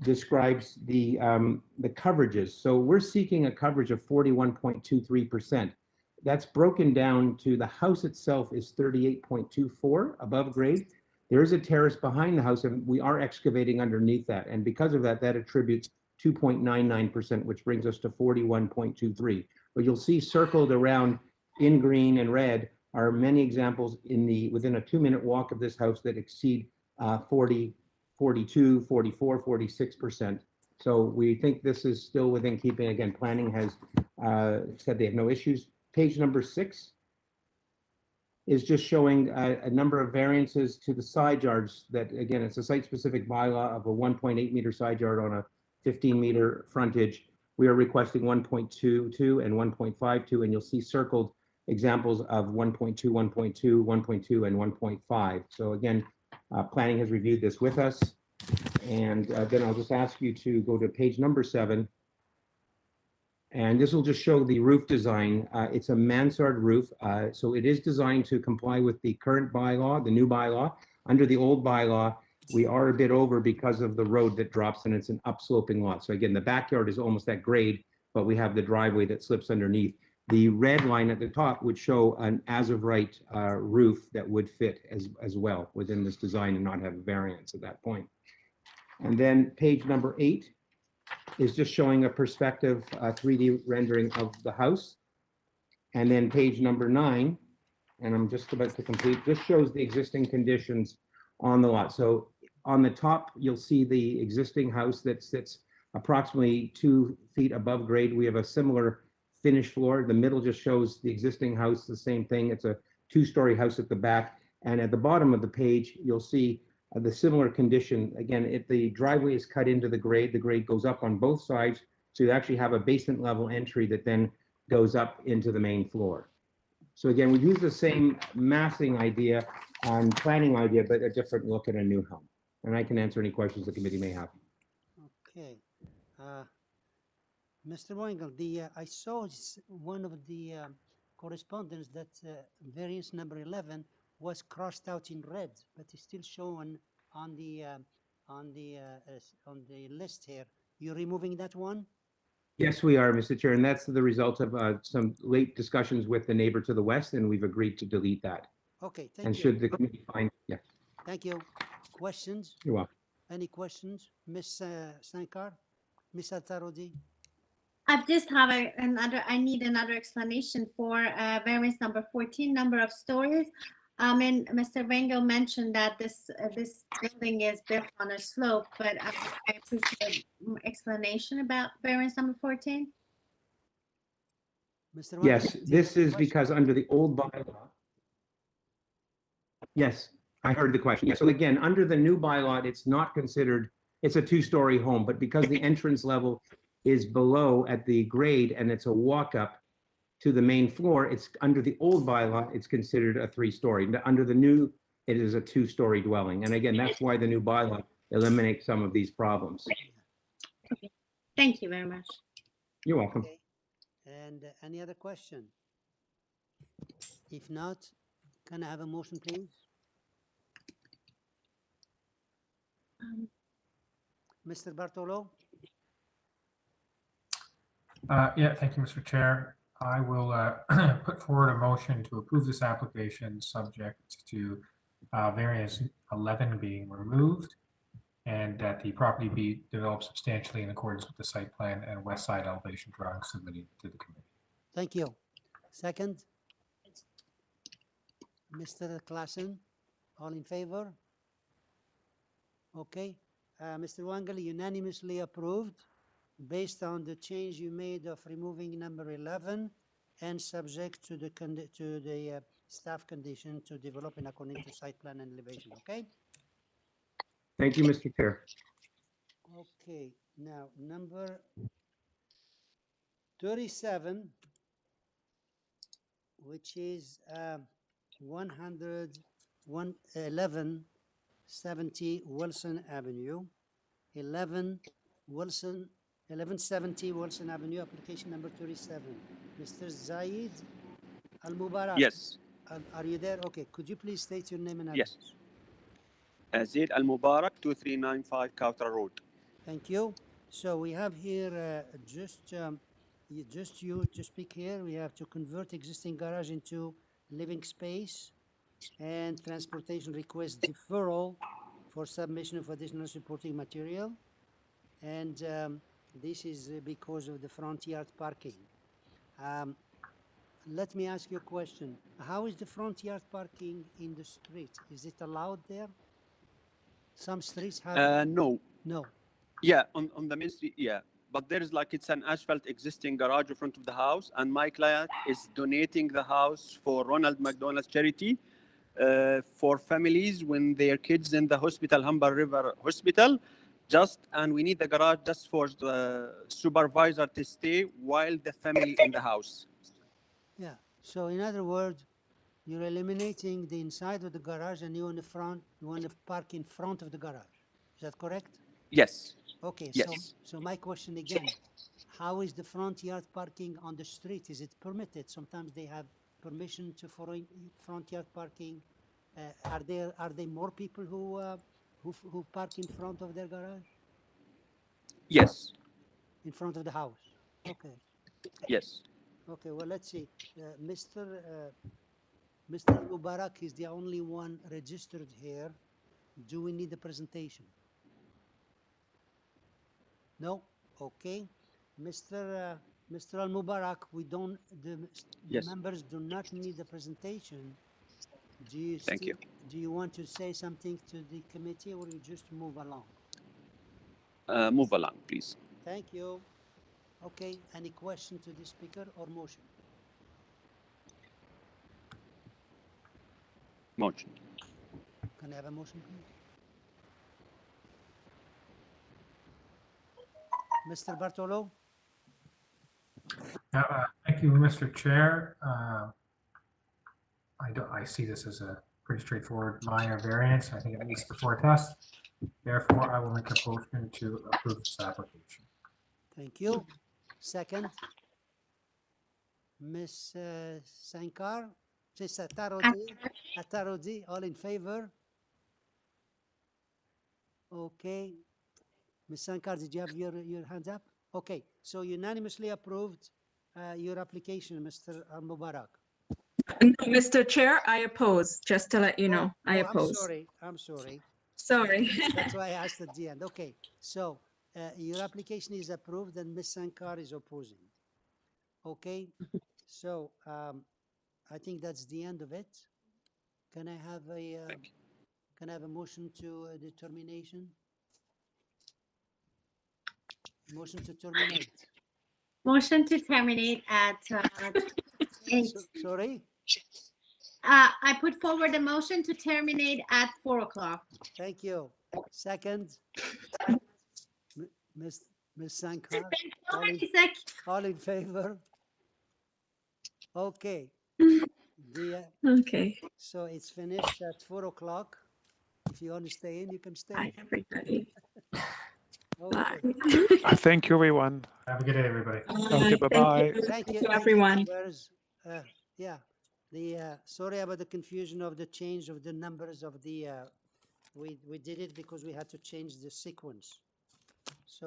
describes the coverages. So we're seeking a coverage of 41.23%. That's broken down to the house itself is 38.24 above grade. There is a terrace behind the house, and we are excavating underneath that. And because of that, that attributes 2.99%, which brings us to 41.23. But you'll see circled around in green and red are many examples within a 2-minute walk of this house that exceed 40, 42, 44, 46%. So we think this is still within keeping. Again, planning has said they have no issues. Page number 6 is just showing a number of variances to the side yards that, again, it's a site-specific bylaw of a 1.8 meter side yard on a 15 meter frontage. We are requesting 1.22 and 1.52, and you'll see circled examples of 1.2, 1.2, 1.2, and 1.5. So again, planning has reviewed this with us. And then I'll just ask you to go to page number 7. And this will just show the roof design. It's a mansard roof. So it is designed to comply with the current bylaw, the new bylaw. Under the old bylaw, we are a bit over because of the road that drops, and it's an upsloping lot. So again, the backyard is almost at grade, but we have the driveway that slips underneath. The red line at the top would show an as-of-right roof that would fit as well within this design and not have a variance at that point. And then page number 8 is just showing a perspective 3D rendering of the house. And then page number 9, and I'm just about to complete, just shows the existing conditions on the lot. So on the top, you'll see the existing house that sits approximately 2 feet above grade. We have a similar finished floor. The middle just shows the existing house, the same thing. It's a 2-story house at the back. And at the bottom of the page, you'll see the similar condition. Again, the driveway is cut into the grade goes up on both sides. So you actually have a basement level entry that then goes up into the main floor. So again, we use the same massing idea and planning idea, but a different look at a new home. And I can answer any questions the committee may have. Okay. Mr. Wengel, I saw one of the correspondence that variance number 11 was crossed out in red, but it's still shown on the list here. You're removing that one? Yes, we are, Mr. Chair, and that's the result of some late discussions with the neighbor to the west, and we've agreed to delete that. Okay, thank you. And should the committee find, yeah. Thank you. Questions? You're welcome. Any questions? Ms. Sankar? Ms. Altarodi? I just have I need another explanation for variance number 14, number of stories. And Mr. Wengel mentioned that this building is built on a slope, but I appreciate explanation about variance number 14. Mr. Wengel, yes, this is because under the old bylaw. Yes, I heard the question. Yeah, so again, under the new bylaw, it's not considered, it's a 2-story home, but because the entrance level is below at the grade and it's a walk up to the main floor, it's under the old bylaw, it's considered a 3-story. Under the new, it is a 2-story dwelling. And again, that's why the new bylaw eliminates some of these problems. Okay. Thank you very much. You're welcome. Okay. And any other question? If not, can I have a motion, please? Mr. Bartolo? Yeah, thank you, Mr. Chair. I will put forward a motion to approve this application subject to variance 11 being removed, and that the property be developed substantially in accordance with the site plan and west side elevation drawing submitted to the committee. Thank you. Second? Mr. Klassen, all in favor? Okay. Mr. Wangali, unanimously approved based on the change you made of removing number 11 and subject to the staff condition to develop in according to site plan and elevation. Okay? Thank you, Mr. Chair. Okay. Now, number 37, which is 1170 Wilson Avenue, 1170 Wilson Avenue, application number 37. Mr. Zaid Al Mubarak. Yes. Are you there? Okay. Could you please state your name and address? Yes. Zaid Al Mubarak, 2395 Kautra Road. Thank you. So we have here just you to speak here. We have to convert existing garage into living space and transportation request deferral for submission of additional supporting material. And this is because of the front yard parking. Let me ask you a question. How is the front yard parking in the street? Is it allowed there? Some streets have... No. No. Yeah, on the main street, yeah. But there is it's an asphalt existing garage in front of the house, and my client is donating the house for Ronald McDonald's charity for families when their kids in the hospital, Humber River Hospital, and we need the garage just for the supervisor to stay while the family in the house. Yeah. So in other words, you're eliminating the inside of the garage and you want to park in front of the garage. Is that correct? Yes. Okay. Yes. So my question again, how is the front yard parking on the street? Is it permitted? Sometimes they have permission to for front yard parking. Are there more people who park in front of their garage? Yes. In front of the house. Okay. Yes. Okay. Well, let's see. Mr. Mubarak is the only one registered here. Do we need a presentation? No? Okay. Mr. Al Mubarak, the members do not need a presentation. Thank you. Do you want to say something to the committee or you just move along? Move along, please. Thank you. Okay. Any question to the speaker or motion? Motion. Can I have a motion, please? Mr. Bartolo? Thank you, Mr. Chair. I see this as a pretty straightforward minor variance. I think it meets the 4 tests. Therefore, I will make a motion to approve this application. Thank you. Second, Ms. Sankar, Atarodi, all in favor? Okay. Ms. Sankar, did you have your hands up? Okay, so unanimously approved your application, Mr. Al Mubarak. No, Mr. Chair, I oppose, just to let you know, I oppose. I'm sorry. Sorry. That's why I asked at the end. Okay, so your application is approved and Ms. Sankar is opposing. Okay, so I think that's the end of it. Can I have a motion to determination? Motion to terminate. Motion to terminate at 8. Sorry? I put forward a motion to terminate at 4 o'clock. Thank you. Second, Ms. Sankar. All in favor? Okay. Okay. So it's finished at 4 o'clock. If you want to stay in, you can stay. Bye, everybody. Okay. Thank you, everyone. Have a good day, everybody. Okay, bye-bye. Thank you, everyone. Yeah, sorry about the confusion of the change of the numbers of the, we did it because we had to change the sequence. So